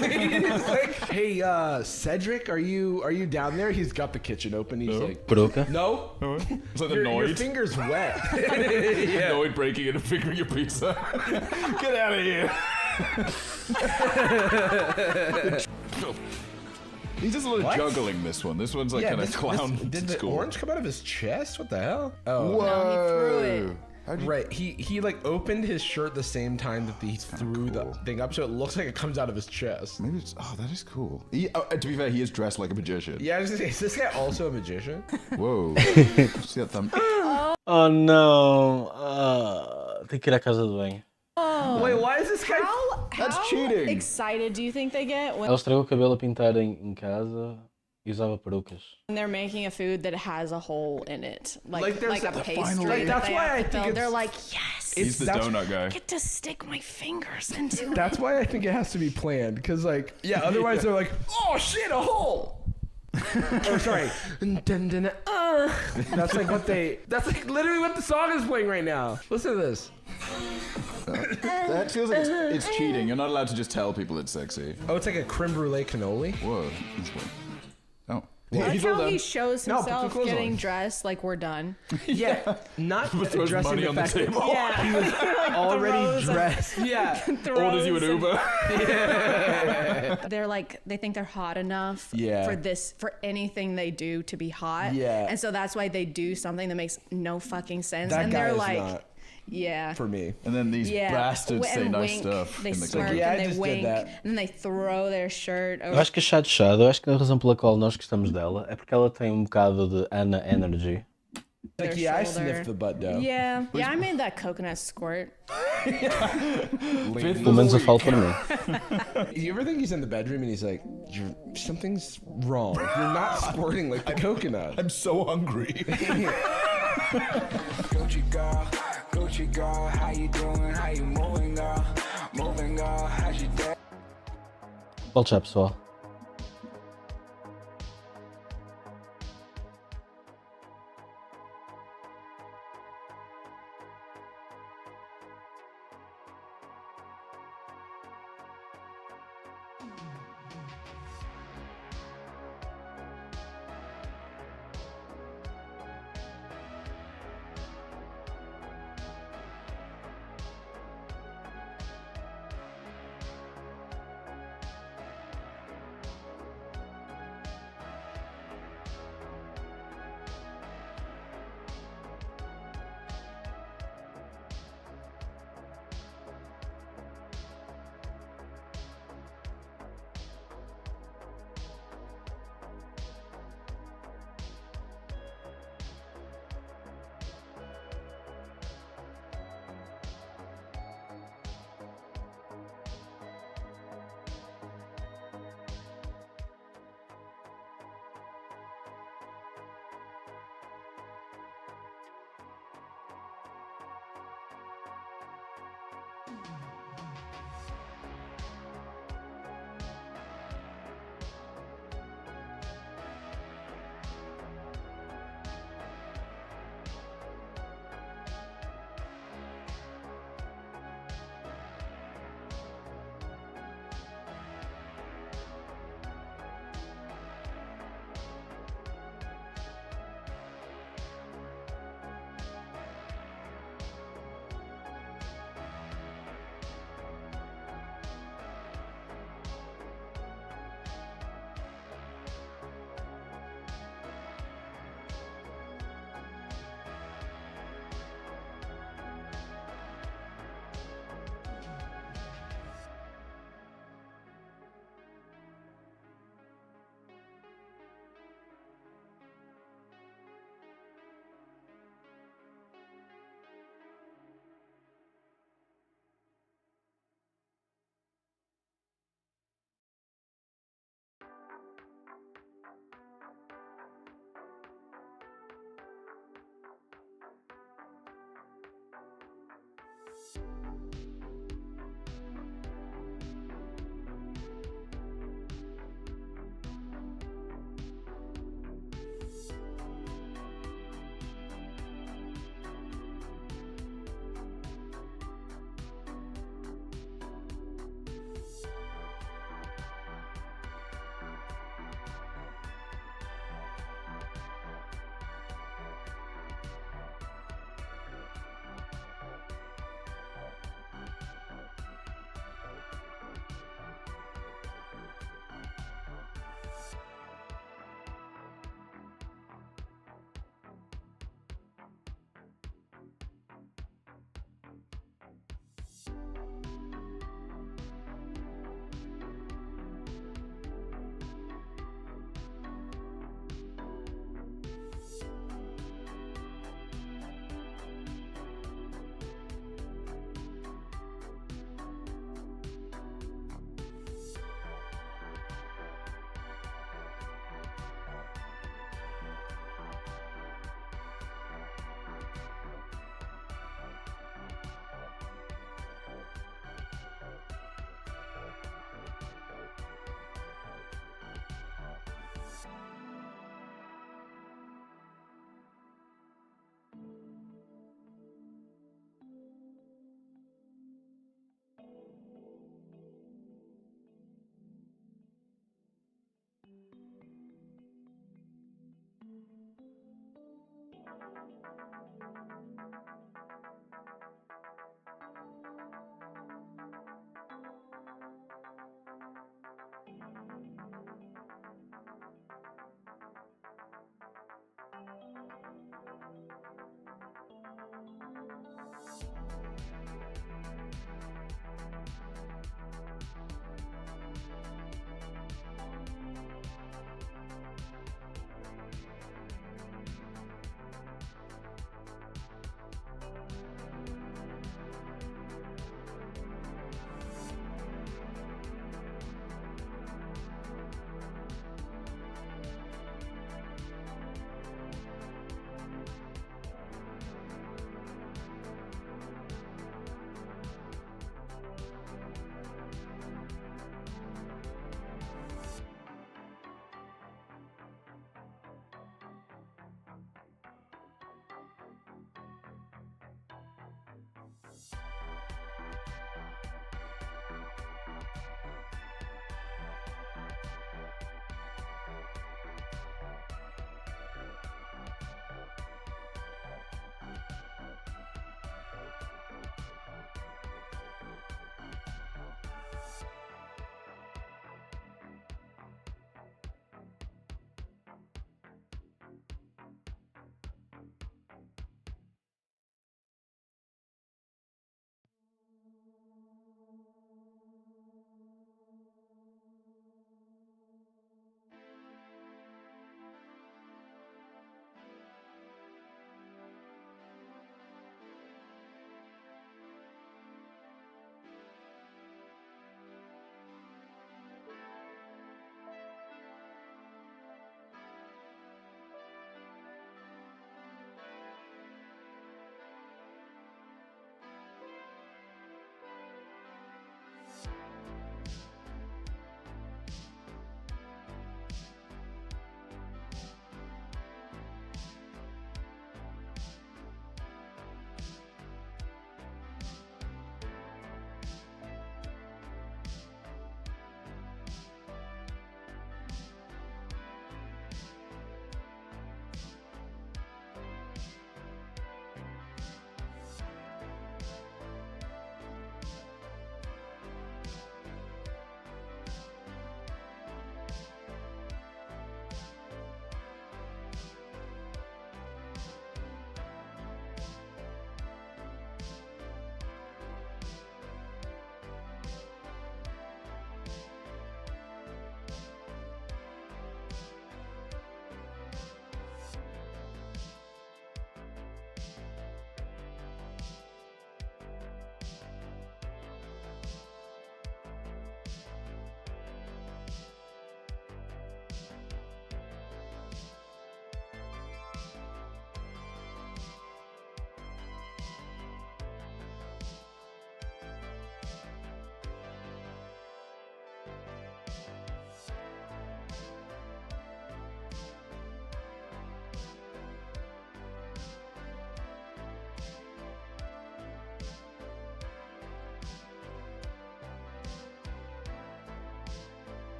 Like, hey, Cedric, are you down there? He's got the kitchen open. He's like, Peruca? no, It's like your annoyed. finger's wet. Annoyed breaking in and fingering your pizza. Get out of here. He does a lot of What? juggling this one. This one's like kind of clown. Did the school. orange come out of his chest? What the hell? Oh, Whoa. No, he threw it. How'd you- right. He like opened his shirt the same time that he threw the cool. thing up, so it looks like it comes out of his chest. Maybe it's. Oh, that is cool. To be fair, he is dressed like a magician. Yeah, I was gonna say, is this guy also a magician? Whoa. See that thumb? Oh não! Tem que ir à casa de banho. Wait, why is this guy? That's How cheating. excited do you think they get when Ela estragou o cabelo a pintar em casa e usava perucas. they're making a food that has a hole in it, Like like there's a the pastry? final that layer. That's they why have I to think fill. They're it's- like, yes, He's the that's- donut guy. I get to stick my fingers into it. That's why I think it has to be planned, because like, yeah, otherwise they're like, oh shit, a hole. Or sorry, that's like what they. That's like literally what the song is playing right now. Listen to this. That feels like it's cheating. You're not allowed to just tell people it's sexy. Oh, it's like a creme brulee cannoli. Whoa. This way. Oh. I like He's all how done. he shows No, put the himself clothes getting on. dressed like we're done. Yeah, not throws addressing money the on the fact that table. Yeah. he was already throws them. dressed. Yeah, Orders you an Uber. They're like, they think they're hot enough Yeah. for anything they do to be hot. Yeah. And so that's why they do something that makes no fucking sense. That and guy they're is like, not yeah. for me. And then these Yeah, bastards say and nice wink. stuff. They in the smirk club. Yeah, I and they just did wink, that. and then they throw their shirt over. Eu acho que é chado. Eu acho que a razão pela qual nós gostamos dela é porque ela tem um bocado de Anna Energy. Like, their yeah, I shoulder. sniffed the butt dough. Yeah, yeah, I made that coconut squirt. Pelo menos eu falo para mim. You ever think he's in the bedroom and he's like, something's wrong. You're not squirting like the coconut. I'm so hungry. Gucci girl, how you doing? How you moving, girl? Moving, girl, how's your day? Volte já, pessoal.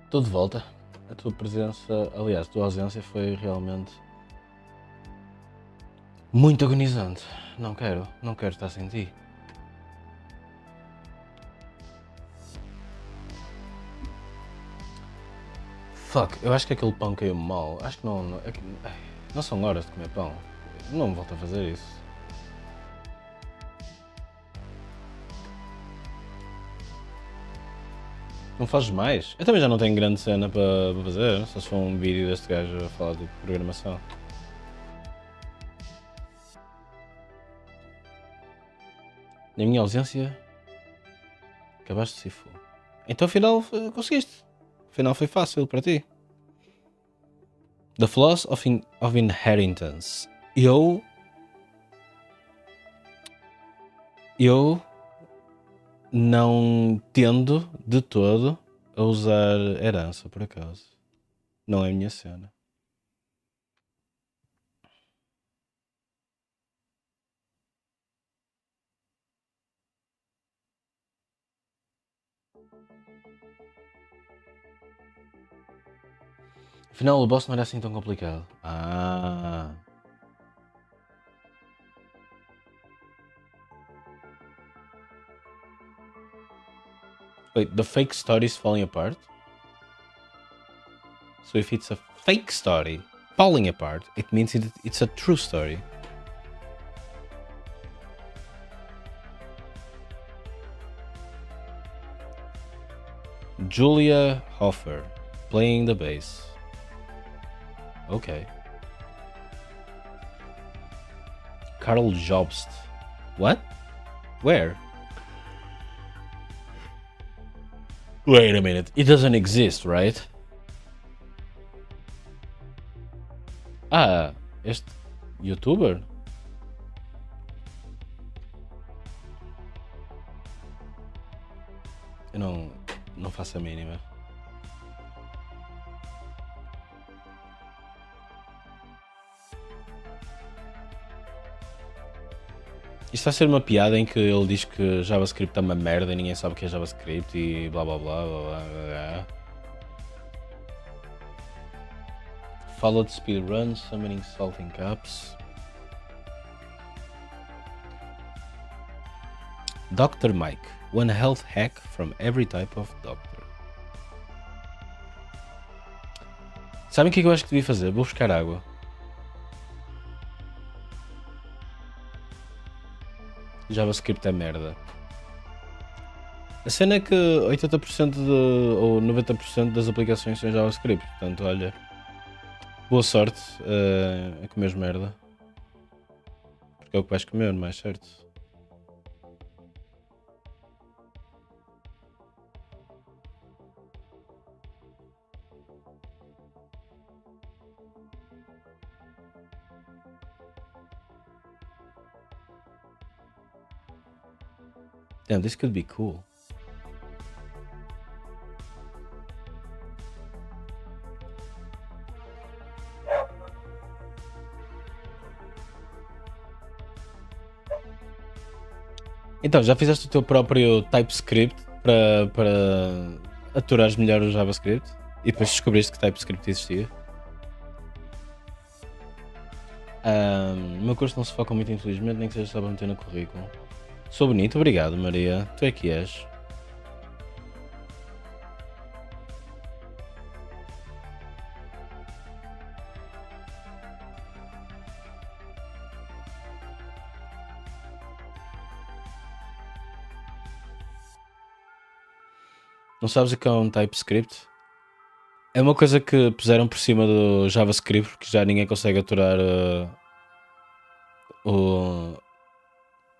Estou de volta. A tua presença, aliás, a tua ausência foi realmente muito agonizante. Não quero estar sem ti. Fuck, eu acho que aquele pão caiu mal. Acho que não são horas de comer pão. Não volto a fazer isso. Não fazes mais? Eu também já não tenho grande cena para fazer, só se for um vídeo deste gajo a falar de programação. Na minha ausência, acabaste de ser full. Então afinal conseguiste. Afinal foi fácil para ti. The Flaws of Inheritance. Eu não tendo de todo a usar herança, por acaso. Não é a minha cena. Afinal, o boss não era assim tão complicado. Ah. Wait, the fake story is falling apart? So if it's a fake story falling apart, it means it's a true story. Julia Hoffer, playing the bass. Okay. Karl Jobst. What? Where? Wait a minute, it doesn't exist, right? Ah, este youtuber? Eu não faço a mínima. Isto vai ser uma piada em que ele diz que JavaScript é uma merda e ninguém sabe o que é JavaScript e blá blá blá blá blá blá. Followed speedruns, summoning salting caps. Dr. Mike, one health hack from every type of doctor. Sabem o que eu acho que devia fazer? Vou buscar água. JavaScript é merda. A cena é que 80% ou 90% das aplicações são JavaScript, portanto, olha, boa sorte a comer merda. Porque é o que vais comer, mais certo. Damn, this could be cool. Então, já fizeste o teu próprio TypeScript para aturares melhor o JavaScript? E depois descobriste que TypeScript existia? O meu curso não se foca muito, infelizmente, nem que seja só para meter no currículo. Sou bonito, obrigado Maria, tu é que és. Não sabes o que é um TypeScript? É uma coisa que puseram por cima do JavaScript porque já ninguém consegue aturar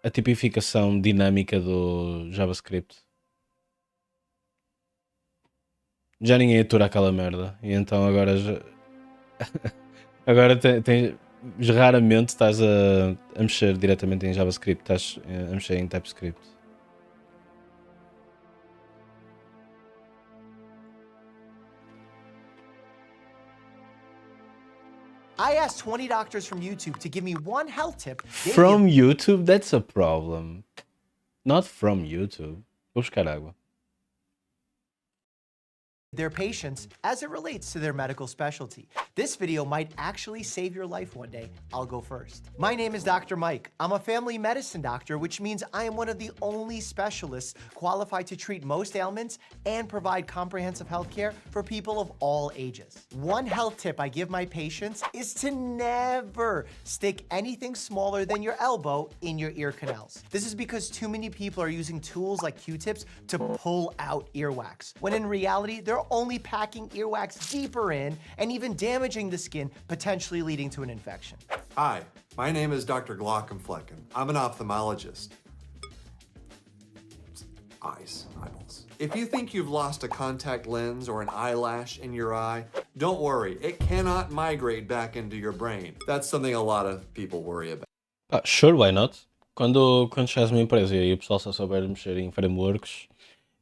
a tipificação dinâmica do JavaScript. Já ninguém atura aquela merda. E então agora agora raramente estás a mexer diretamente em JavaScript, estás a mexer em TypeScript. I asked 20 doctors from YouTube to give me one health tip. From YouTube? That's a problem. Not from YouTube. Vou buscar água. their patients as it relates to their medical specialty. This video might actually save your life one day. I'll go first. My name is Dr. Mike. I'm a family medicine doctor, which means I am one of the only specialists qualified to treat most ailments and provide comprehensive health care for people of all ages. One health tip I give my patients is to never stick anything smaller than your elbow in your ear canals. This is because too many people are using tools like Q-tips to pull out earwax, when in reality, they're only packing earwax deeper in and even damaging the skin, potentially leading to an infection. Hi, my name is Dr. Glockenflecken. I'm an ophthalmologist. Eyes, eyeballs. If you think you've lost a contact lens or an eyelash in your eye, don't worry, it cannot migrate back into your brain. That's something a lot of people worry about. Sure, why not? Quando chegares uma empresa e aí o pessoal só souber mexer em frameworks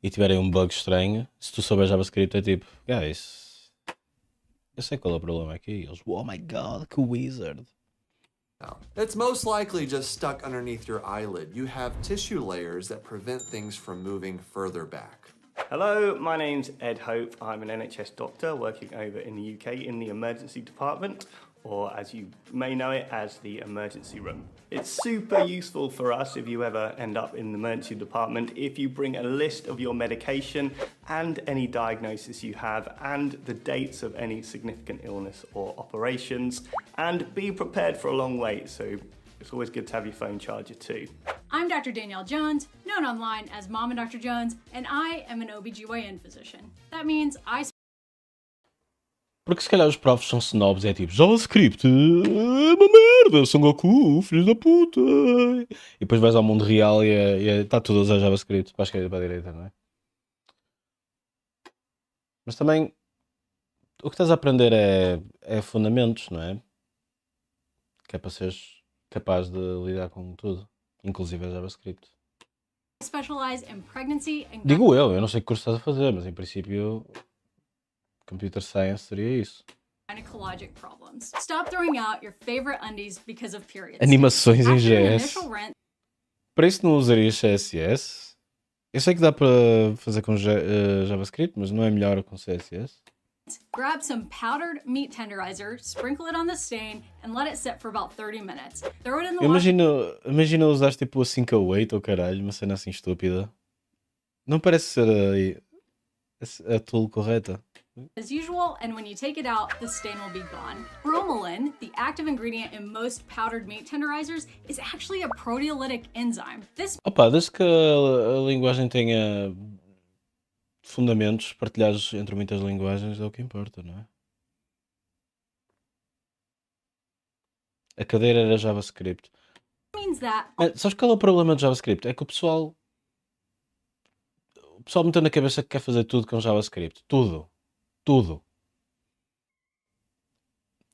e tiverem um bug estranho, se tu souberes JavaScript é tipo, guys, eu sei qual é o problema aqui. Eles, oh my god, que wizard. It's most likely just stuck underneath your eyelid. You have tissue layers that prevent things from moving further back. Hello, my name's Ed Hope. I'm an NHS doctor working over in the UK in the emergency department, or as you may know it as the emergency room. It's super useful for us if you ever end up in the emergency department if you bring a list of your medication and any diagnosis you have and the dates of any significant illness or operations, and be prepared for a long wait, so it's always good to have your phone charger too. I'm Dr. Danielle Jones, known online as Mom and Dr. Jones, and I am an OBGYN physician. That means I... Porque se calhar os profs são snobs, é tipo, JavaScript é uma merda, Son Goku, filho da puta. E depois vais ao mundo real e está tudo a usar JavaScript para a esquerda e para a direita, não é? Mas também o que estás a aprender é fundamentos, não é? Que é para seres capaz de lidar com tudo, inclusive a JavaScript. specialize in pregnancy and... Digo eu não sei que curso estás a fazer, mas em princípio Computer Science seria isso. Gynecologic problems. Stop throwing out your favorite undies because of periods. Animações em GS. Para isso não usarias CSS? Eu sei que dá para fazer com JavaScript, mas não é melhor com CSS? Grab some powdered meat tenderizer, sprinkle it on the stain, and let it sit for about 30 minutes. Throw it in the Imagina usares tipo a 508 ou caralho, uma cena assim estúpida. Não parece ser a tool correta. As usual, and when you take it out, the stain will be gone. Bromelain, the active ingredient in most powdered meat tenderizers, is actually a proteolytic enzyme. Opa, desde que a linguagem tenha fundamentos partilhados entre muitas linguagens, é o que importa, não é? A cadeira era JavaScript. Means that... Sabes qual é o problema de JavaScript? É que o pessoal meteu na cabeça que quer fazer tudo com JavaScript. Tudo.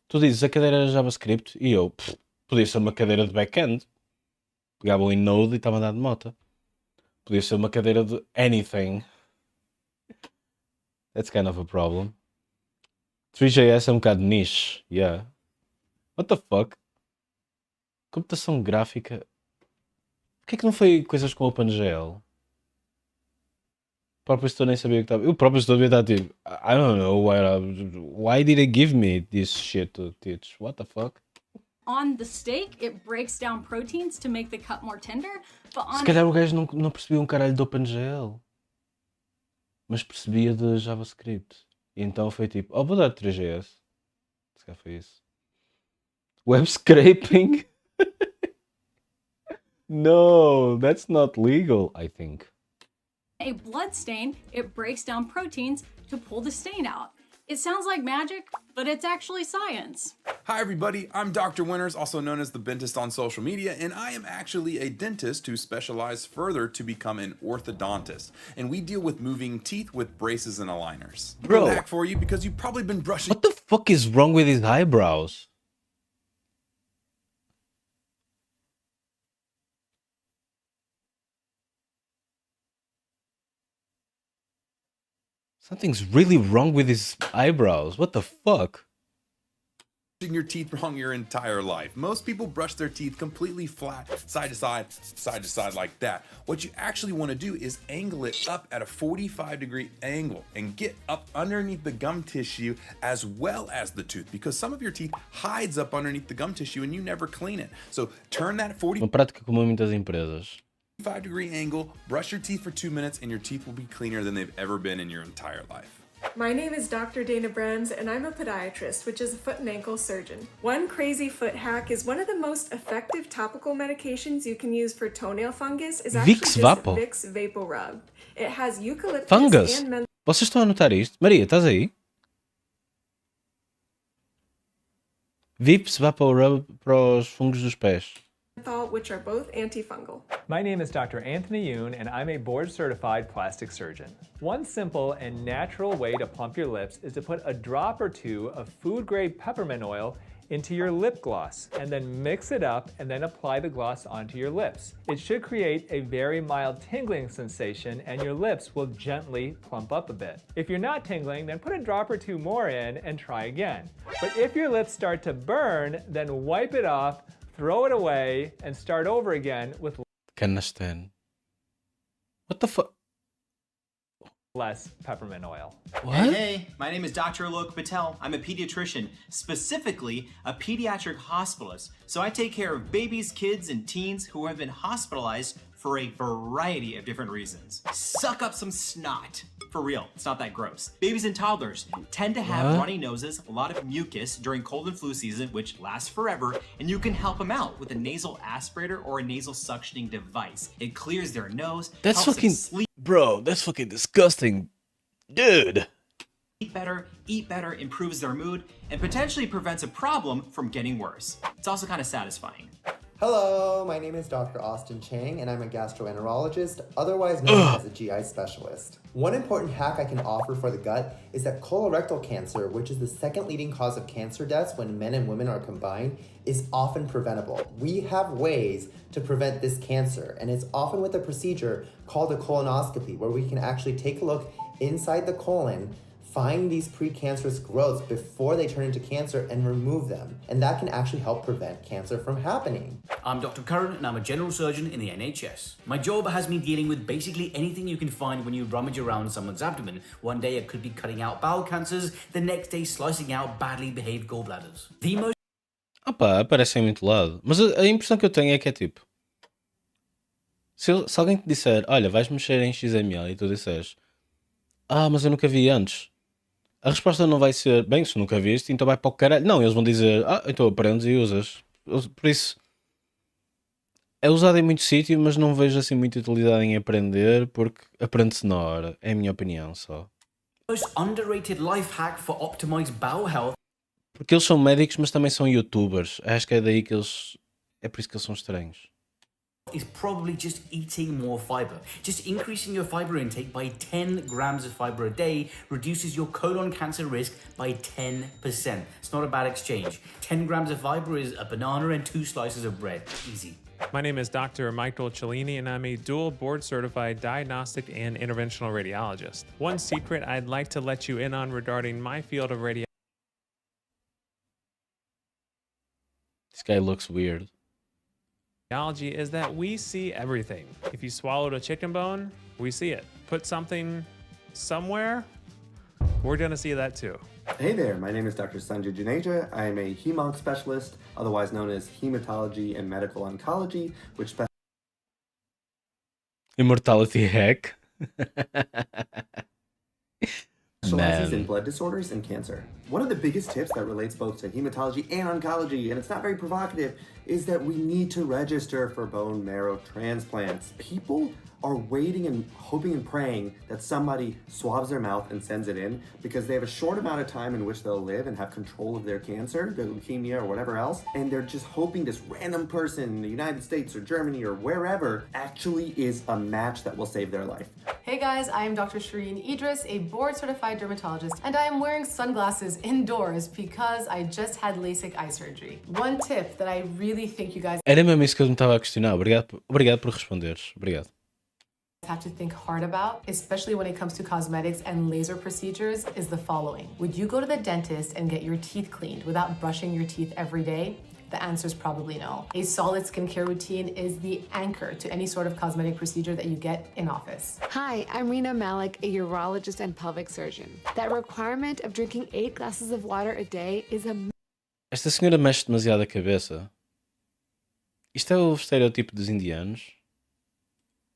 Tu dizes a cadeira era JavaScript e eu, podia ser uma cadeira de back-end. Pegava em Node e estava a andar de moto. Podia ser uma cadeira de anything. That's kind of a problem. 3JS é um bocado niche, yeah. What the fuck? Computação gráfica. Porquê que não foi coisas com OpenGL? O próprio gestor nem sabia o que estava. O próprio gestor devia estar tipo, I don't know, why did they give me this shit to teach? What the fuck? On the steak, it breaks down proteins to make the cut more tender, but on... Se calhar o gajo não percebia um caralho de OpenGL. Mas percebia de JavaScript. E então foi tipo, vou dar 3GS. Se calhar foi isso. Web scraping? No, that's not legal, I think. A blood stain, it breaks down proteins to pull the stain out. It sounds like magic, but it's actually science. Hi everybody, I'm Dr. Winters, also known as the Dentist on social media, and I am actually a dentist who specialized further to become an orthodontist. And we deal with moving teeth with braces and aligners. Bro, back for you because you've probably been brushing... What the fuck is wrong with his eyebrows? Something's really wrong with his eyebrows. What the fuck? your teeth wrong your entire life. Most people brush their teeth completely flat, side to side like that. What you actually want to do is angle it up at a 45-degree angle and get up underneath the gum tissue as well as the tooth, because some of your teeth hides up underneath the gum tissue and you never clean it. So turn that Uma prática comum em muitas empresas. 45-degree angle, brush your teeth for 2 minutes, and your teeth will be cleaner than they've ever been in your entire life. My name is Dr. Dana Brems, and I'm a podiatrist, which is a foot and ankle surgeon. One crazy foot hack is one of the most effective topical medications you can use for toenail fungus is actually Vicks just Vapo. Vicks Vapor Rub. It has eucalyptus Fungus. and Vocês estão a anotar isto? Maria, estás aí? Vicks Vapor Rub para os fungos dos pés. menthol, which are both antifungal. My name is Dr. Anthony Yoon, and I'm a board-certified plastic surgeon. One simple and natural way to plump your lips is to put a drop or two of food-grade peppermint oil into your lip gloss, and then mix it up and then apply the gloss onto your lips. It should create a very mild tingling sensation, and your lips will gently plump up a bit. If you're not tingling, then put a drop or two more in and try again. But if your lips start to burn, then wipe it off, throw it away, and start over again with Canastan. What the fuck? less peppermint oil. Hey, my name is Dr. Alok Patel. I'm a pediatrician, specifically a pediatric hospitalist. So I take care of babies, kids, and teens who have been hospitalized for a variety of different reasons. Suck up some snot. For real, it's not that gross. Babies and toddlers tend to have runny noses, a lot of mucus during cold and flu season, which lasts forever, and you can help them out with a nasal aspirator or a nasal suctioning device. It clears their nose, That's helps fucking... them sleep Bro, that's fucking disgusting. Dude. eat better, improves their mood, and potentially prevents a problem from getting worse. It's also kind of satisfying. Hello, my name is Dr. Austin Chang, and I'm a gastroenterologist, otherwise known as a GI specialist. One important hack I can offer for the gut is that colorectal cancer, which is the second leading cause of cancer deaths when men and women are combined, is often preventable. We have ways to prevent this cancer, and it's often with a procedure called a colonoscopy, where we can actually take a look inside the colon, find these precancerous growths before they turn into cancer and remove them. And that can actually help prevent cancer from happening. I'm Dr. Curran and I'm a general surgeon in the NHS. My job has me dealing with basically anything you can find when you rummage around someone's abdomen. One day it could be cutting out bowel cancers, the next day slicing out badly behaved gallbladders. The most... Opa, parecem muito lado. Mas a impressão que eu tenho é que é tipo... Se alguém te disser, olha, vais mexer em XML e tu disseres, mas eu nunca vi antes. A resposta não vai ser, bem, se nunca viste, então vai para o caralho. Não, eles vão dizer, então aprendes e usas. Por isso, é usado em muito sítio, mas não vejo assim muita utilidade em aprender, porque aprende-se na hora. É a minha opinião só. most underrated life hack for optimized bowel health. Porque eles são médicos, mas também são youtubers. Acho que é daí que eles... É por isso que eles são estranhos. Is probably just eating more fiber. Just increasing your fiber intake by 10 grams of fiber a day reduces your colon cancer risk by 10%. It's not a bad exchange. 10 grams of fiber is a banana and 2 slices of bread. Easy. My name is Dr. Michael Cellini, and I'm a dual board-certified diagnostic and interventional radiologist. One secret I'd like to let you in on regarding my field of radiology. This guy looks weird. Is that we see everything. If you swallowed a chicken bone, we see it. Put something somewhere, we're gonna see that too. Hey there, my name is Dr. Sanjay Juneja. I am a hemonc specialist, otherwise known as hematology and medical oncology, which Immortality hack. specializes in blood disorders and cancer. One of the biggest tips that relates both to hematology and oncology, and it's not very provocative, is that we need to register for bone marrow transplants. People are waiting and hoping and praying that somebody swabs their mouth and sends it in because they have a short amount of time in which they'll live and have control of their cancer, their leukemia or whatever else, and they're just hoping this random person in the United States or Germany or wherever actually is a match that will save their life. Hey guys, I am Dr. Shireen Idris, a board-certified dermatologist, and I am wearing sunglasses indoors because I just had LASIK eye surgery. One tip that I really think you guys... Era mesmo isso que eu me estava a questionar. Obrigado por responderes. Obrigado. have to think hard about, especially when it comes to cosmetics and laser procedures, is the following. Would you go to the dentist and get your teeth cleaned without brushing your teeth every day? The answer is probably no. A solid skincare routine is the anchor to any sort of cosmetic procedure that you get in office. Hi, I'm Rena Malik, a urologist and pelvic surgeon. That requirement of drinking 8 glasses of water a day is a... Esta senhora mexe demasiado a cabeça. Isto é o estereotipo dos indianos?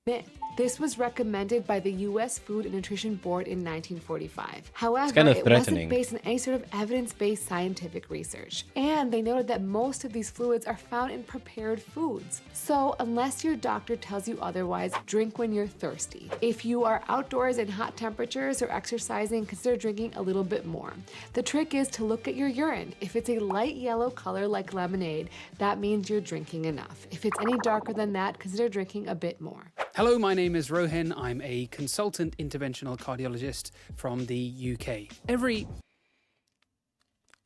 myth. This was recommended by the U.S. Food and Nutrition Board in 1945. However, kind of it wasn't based on any sort of evidence-based scientific research. And they noted that most of these fluids are found in prepared foods. So unless your doctor tells you otherwise, drink when you're thirsty. If you are outdoors in hot temperatures or exercising, consider drinking a little bit more. The trick is to look at your urine. If it's a light yellow color like lemonade, that means you're drinking enough. If it's any darker than that, consider drinking a bit more. Hello, my name is Rohin. I'm a consultant interventional cardiologist from the UK.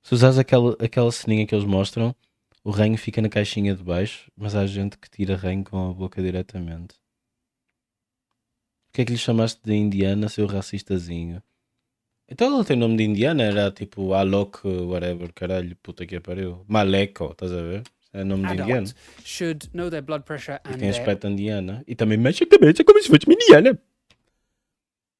Se usares aquela ceninha que eles mostram, o ranho fica na caixinha de baixo, mas há gente que tira ranho com a boca diretamente. O que é que lhe chamaste de indiana, seu racistazinho? Então ela tem nome de indiana, era tipo Alok, whatever, caralho, puta que pariu. Maleco, estás a ver? É nome de indiano. Should know their blood pressure E and tem their aspecto indiana. E também mexe a cabeça como se fosse uma indiana.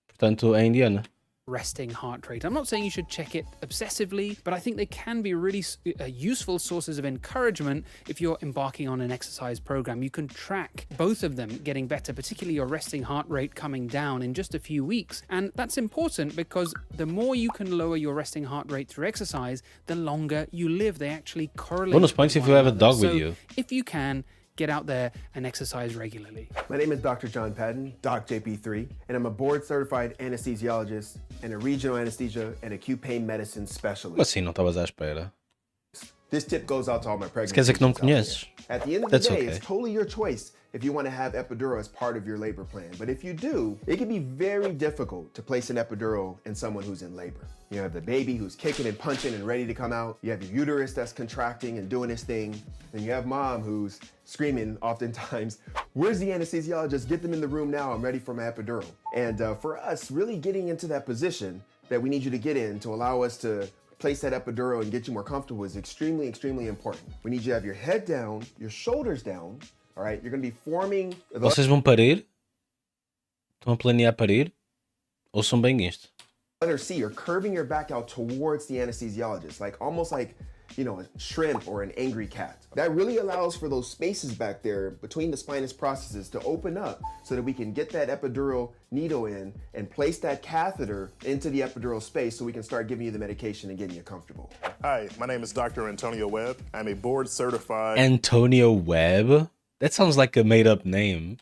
Portanto, é indiana. resting heart rate. I'm not saying you should check it obsessively, but I think they can be really useful sources of encouragement if you're embarking on an exercise program. You can track both of them getting better, particularly your resting heart rate coming down in just a few weeks. And that's important because the more you can lower your resting heart rate through exercise, the longer you live. They actually correlate. Bonus points if you have a dog with you. If you can, get out there and exercise regularly. My name is Dr. John Patton, Doc JP3, and I'm a board-certified anesthesiologist and a regional anesthesia and acute pain medicine specialist. Como assim não estavas à espera? This tip goes out to all my Se pregnant quer dizer que não me patients out conheces. there. At the end of That's the day, okay. it's totally your choice if you want to have epidural as part of your labor plan. But if you do, it can be very difficult to place an epidural in someone who's in labor. You have the baby who's kicking and punching and ready to come out. You have your uterus that's contracting and doing its thing. And you have mom who's screaming oftentimes, "Where's the anesthesiologist? Get them in the room now. I'm ready for my epidural." And for us, really getting into that position that we need you to get in to allow us to place that epidural and get you more comfortable is extremely, extremely important. We need you to have your head down, your shoulders down, all right? You're going to be forming... Vocês vão parir? Estão a planear parir? Ouçam bem isto. Letter C, you're curving your back out towards the anesthesiologist, like almost like, you know, a shrimp or an angry cat. That really allows for those spaces back there between the spinous processes to open up so that we can get that epidural needle in and place that catheter into the epidural space so we can start giving you the medication and getting you comfortable. Hi, my name is Dr. Antonio Webb. I'm a board-certified Antonio Webb? That sounds like a made-up name.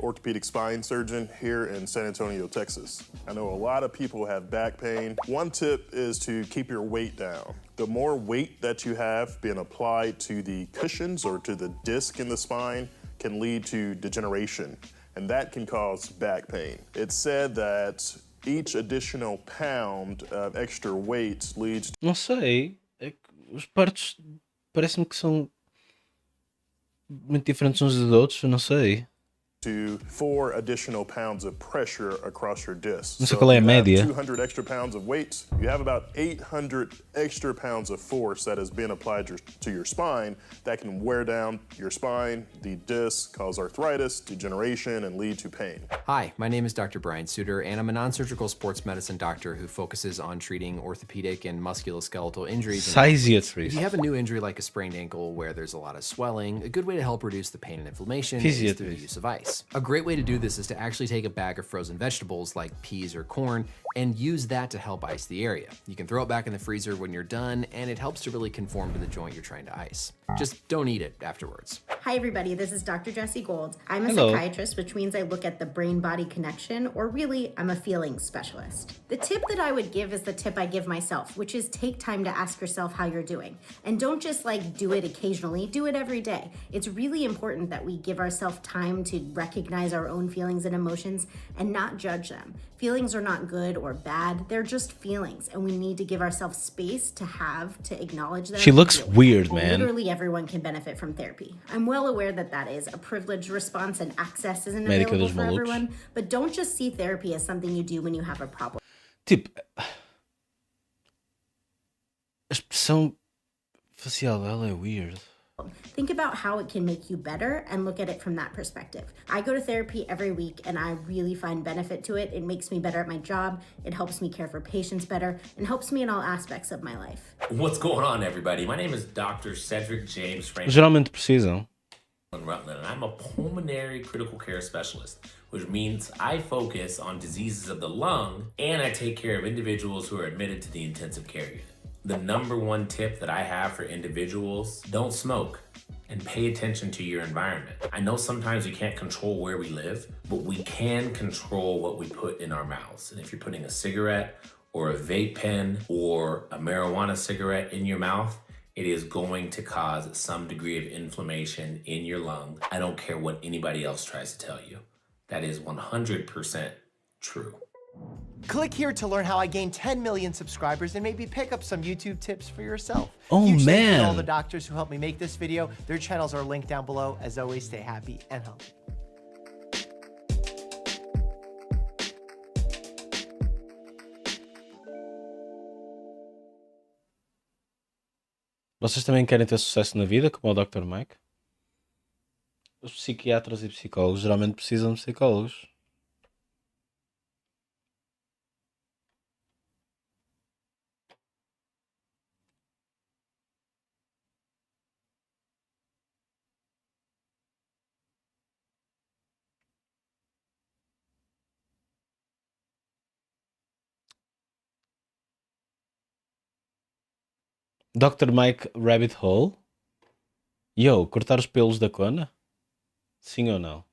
orthopedic spine surgeon here in San Antonio, Texas. I know a lot of people have back pain. One tip is to keep your weight down. The more weight that you have being applied to the cushions or to the disc in the spine can lead to degeneration, and that can cause back pain. It's said that each additional pound of extra weight leads to... Não sei. É que os partos parece-me que são muito diferentes uns dos outros, eu não sei. to 4 additional pounds of pressure across your disc. Não sei qual é a you have média. 200 extra pounds of weight. You have about 800 extra pounds of force that has been applied to your spine that can wear down your spine, the disc, cause arthritis, degeneration, and lead to pain. Hi, my name is Dr. Brian Suter, and I'm a non-surgical sports medicine doctor who focuses on treating orthopedic and musculoskeletal injuries. If you have a new injury like a sprained ankle where there's a lot of swelling, a good way to help reduce the pain and inflammation is through the use of ice. A great way to do this is to actually take a bag of frozen vegetables like peas or corn and use that to help ice the area. You can throw it back in the freezer when you're done, and it helps to really conform to the joint you're trying to ice. Just don't eat it afterwards. Hi everybody, this is Dr. Jessie Gold. I'm a Hello. psychiatrist, which means I look at the brain-body connection, or really, I'm a feelings specialist. The tip that I would give is the tip I give myself, which is take time to ask yourself how you're doing. And don't just like do it occasionally, do it every day. It's really important that we give ourselves time to recognize our own feelings and emotions and not judge them. Feelings are not good or bad. They're just feelings, and we need to give ourselves space to acknowledge them. She looks weird, man. Literally everyone can benefit from therapy. I'm well aware that is a privileged response and access isn't available for everyone, but don't just see therapy as something you do when you have a problem. Tipo, a expressão facial dela é weird. Think about how it can make you better and look at it from that perspective. I go to therapy every week and I really find benefit to it. It makes me better at my job. It helps me care for patients better and helps me in all aspects of my life. What's going on, everybody? My name is Dr. Cedric James Franklin. Geralmente precisam. Rutland, and I'm a pulmonary critical care specialist, which means I focus on diseases of the lung and I take care of individuals who are admitted to the intensive care unit. The number one tip that I have for individuals, don't smoke and pay attention to your environment. I know sometimes we can't control where we live, but we can control what we put in our mouths. And if you're putting a cigarette or a vape pen or a marijuana cigarette in your mouth, it is going to cause some degree of inflammation in your lung. I don't care what anybody else tries to tell you. That is 100% true. Click here to learn how I gained 10 million subscribers and maybe pick up some YouTube tips for yourself. Oh, Huge thank you to all man. the doctors who helped me make this video. Their channels are linked down below. As always, stay happy and healthy. Vocês também querem ter sucesso na vida, como o Dr. Mike? Os psiquiatras e psicólogos geralmente precisam de psicólogos. Dr. Mike Rabbit Hole? Yo, cortar os pelos da cona? Sim ou não?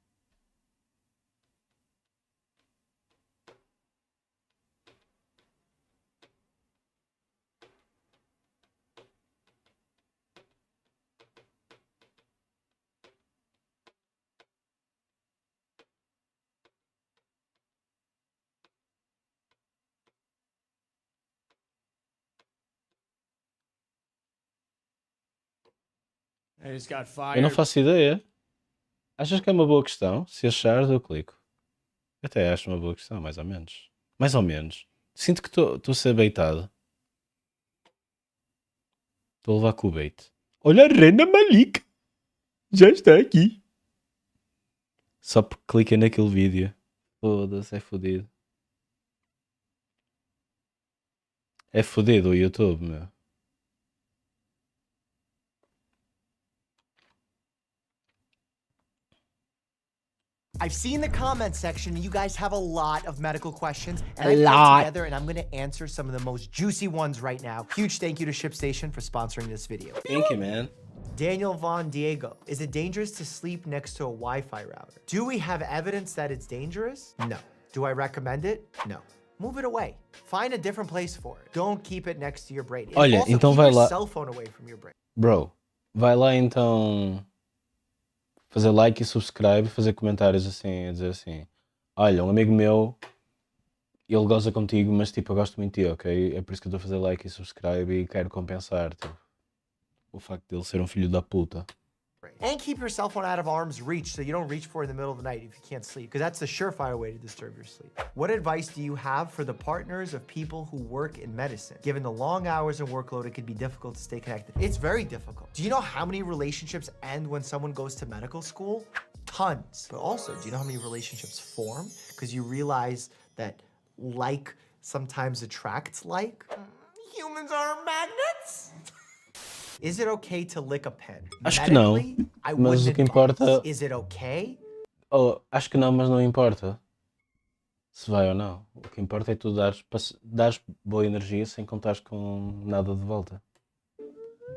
I just got Eu fired. não faço ideia. Achas que é uma boa questão? Se achares, eu clico. Eu até acho uma boa questão, mais ou menos. Mais ou menos. Sinto que estou a ser baitado. Estou a levar com o bait. Olha a Rena Malik! Já está aqui. Só porque cliquei naquele vídeo. Foda-se, é fodido. É fodido o YouTube, meu. I've seen the comment section. You guys have a lot of medical questions. And A I put lot. them together and I'm going to answer some of the most juicy ones right now. Huge thank you to ShipStation for sponsoring this video. Thank you, man. Daniel Von Diego, is it dangerous to sleep next to a Wi-Fi router? Do we have evidence that it's dangerous? No. Do I recommend it? No. Move it away. Find a different place for it. Don't keep it next to your brain. And Olha, also então keep vai your lá. cell phone away from your brain. Bro, vai lá então fazer like e subscribe, fazer comentários assim, a dizer assim: olha, um amigo meu, ele goza contigo, mas tipo, eu gosto muito de ti, ok? É por isso que eu estou a fazer like e subscribe e quero compensar, tipo, o facto de ele ser um filho da puta. And keep your cell phone out of arm's reach so you don't reach for it in the middle of the night if you can't sleep, because that's the surefire way to disturb your sleep. What advice do you have for the partners of people who work in medicine? Given the long hours and workload, it can be difficult to stay connected. It's very difficult. Do you know how many relationships end when someone goes to medical school? Tons. But also, do you know how many relationships form? Because you realize that like sometimes attracts like. Humans are magnets. Is it okay to lick a pen? Acho que não, Medically, I mas wouldn't o que importa. advise. Is it okay? Oh, acho que não, mas não importa se vai ou não. O que importa é tu dares boa energia sem contares com nada de volta.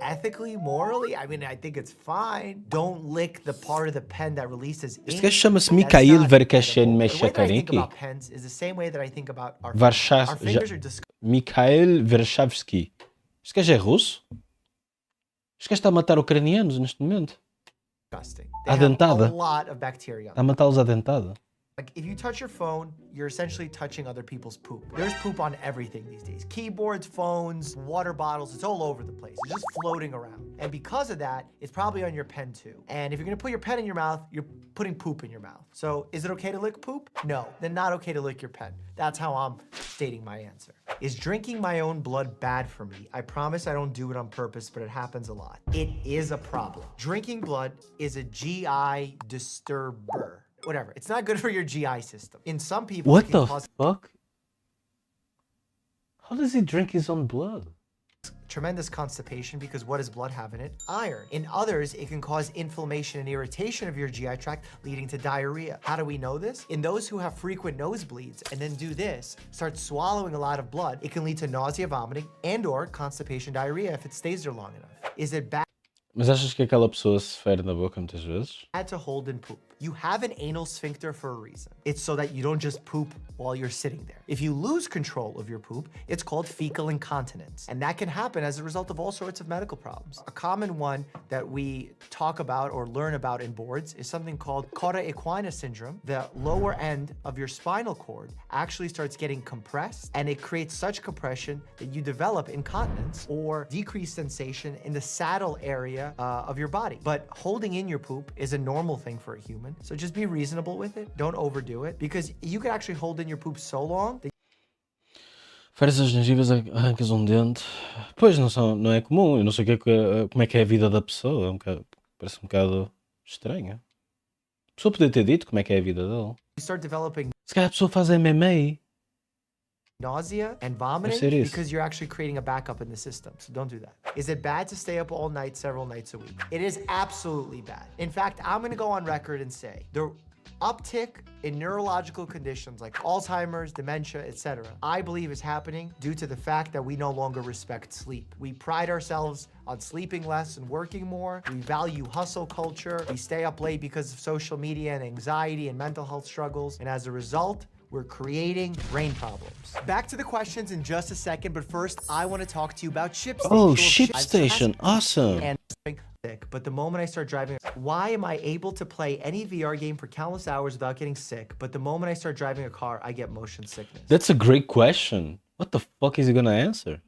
Ethically, morally, I mean, I think it's fine. Don't lick the part of the pen that releases ink. Este gajo chama-se That's Mikhail not Verkashen edible. The way that I think Meshakariki. about pens is the same way that I think about our fingers. Our fingers are disgusting. Mikhail Vershavsky. Este gajo é russo? Este gajo está a matar ucranianos neste momento. They À have a dentada. lot of bacteria on Está a matá-los à dentada. Like if you touch your phone, you're essentially touching other people's poop. There's poop on everything these days. Keyboards, phones, water bottles, it's all over the place. It's just floating around. And because of that, it's probably on your pen too. And if you're gonna put your pen in your mouth, you're putting poop in your mouth. So is it okay to lick poop? No, then not okay to lick your pen. That's how I'm stating my answer. Is drinking my own blood bad for me? I promise I don't do it on purpose, but it happens a lot. It is a problem. Drinking blood is a GI disturber. Whatever, it's not good for your GI system. In some people, What it can the cause fuck? How does he drink his own blood? tremendous constipation because what does blood have in it? Iron. In others, it can cause inflammation and irritation of your GI tract, leading to diarrhea. How do we know this? In those who have frequent nosebleeds and then do this, start swallowing a lot of blood, it can lead to nausea, vomiting, and or constipation, diarrhea if it stays there long enough. Is it bad Mas achas que aquela pessoa se fere na boca muitas vezes? to hold and poop? You have an anal sphincter for a reason. It's so that you don't just poop while you're sitting there. If you lose control of your poop, it's called fecal incontinence. And that can happen as a result of all sorts of medical problems. A common one that we talk about or learn about in boards is something called cauda equina syndrome. The lower end of your spinal cord actually starts getting compressed, and it creates such compression that you develop incontinence or decreased sensation in the saddle area of your body. But holding in your poop is a normal thing for a human. So just be reasonable with it. Don't overdo it, because you could actually hold in your poop so long that Feres as gengivas, arrancas um dente. Pois, não é comum. Eu não sei como é que é a vida da pessoa. Parece um bocado estranho. A pessoa podia ter dito como é que é a vida dele. you start developing Se calhar a pessoa faz MMA. nausea and vomiting Yes, it is. because you're actually creating a backup in the system. So don't do that. Is it bad to stay up all night, several nights a week? It is absolutely bad. In fact, I'm going to go on record and say the uptick in neurological conditions like Alzheimer's, dementia, etc., I believe is happening due to the fact that we no longer respect sleep. We pride ourselves on sleeping less and working more. We value hustle culture. We stay up late because of social media and anxiety and mental health struggles. And as a result, we're creating brain problems. Back to the questions in just a second, but first I want to talk to you about ShipStation. Oh, ShipStation, awesome. And sick, but the moment I start driving, why am I able to play any VR game for countless hours without getting sick, but the moment I start driving a car, I get motion sickness? That's a great question. What the fuck is he gonna answer?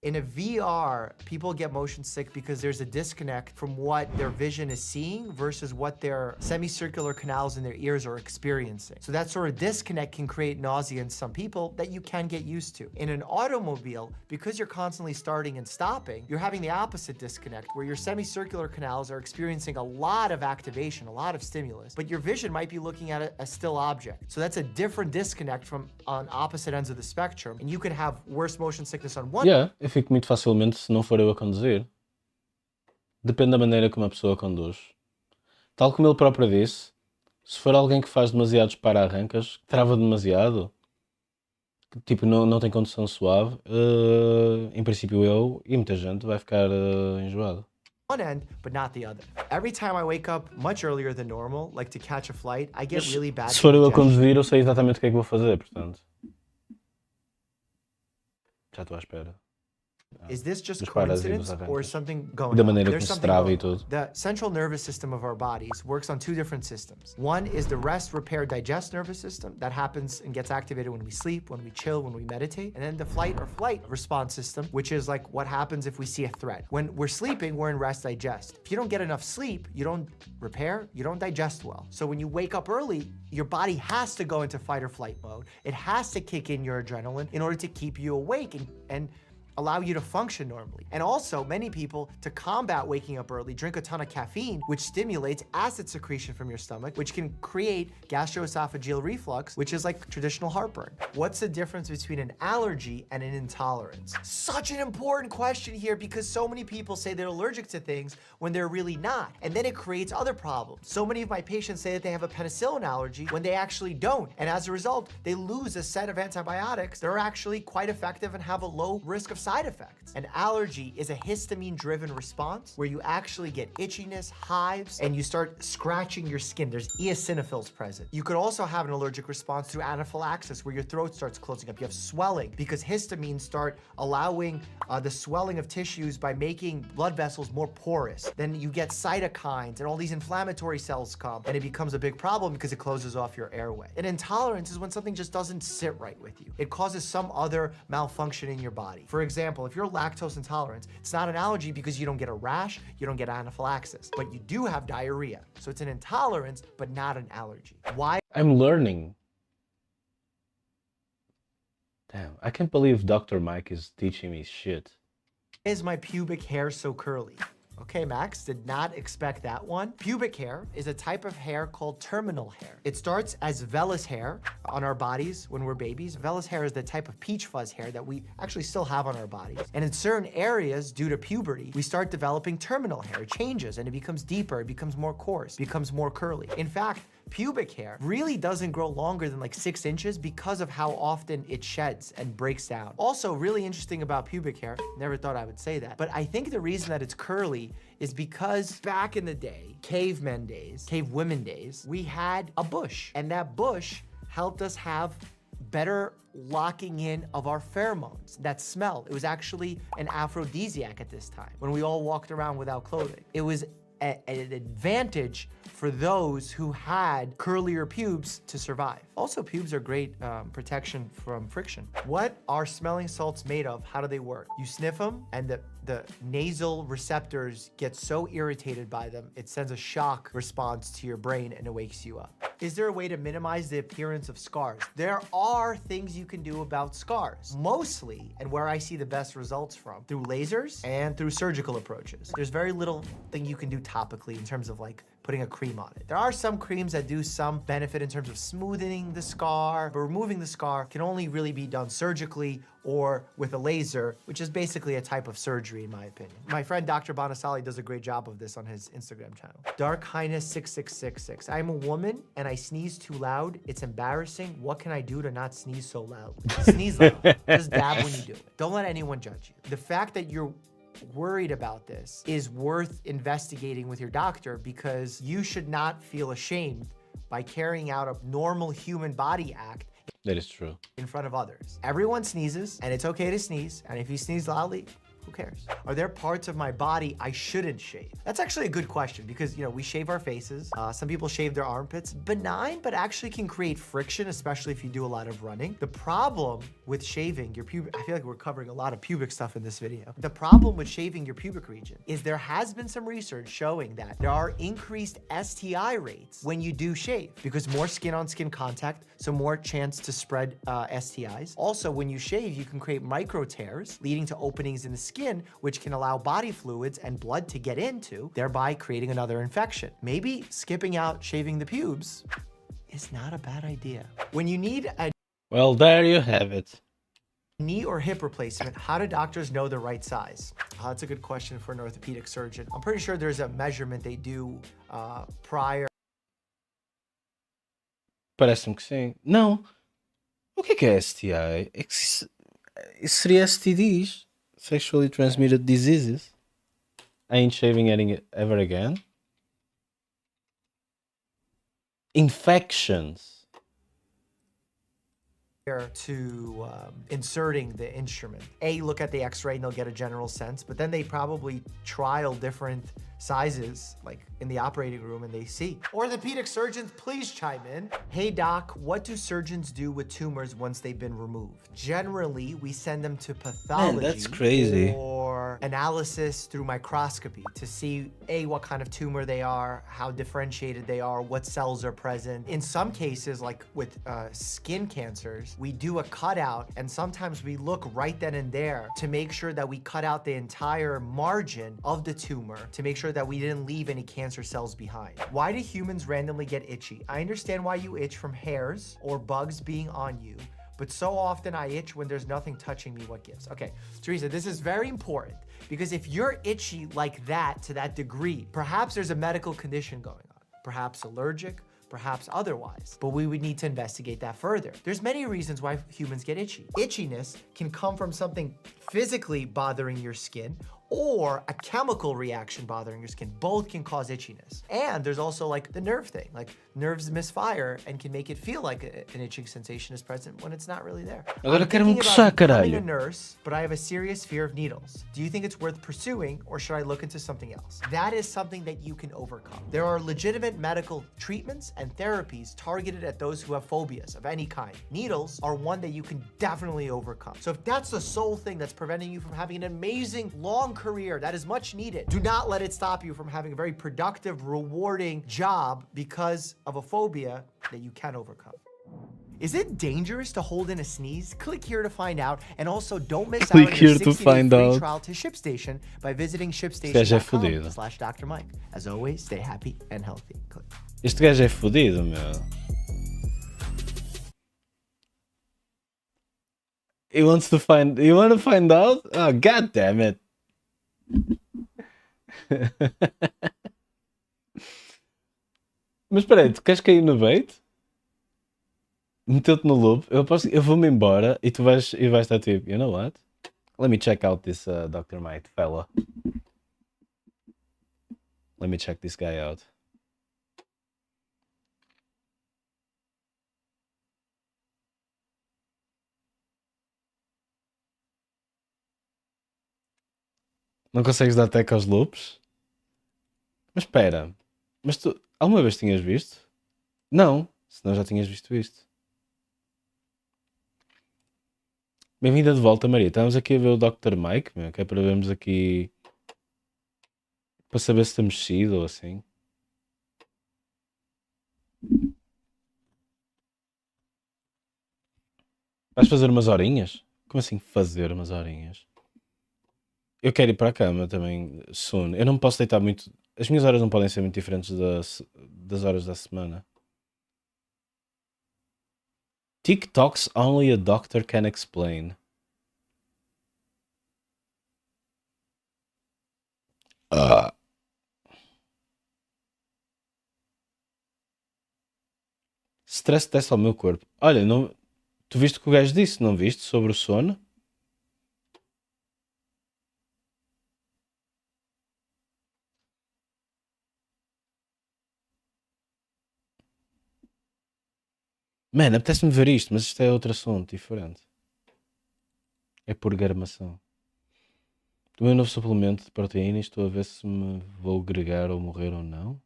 In a VR, people get motion sick because there's a disconnect from what their vision is seeing versus what their semicircular canals in their ears are experiencing. So that sort of disconnect can create nausea in some people that you can get used to. In an automobile, because you're constantly starting and stopping, you're having the opposite disconnect where your semicircular canals are experiencing a lot of activation, a lot of stimulus, but your vision might be looking at a still object. So that's a different disconnect from on opposite ends of the spectrum, and you could have worse motion sickness on one. Yeah, eu fico muito facilmente se não for eu a conduzir. Depende da maneira como a pessoa conduz. Tal como ele próprio disse, se for alguém que faz demasiados para-arrancas, que trava demasiado, que tipo não tem condução suave, em princípio eu e muita gente vai ficar enjoado. One end, but not the other. Every time I wake up much earlier than normal, like to catch a flight, I get really bad. Se for eu a conduzir, eu sei exatamente o que é que vou fazer, portanto. Já estou à espera. Is this just Dos paras e coincidence dos arrancas. or something going Da on? maneira como There's se something trava going e tudo. The central nervous system of our bodies works on two different systems. One is the rest, repair, digest nervous system that happens and gets activated when we sleep, when we chill, when we meditate. And then the flight or flight response system, which is like what happens if we see a threat. When we're sleeping, we're in rest, digest. If you don't get enough sleep, you don't repair, you don't digest well. So when you wake up early, your body has to go into fight or flight mode. It has to kick in your adrenaline in order to keep you awake and allow you to function normally. And also, many people, to combat waking up early, drink a ton of caffeine, which stimulates acid secretion from your stomach, which can create gastroesophageal reflux, which is like traditional heartburn. What's the difference between an allergy and an intolerance? Such an important question here, because so many people say they're allergic to things when they're really not. And then it creates other problems. So many of my patients say that they have a penicillin allergy when they actually don't. And as a result, they lose a set of antibiotics that are actually quite effective and have a low risk of side effects. An allergy is a histamine-driven response where you actually get itchiness, hives, and you start scratching your skin. There's eosinophils present. You could also have an allergic response through anaphylaxis where your throat starts closing up. You have swelling because histamines start allowing the swelling of tissues by making blood vessels more porous. Then you get cytokines and all these inflammatory cells come, and it becomes a big problem because it closes off your airway. An intolerance is when something just doesn't sit right with you. It causes some other malfunction in your body. For example, if you're lactose intolerant, it's not an allergy because you don't get a rash, you don't get anaphylaxis, but you do have diarrhea. So it's an intolerance, but not an allergy. Why? I'm learning. Damn, I can't believe Dr. Mike is teaching me shit. Is my pubic hair so curly? Okay, Max, did not expect that one. Pubic hair is a type of hair called terminal hair. It starts as vellus hair on our bodies when we're babies. Vellus hair is the type of peach fuzz hair that we actually still have on our bodies. And in certain areas, due to puberty, we start developing terminal hair. It changes and it becomes deeper, it becomes more coarse, becomes more curly. In fact, pubic hair really doesn't grow longer than like 6 inches because of how often it sheds and breaks down. Also, really interesting about pubic hair, never thought I would say that, but I think the reason that it's curly is because back in the day, cavemen days, cave women days, we had a bush, and that bush helped us have better locking in of our pheromones, that smell. It was actually an aphrodisiac at this time when we all walked around without clothing. It was an advantage for those who had curlier pubes to survive. Also, pubes are great protection from friction. What are smelling salts made of? How do they work? You sniff them and the nasal receptors get so irritated by them, it sends a shock response to your brain and it wakes you up. Is there a way to minimize the appearance of scars? There are things you can do about scars. Mostly, and where I see the best results from, through lasers and through surgical approaches. There's very little thing you can do topically in terms of like putting a cream on it. There are some creams that do some benefit in terms of smoothing the scar, but removing the scar can only really be done surgically or with a laser, which is basically a type of surgery in my opinion. My friend Dr. Bonasali does a great job of this on his Instagram channel. Dark Highness 6666. I'm a woman and I sneeze too loud. It's embarrassing. What can I do to not sneeze so loud? Sneeze loud. Just dab when you do it. Don't let anyone judge you. The fact that you're worried about this is worth investigating with your doctor because you should not feel ashamed by carrying out a normal human body act. That is true. In front of others. Everyone sneezes and it's okay to sneeze. And if you sneeze loudly, who cares? Are there parts of my body I shouldn't shave? That's actually a good question because, you know, we shave our faces. Some people shave their armpits. Benign, but actually can create friction, especially if you do a lot of running. The problem with shaving your pubic, I feel like we're covering a lot of pubic stuff in this video. The problem with shaving your pubic region is there has been some research showing that there are increased STI rates when you do shave because more skin-on-skin contact, so more chance to spread STIs. Also, when you shave, you can create micro tears leading to openings in the skin, which can allow body fluids and blood to get into, thereby creating another infection. Maybe skipping out shaving the pubes is not a bad idea. When you need a Well, there you have it. knee or hip replacement, how do doctors know the right size? That's a good question for an orthopedic surgeon. I'm pretty sure there's a measurement they do prior. Parece-me que sim. Não. O que é STI? É que seria STDs. Sexually transmitted diseases. I ain't shaving any ever again. Infections. To inserting the instrument. Look at the x-ray and they'll get a general sense, but then they probably trial different sizes like in the operating room and they see. Orthopedic surgeons, please chime in. Hey doc, what do surgeons do with tumors once they've been removed? Generally, we send them to pathology. Man, that's crazy. Or analysis through microscopy to see what kind of tumor they are, how differentiated they are, what cells are present. In some cases, like with skin cancers, we do a cutout and sometimes we look right then and there to make sure that we cut out the entire margin of the tumor to make sure that we didn't leave any cancer cells behind. Why do humans randomly get itchy? I understand why you itch from hairs or bugs being on you, but so often I itch when there's nothing touching me. What gives? Okay, Teresa, this is very important because if you're itchy like that to that degree, perhaps there's a medical condition going on. Perhaps allergic, perhaps otherwise. But we would need to investigate that further. There's many reasons why humans get itchy. Itchiness can come from something physically bothering your skin or a chemical reaction bothering your skin. Both can cause itchiness. And there's also like the nerve thing. Like nerves misfire and can make it feel like an itching sensation is present when it's not really there. Agora I'm quero-me thinking coçar, about becoming a caralho. nurse, but I have a serious fear of needles. Do you think it's worth pursuing, or should I look into something else? That is something that you can overcome. There are legitimate medical treatments and therapies targeted at those who have phobias of any kind. Needles are one that you can definitely overcome. So if that's the sole thing that's preventing you from having an amazing long career that is much needed, do not let it stop you from having a very productive, rewarding job because of a phobia that you can overcome. Is it dangerous to hold in a sneeze? Click here to find out, and also don't miss Click out on here your to 60-day find free out. trial to ShipStation by visiting gajo é fudido. shipstation.com/Dr. Mike. As always, stay happy and healthy. Click. Este gajo é fodido, meu. You want to find out? Oh, god damn it. Mas espera aí, tu queres cair no bait? Meteu-te no loop, eu vou-me embora e tu vais estar tipo, you know what? Let me check out this Dr. Mike fella. Let me check this guy out. Não consegues dar tech aos loops? Mas espera, mas tu alguma vez tinhas visto? Não, senão já tinhas visto isto. Bem-vinda de volta, Maria. Estamos aqui a ver o Dr. Mike, meu, que é para vermos aqui para saber se está mexido ou assim. Vais fazer umas horinhas? Como assim fazer umas horinhas? Eu quero ir para a cama também, soon. Eu não me posso deitar muito. As minhas horas não podem ser muito diferentes das horas da semana. TikToks only a doctor can explain. Stress test ao meu corpo. Olha, não, tu viste o que o gajo disse, não viste? Sobre o sono? Mano, apetece-me ver isto, mas isto é outro assunto diferente. É por garmação. Tomei um novo suplemento de proteína e estou a ver se me vou agregar ou morrer ou não.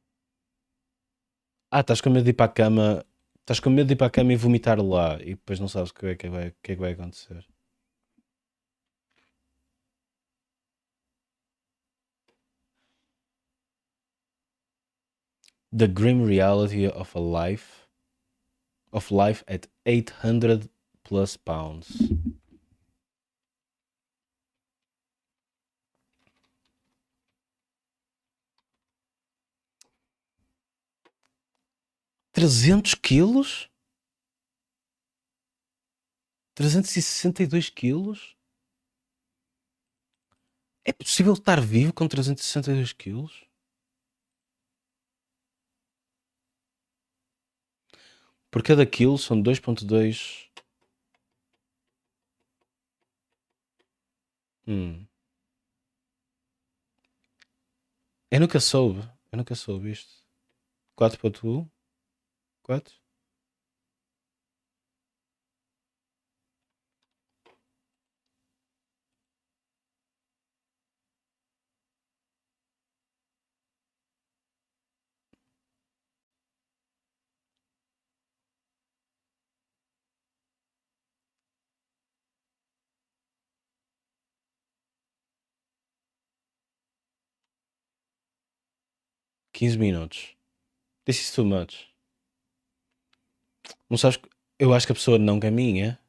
Ah, estás com medo de ir para a cama. Estás com medo de ir para a cama e vomitar lá e depois não sabes o que é que vai acontecer. The grim reality of life at 800 plus pounds. $300 quilos? 362 quilos? É possível estar vivo com 362 quilos? Por cada quilo são 2.2. Eu nunca soube isto. 4.1? 4? $15 minutos. This is too much. Não sabes? Eu acho que a pessoa não caminha.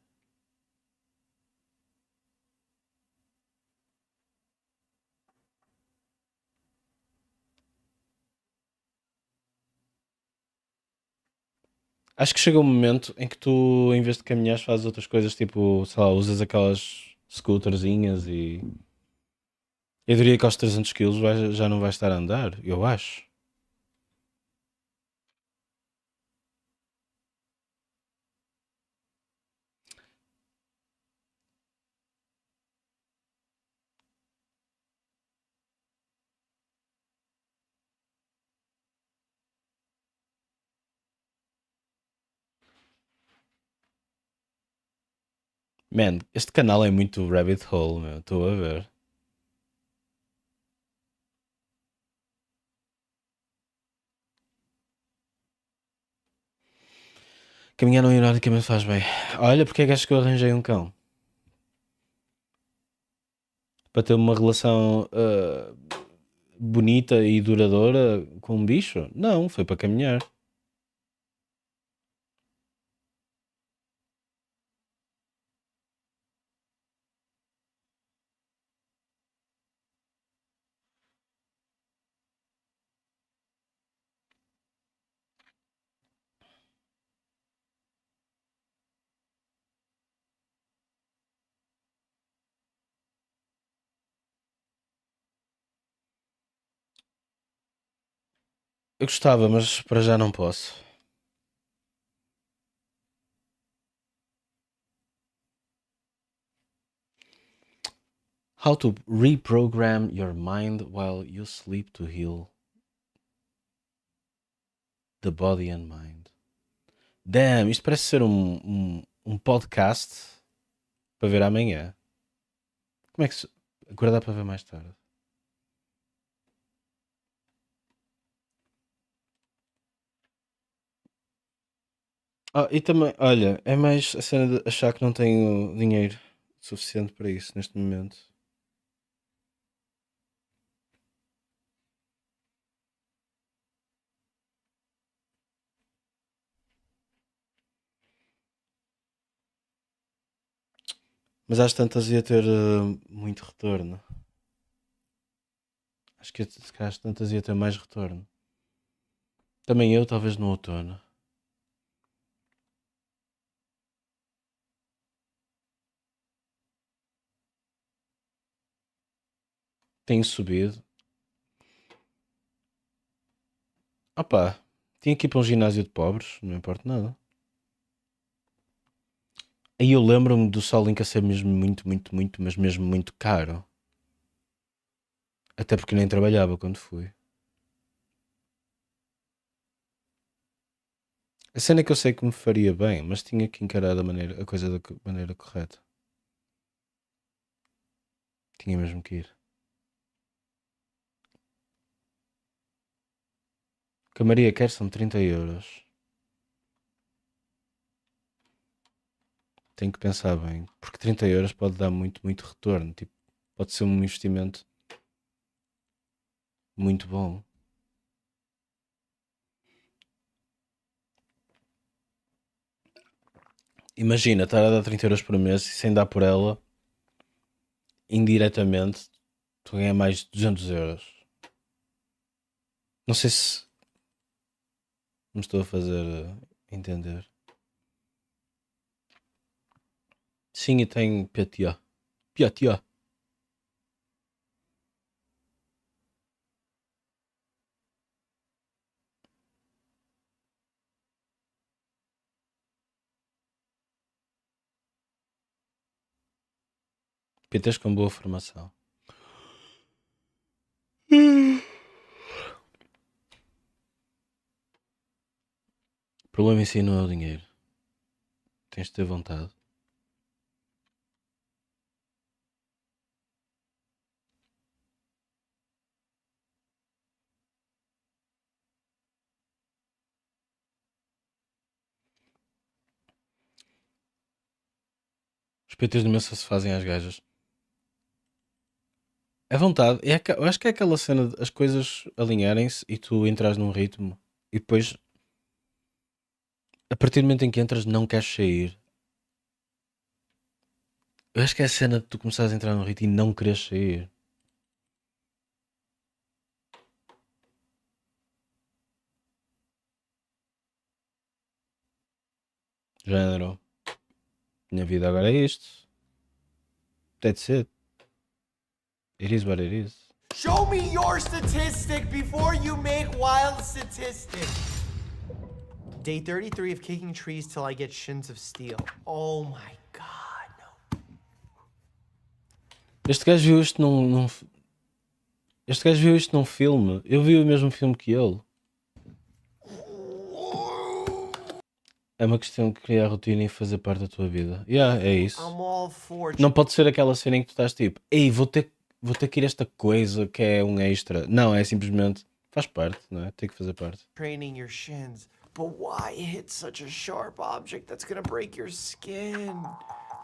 Acho que chega um momento em que tu, em vez de caminhar, fazes outras coisas, tipo, sei lá, usas aquelas scooterzinhas e. Eu diria que aos 300 quilos já não vais estar a andar, eu acho. Man, este canal é muito rabbit hole, meu. Estou a ver. Caminhar não ironicamente faz bem. Olha, porque é que acho que eu arranjei um cão? Para ter uma relação bonita e duradoura com um bicho? Não, foi para caminhar. Eu gostava, mas para já não posso. How to reprogram your mind while you sleep to heal the body and mind. Damn, isto parece ser um podcast para ver amanhã. Como é que se... Agora dá para ver mais tarde. E também, olha, é mais a cena de achar que não tenho dinheiro suficiente para isso neste momento. Mas às tantas ia ter muito retorno. Acho que se calhar às tantas ia ter mais retorno. Também eu, talvez no outono. Tenho subido. Opá, tinha que ir para um ginásio de pobres, não importa nada. Aí eu lembro-me do Solinka ser mesmo muito, muito, muito, mas mesmo muito caro. Até porque nem trabalhava quando fui. A cena é que eu sei que me faria bem, mas tinha que encarar a coisa da maneira correta. Tinha mesmo que ir. O que a Maria quer são 30€. Tenho que pensar bem, porque 30€ pode dar muito, muito retorno. Tipo, pode ser um investimento muito bom. Imagina, estar a dar 30€ por mês e sem dar por ela, indiretamente, tu ganhas mais de 200€. Não sei se me estou a fazer entender. Sim, e tenho PTA. PTA. PTs com boa formação. O problema em si não é o dinheiro. Tens de ter vontade. Os PTs de mesa se fazem às gajas. É vontade. Eu acho que é aquela cena de as coisas alinharem-se e tu entras num ritmo e depois, a partir do momento em que entras, não queres sair. Eu acho que é a cena de tu começares a entrar num ritmo e não queres sair. Género. Minha vida agora é isto. That's it. It is what it is. Show me your statistic before you make wild statistics. Day 33 of kicking trees till I get shins of steel. Oh my god, no. Este gajo viu isto Este gajo viu isto num filme. Eu vi o mesmo filme que ele. É uma questão de criar rotina e fazer parte da tua vida. Yeah, é isso. I'm all for Não pode ser aquela cena em que tu estás tipo, ei, vou ter que ir a esta coisa que é um extra. Não, é simplesmente faz parte, não é? Tem que fazer parte. training your shins. But why hit such a sharp object that's gonna break your skin?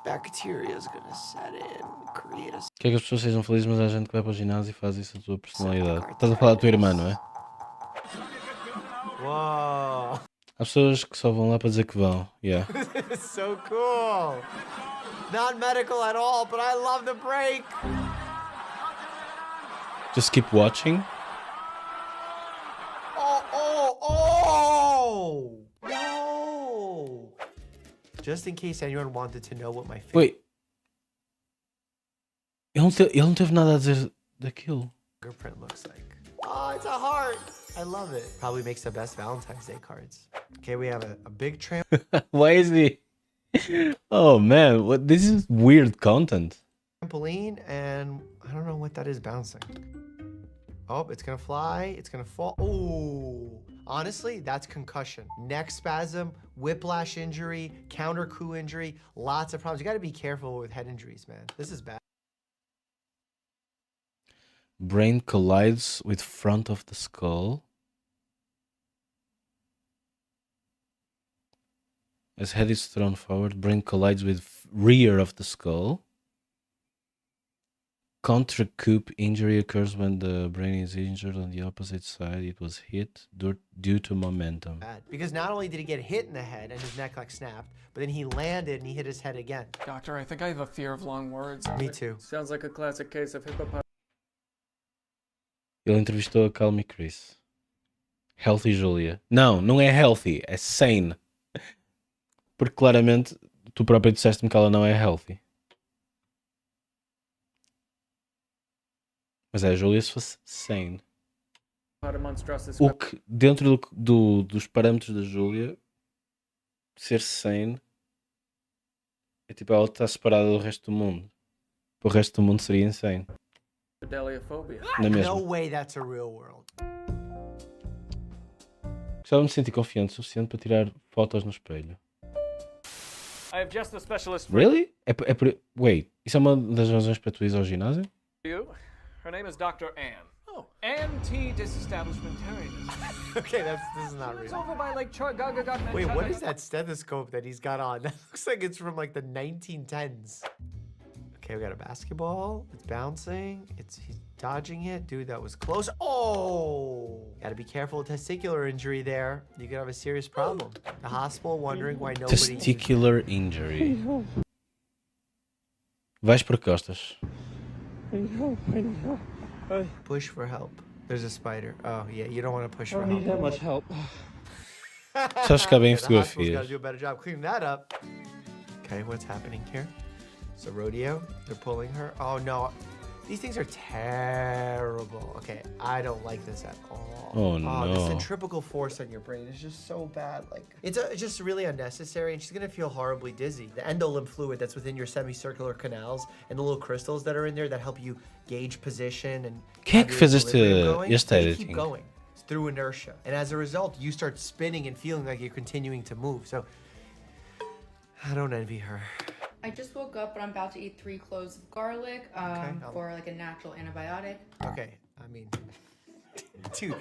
Bacteria is gonna set in, create a... Quer que as pessoas sejam felizes, mas há gente que vai para o ginásio e faz isso a tua personalidade. Estás a falar da tua irmã, não é? Whoa. Há pessoas que só vão lá para dizer que vão. Yeah. This is so cool. Not medical at all, but I love the break. Just keep watching. Oh! No! Just in case anyone wanted to know what my Wait. Ele não teve nada a dizer daquilo. fingerprint looks like. Oh, it's a heart. I love it. Probably makes the best Valentine's Day cards. Okay, we have a big Why is he? Oh man, this is weird content. trampoline, and I don't know what that is bouncing. Oh, it's gonna fly. It's gonna fall. Oh, honestly, that's concussion. Neck spasm, whiplash injury, counter coup injury, lots of problems. You gotta be careful with head injuries, man. This is bad. Brain collides with front of the skull. As head is thrown forward, brain collides with rear of the skull. Contra-coup injury occurs when the brain is injured on the opposite side. It was hit due to momentum. Bad. Because not only did he get hit in the head and his neck like snapped, but then he landed and he hit his head again. Doctor, I think I have a fear of long words. Me too. Sounds like a classic case of hippopotamus. Ele entrevistou a Calmy Chris. Healthy Julia. Não, não é healthy, é sane. Porque claramente tu próprio disseste-me que ela não é healthy. Mas é a Julia se fosse sane. O que, dentro dos parâmetros da Julia, ser sane é tipo ela está separada do resto do mundo. O resto do mundo seria insane. Na mesma. No way that's a real world. Gostava de me sentir confiante o suficiente para tirar fotos no espelho. I have just a specialist for Really? Wait, isso é uma das razões para tu ir ao ginásio? you. Her name is Dr. Anne. Oh, anti-disestablishmentarianism. Okay, this is not It's real. over by like Chagagat. Wait, what is that stethoscope that he's got on? That looks like it's from like the 1910s. Okay, we got a basketball. It's bouncing. He's dodging it. Dude, that was close. Oh! Gotta be careful with testicular injury there. You could have a serious problem. The hospital wondering why nobody... Testicular injury. Vais por costas. Push for help. There's a spider. Oh, yeah, you don't want to push for I don't help. need that much help. Só ficar bem The hospital's fotografias. gotta do a better job cleaning that up. Okay, what's happening here? So rodeo, they're pulling her. Oh no, these things are terrible. Okay, I don't like this at all. Oh, The no. centrifugal force on your brain is just so bad. Like it's just really unnecessary, and she's gonna feel horribly dizzy. The endolymph fluid that's within your semicircular canals and the little crystals that are in there that help you gauge position and Quem é have que your fez este equilibrium going, they editing? keep going. It's through inertia, and as a result, you start spinning and feeling like you're continuing to move. So I don't envy her. I just woke up, but I'm about to eat 3 cloves of garlic for like a natural antibiotic. Okay, I mean, dude,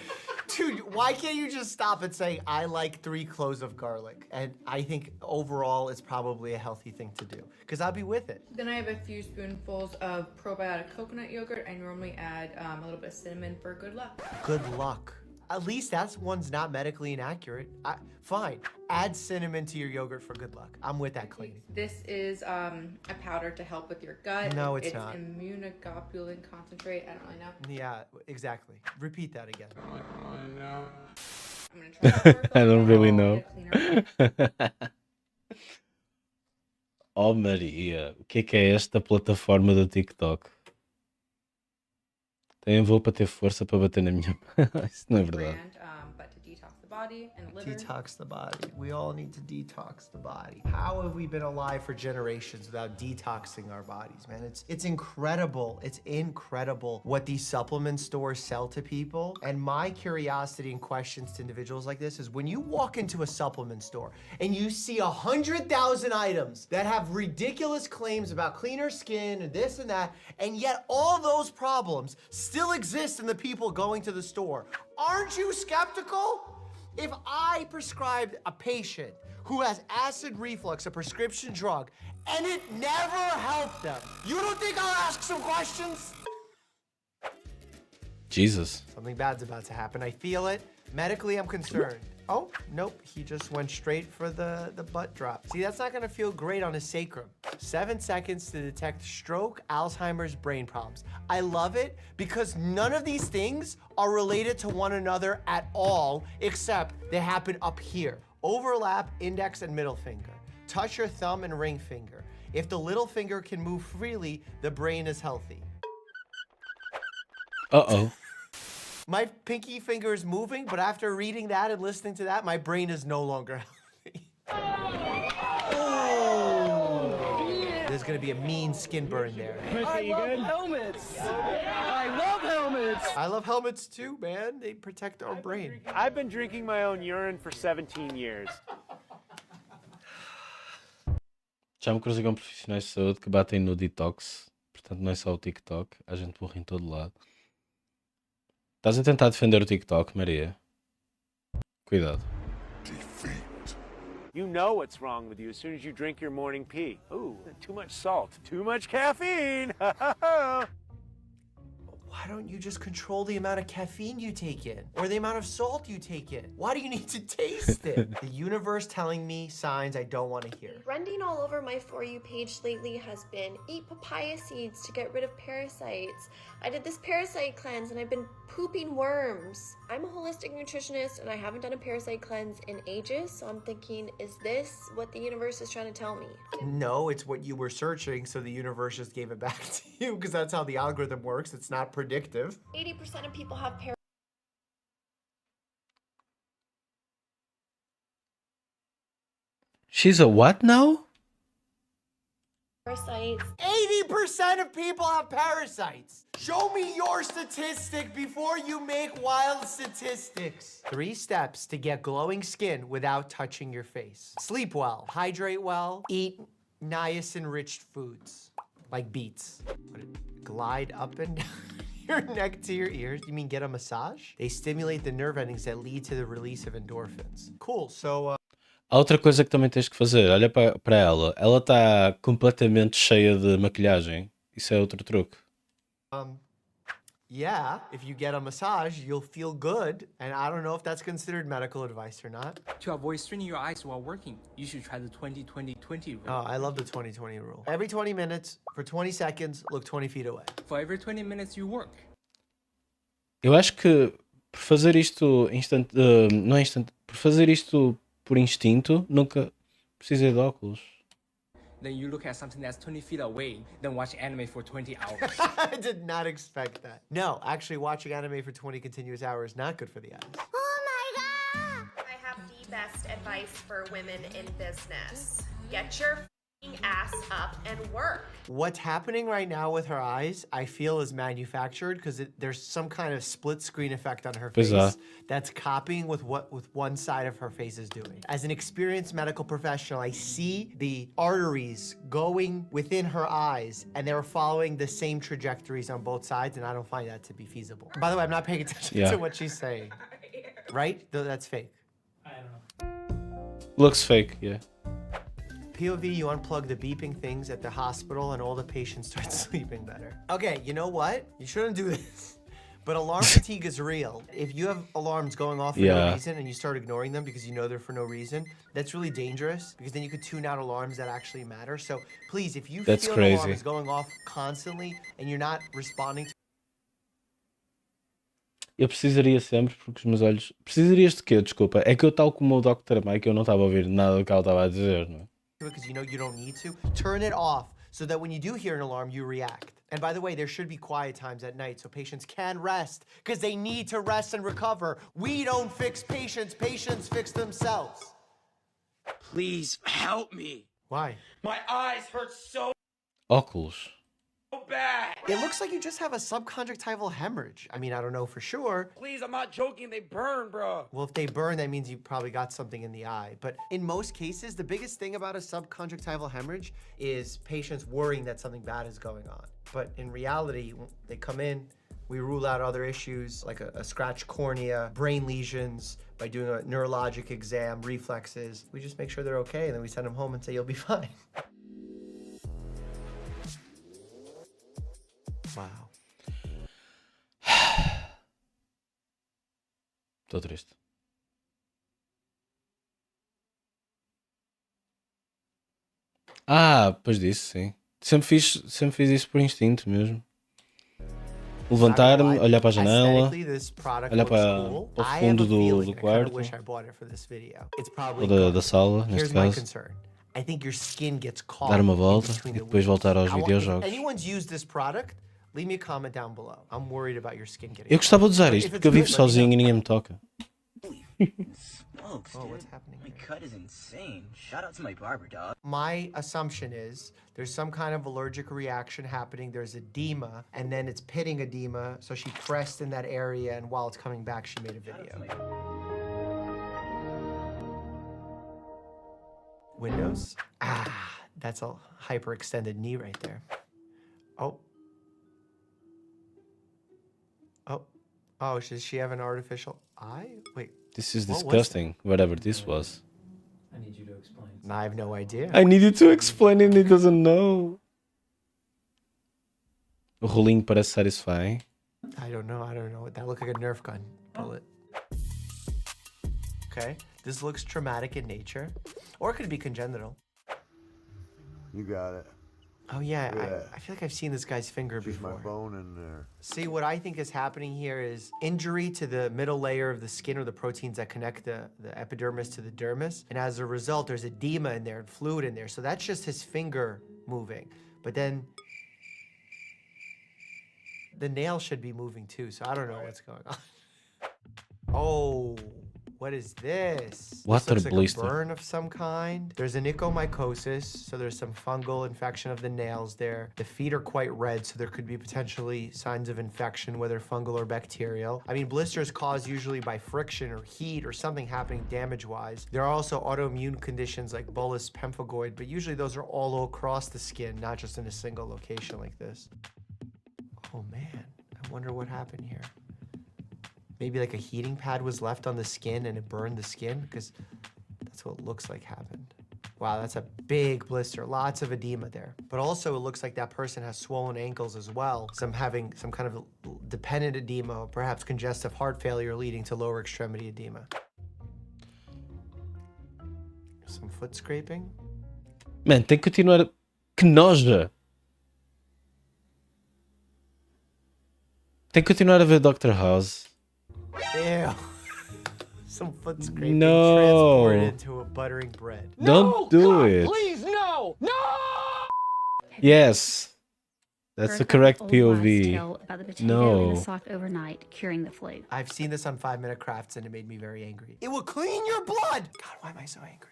why can't you just stop and say, I like 3 cloves of garlic? And I think overall it's probably a healthy thing to do, because I'll be with it. Then I have a few spoonfuls of probiotic coconut yogurt. I normally add a little bit of cinnamon for good luck. Good luck. At least that's one's not medically inaccurate. Fine, add cinnamon to your yogurt for good luck. I'm with that, Clayton. This is a powder to help with your gut. No, it's not. It's immunoglobulin concentrate. I don't really know. Yeah, exactly. Repeat that again. I'm gonna try it. I don't really know. Cleaner. Oh Maria, o que é esta plataforma do TikTok? Tem voo para ter força para bater na minha. Isso não é verdade. But to detox the body and liver. Detox the body. We all need to detox the body. How have we been alive for generations without detoxing our bodies, man? It's incredible. It's incredible what these supplement stores sell to people. And my curiosity and questions to individuals like this is when you walk into a supplement store and you see 100,000 items that have ridiculous claims about cleaner skin and this and that, and yet all those problems still exist in the people going to the store. Aren't you skeptical? If I prescribed a patient who has acid reflux, a prescription drug, and it never helped them, you don't think I'll ask some questions? Jesus. Something bad's about to happen. I feel it. Medically, I'm concerned. Oh, nope. He just went straight for the butt drop. See, that's not gonna feel great on his sacrum. 7 seconds to detect stroke, Alzheimer's, brain problems. I love it because none of these things are related to one another at all, except they happen up here. Overlap index and middle finger. Touch your thumb and ring finger. If the little finger can move freely, the brain is healthy. Uh-oh. My pinky finger is moving, but after reading that and listening to that, my brain is no longer healthy. Oh. There's gonna be a mean skin burn there. I love helmets. I love helmets. I love helmets too, man. They protect our brain. I've been drinking my own urine for 17 years. Já me cruzei com profissionais de saúde que batem no detox. Portanto, não é só o TikTok. A gente morre em todo lado. Estás a tentar defender o TikTok, Maria? Cuidado. You know what's wrong with you as soon as you drink your morning pee. Ooh, too much salt, too much caffeine. Why don't you just control the amount of caffeine you take in or the amount of salt you take in? Why do you need to taste it? The universe telling me signs I don't want to hear. Trending all over my For You page lately has been eat papaya seeds to get rid of parasites. I did this parasite cleanse and I've been pooping worms. I'm a holistic nutritionist and I haven't done a parasite cleanse in ages, so I'm thinking, is this what the universe is trying to tell me? No, it's what you were searching, so the universe just gave it back to you because that's how the algorithm works. It's not predictive. 80% of people have She's a what now? parasites. 80% of people have parasites. Show me your statistic before you make wild statistics. 3 steps to get glowing skin without touching your face. Sleep well, hydrate well, eat niacin-rich foods, like beets. Glide up and down your neck to your ears. You mean get a massage? They stimulate the nerve endings that lead to the release of endorphins. Cool, so... Há outra coisa que também tens que fazer. Olha para ela. Ela está completamente cheia de maquilhagem. Isso é outro truque. Yeah, if you get a massage, you'll feel good. And I don't know if that's considered medical advice or not. To avoid straining your eyes while working, you should try the 20-20-20 rule. Oh, I love the 20-20 rule. Every 20 minutes, for 20 seconds, look 20 feet away. For every 20 minutes you work. Eu acho que por fazer isto não é instant, por fazer isto por instinto, nunca precisei de óculos. Then you look at something that's 20 feet away, then watch anime for 20 hours. I did not expect that. No, actually watching anime for 20 continuous hours is not good for the eyes. Oh my god! I have the best advice for women in business. Get your f***ing ass up and work. What's happening right now with her eyes, I feel is manufactured because there's some kind of split screen effect on her face that's copying with what one side of her face is doing. As an experienced medical professional, I see the arteries going within her eyes and they're following the same trajectories on both sides, and I don't find that to be feasible. By the way, I'm not paying attention to what she's saying. Right? That's fake. I don't know. Looks fake, yeah. POV, you unplug the beeping things at the hospital and all the patients start sleeping better. Okay, you know what? You shouldn't do this. But alarm fatigue is real. If you have alarms going off for no reason and you start ignoring them because you know they're for no reason, that's really dangerous because then you could tune out alarms that actually matter. So please, if you feel an alarm is going off constantly and you're not responding to... Eu precisaria sempre, porque os meus olhos... Precisarias de quê? Desculpa. É que eu, tal como o Dr. Mike, eu não estava a ouvir nada do que ela estava a dizer, não é? Because you know you don't need to. Turn it off so that when you do hear an alarm, you react. And by the way, there should be quiet times at night so patients can rest, because they need to rest and recover. We don't fix patients, patients fix themselves. Please help me. Why? My eyes hurt so Óculos. bad. It looks like you just have a subconjunctival hemorrhage. I mean, I don't know for sure. Please, I'm not joking. They burn, bro. Well, if they burn, that means you probably got something in the eye. But in most cases, the biggest thing about a subconjunctival hemorrhage is patients worrying that something bad is going on. But in reality, they come in, we rule out other issues like a scratched cornea, brain lesions, by doing a neurologic exam, reflexes. We just make sure they're okay, and then we send them home and say, you'll be fine. Wow. Tô triste. Depois disso, sim. Sempre fiz isso por instinto mesmo. Levantar-me, olhar para a janela, olhar para o fundo do quarto, ou da sala, neste caso. Dar uma volta e depois voltar aos videojogos. Eu gostava de usar isto porque eu vivo sozinho e ninguém me toca. Smokes, dude. What's happening? My cut is insane. Shout out to my barber, dog. My assumption is there's some kind of allergic reaction happening. There's edema, and then it's pitting edema. So she pressed in that area, and while it's coming back, she made a video. Windows? That's a hyperextended knee right there. Oh, does she have an artificial eye? Wait. This is disgusting, whatever this was. I need you to explain. I have no idea. I need you to explain and he doesn't know. O rolinho parece satisfying. I don't know. That looked like a Nerf gun bullet. Okay, this looks traumatic in nature. Or it could be congenital. You got it. Oh yeah, I feel like I've seen this guy's finger before. My bone in there. See, what I think is happening here is injury to the middle layer of the skin or the proteins that connect the epidermis to the dermis. And as a result, there's edema in there and fluid in there. So that's just his finger moving. But then the nail should be moving too. So I don't know what's going on. Oh, what is this? What This a looks like blister. a burn of some kind. There's a onychomycosis, so there's some fungal infection of the nails there. The feet are quite red, so there could be potentially signs of infection, whether fungal or bacterial. I mean, blisters caused usually by friction or heat or something happening damage-wise. There are also autoimmune conditions like bullous pemphigoid, but usually those are all across the skin, not just in a single location like this. Oh man, I wonder what happened here. Maybe like a heating pad was left on the skin and it burned the skin, because that's what it looks like happened. Wow, that's a big blister, lots of edema there. But also it looks like that person has swollen ankles as well. Having some kind of dependent edema, perhaps congestive heart failure leading to lower extremity edema. Some foot scraping. Man, tem que continuar. Que nojo! Tem que continuar a ver Dr. House. Ew. Some foot scraping No. transported into a buttering bread. Don't do it. Please, no! No! Yes. That's the correct Old wives' POV. tale about the potato in No. a sock overnight curing the flu. I've seen this on 5-Minute Crafts and it made me very angry. It will clean your blood! God, why am I so angry?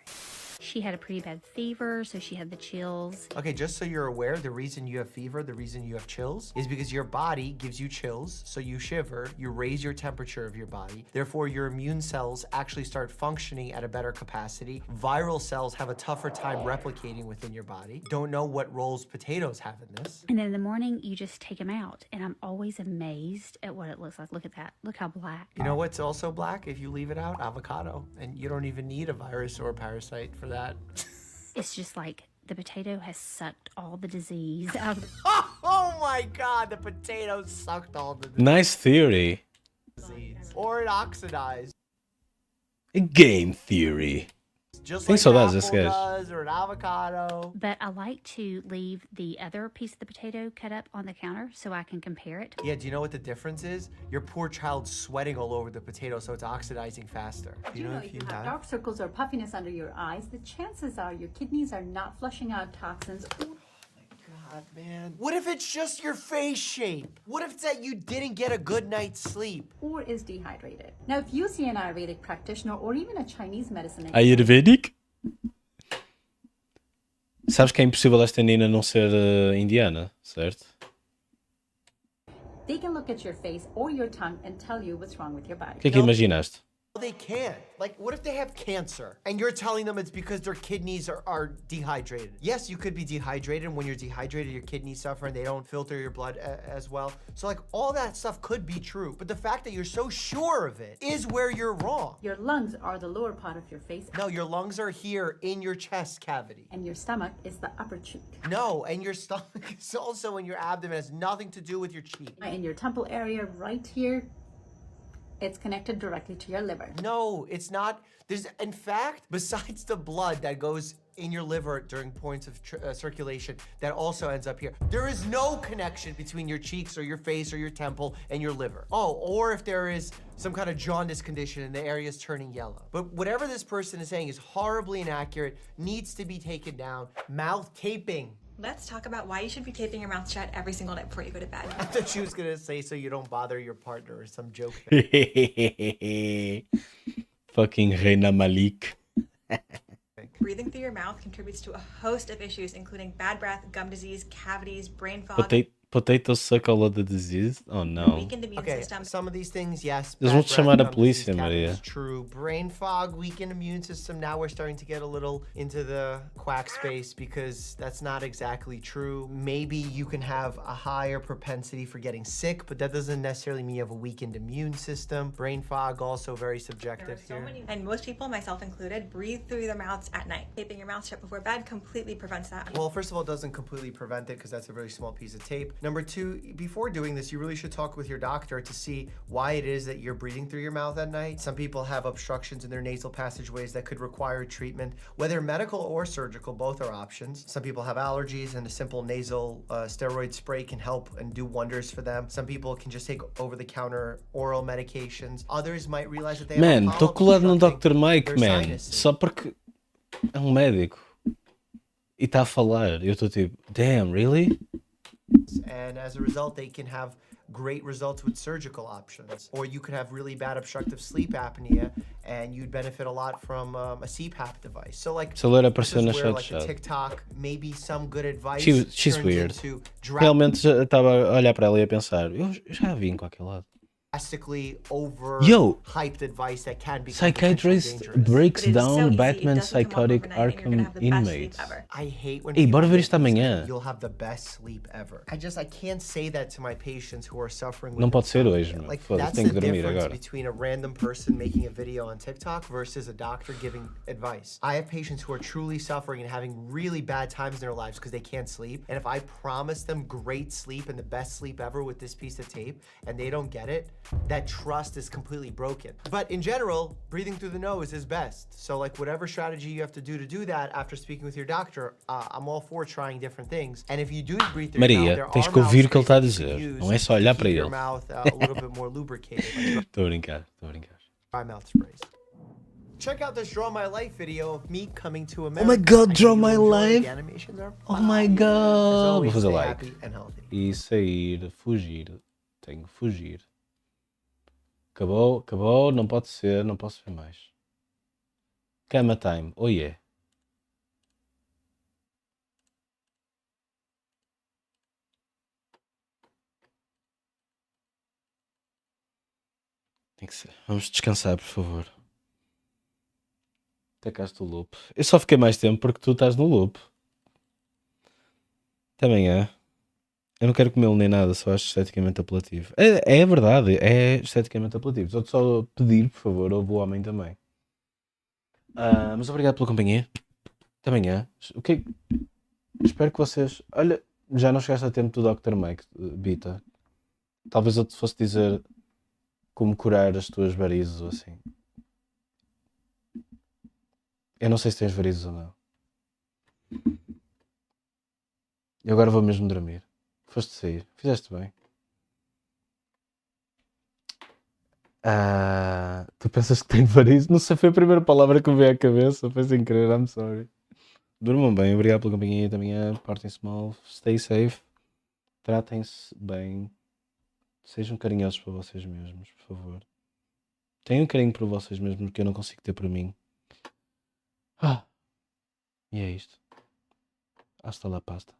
She had a pretty bad fever, so she had the chills. Okay, just so you're aware, the reason you have fever, the reason you have chills, is because your body gives you chills, so you shiver, you raise your temperature of your body. Therefore, your immune cells actually start functioning at a better capacity. Viral cells have a tougher time replicating within your body. Don't know what roles potatoes have in this. And then in the morning, you just take them out. And I'm always amazed at what it looks like. Look at that. Look how black. You know what's also black if you leave it out? Avocado. And you don't even need a virus or a parasite for that. It's just like the potato has sucked all the disease out of Oh my God, the potato sucked all the Nice theory. disease. Or it oxidized. A game theory. Just Tem like saudades an desse apple gajo. does, or an avocado. But I like to leave the other piece of the potato cut up on the counter so I can compare it. Yeah, do you know what the difference is? Your poor child's sweating all over the potato, so it's oxidizing faster. Do you know if you have? dark circles or puffiness under your eyes, the chances are your kidneys are not flushing out toxins. God, man. What if it's just your face shape? What if it's that you didn't get a good night's sleep? Or is dehydrated. Now, if you see an Ayurvedic practitioner or even a Chinese medicine Ayurvedic? Sabes que é impossível esta Nina não ser indiana, certo? they can look at your face or your tongue and tell you what's wrong with your body. O que é que imaginaste? They can't. Like, what if they have cancer and you're telling them it's because their kidneys are dehydrated? Yes, you could be dehydrated, and when you're dehydrated, your kidneys suffer and they don't filter your blood as well. So, like, all that stuff could be true, but the fact that you're so sure of it is where you're wrong. Your lungs are the lower part of your face. No, your lungs are here in your chest cavity. And your stomach is the upper cheek. No, and your stomach is also in your abdomen. It has nothing to do with your cheek. In your temple area right here, it's connected directly to your liver. No, it's not. There's, in fact, besides the blood that goes in your liver during points of circulation, that also ends up here. There is no connection between your cheeks or your face or your temple and your liver. Oh, or if there is some kind of jaundice condition and the area is turning yellow. But whatever this person is saying is horribly inaccurate, needs to be taken down. Mouth taping. Let's talk about why you should be taping your mouth shut every single night before you go to bed. I thought she was gonna say so you don't bother your partner or some joke. Fucking Reina Malik. Breathing through your mouth contributes to a host of issues, including bad breath, gum disease, cavities, brain fog. Potato suck all of the disease? Oh no. Weakened immune Okay, system. some of these things, yes. Eles bad vão te chamar breath, a gum polícia, disease, Maria. cavities, true. Brain fog, weakened immune system. Now we're starting to get a little into the quack space because that's not exactly true. Maybe you can have a higher propensity for getting sick, but that doesn't necessarily mean you have a weakened immune system. Brain fog, also very subjective here. And most people, myself included, breathe through their mouths at night. Taping your mouth shut before bed completely prevents that. Well, first of all, it doesn't completely prevent it because that's a really small piece of tape. Number two, before doing this, you really should talk with your doctor to see why it is that you're breathing through your mouth at night. Some people have obstructions in their nasal passageways that could require treatment, whether medical or surgical, both are options. Some people have allergies and a simple nasal steroid spray can help and do wonders for them. Some people can just take over-the-counter oral medications. Others might realize that they have Man, estou colado no Dr. Mike, man. Só porque é um médico. E está a falar. Eu estou tipo, damn, really? And as a result, they can have great results with surgical options. Or you could have really bad obstructive sleep apnea and you'd benefit a lot from a CPAP device. So like, Se ela this apareceu is na where like a chat. TikTok, maybe some good advice She's turns weird. into Realmente já estava a olhar para ela e a pensar, eu já a vi em qualquer lado. drastically Yo, hyped advice that can be psychiatrist breaks down Batman's psychotic Arkham inmates. I hate when Ei, bora ver people isto say amanhã. you'll have the best sleep ever. I can't say that to my patients who are suffering with Não pode ser insomnia. hoje, meu. Like, Foda-se, that's tenho the que dormir difference agora. between a random person making a video on TikTok versus a doctor giving advice. I have patients who are truly suffering and having really bad times in their lives because they can't sleep. And if I promise them great sleep and the best sleep ever with this piece of tape and they don't get it, that trust is completely broken. But in general, breathing through the nose is best. So like whatever strategy you have to do that after speaking with your doctor, I'm all for trying different things. And if you do breathe through your mouth, Maria, there tens are que ouvir o mouth que ele está a sprays that you dizer. can Não é use só olhar to para keep your ele. mouth a little bit more lubricated. Like Estou a brincar, estou a brincar. dry mouth sprays. Check out this Draw My Life video of me coming to America. Oh my god, I Draw hope you My enjoy. Life! The animations are Oh my fire. As god! always, Vou fazer stay like. happy and healthy. E sair, fugir. Tenho que fugir. Acabou, não pode ser, não posso ver mais. Cama time, oh yeah. Tem que ser. Vamos descansar, por favor. Tacaste o loop. Eu só fiquei mais tempo porque tu estás no loop. Até amanhã. Eu não quero comê-lo nem nada, só acho esteticamente apelativo. É verdade, é esteticamente apelativo. Só pedir, por favor, ouve o homem também. Mas obrigado pela companhia. Até amanhã. Espero que vocês... Olha, já não chegaste a tempo do Dr. Mike, Bita. Talvez eu te fosse dizer como curar as tuas varizes ou assim. Eu não sei se tens varizes ou não. Eu agora vou mesmo dormir. Foste sair. Fizeste bem. Tu pensas que tenho varizes? Não sei, foi a primeira palavra que me veio à cabeça. Foi sem querer, I'm sorry. Durmam bem, obrigado pela companhia da manhã. Portem-se mal, stay safe. Tratem-se bem. Sejam carinhosos para vocês mesmos, por favor. Tenham carinho por vocês mesmos, que eu não consigo ter por mim. E é isto. Hasta la pasta.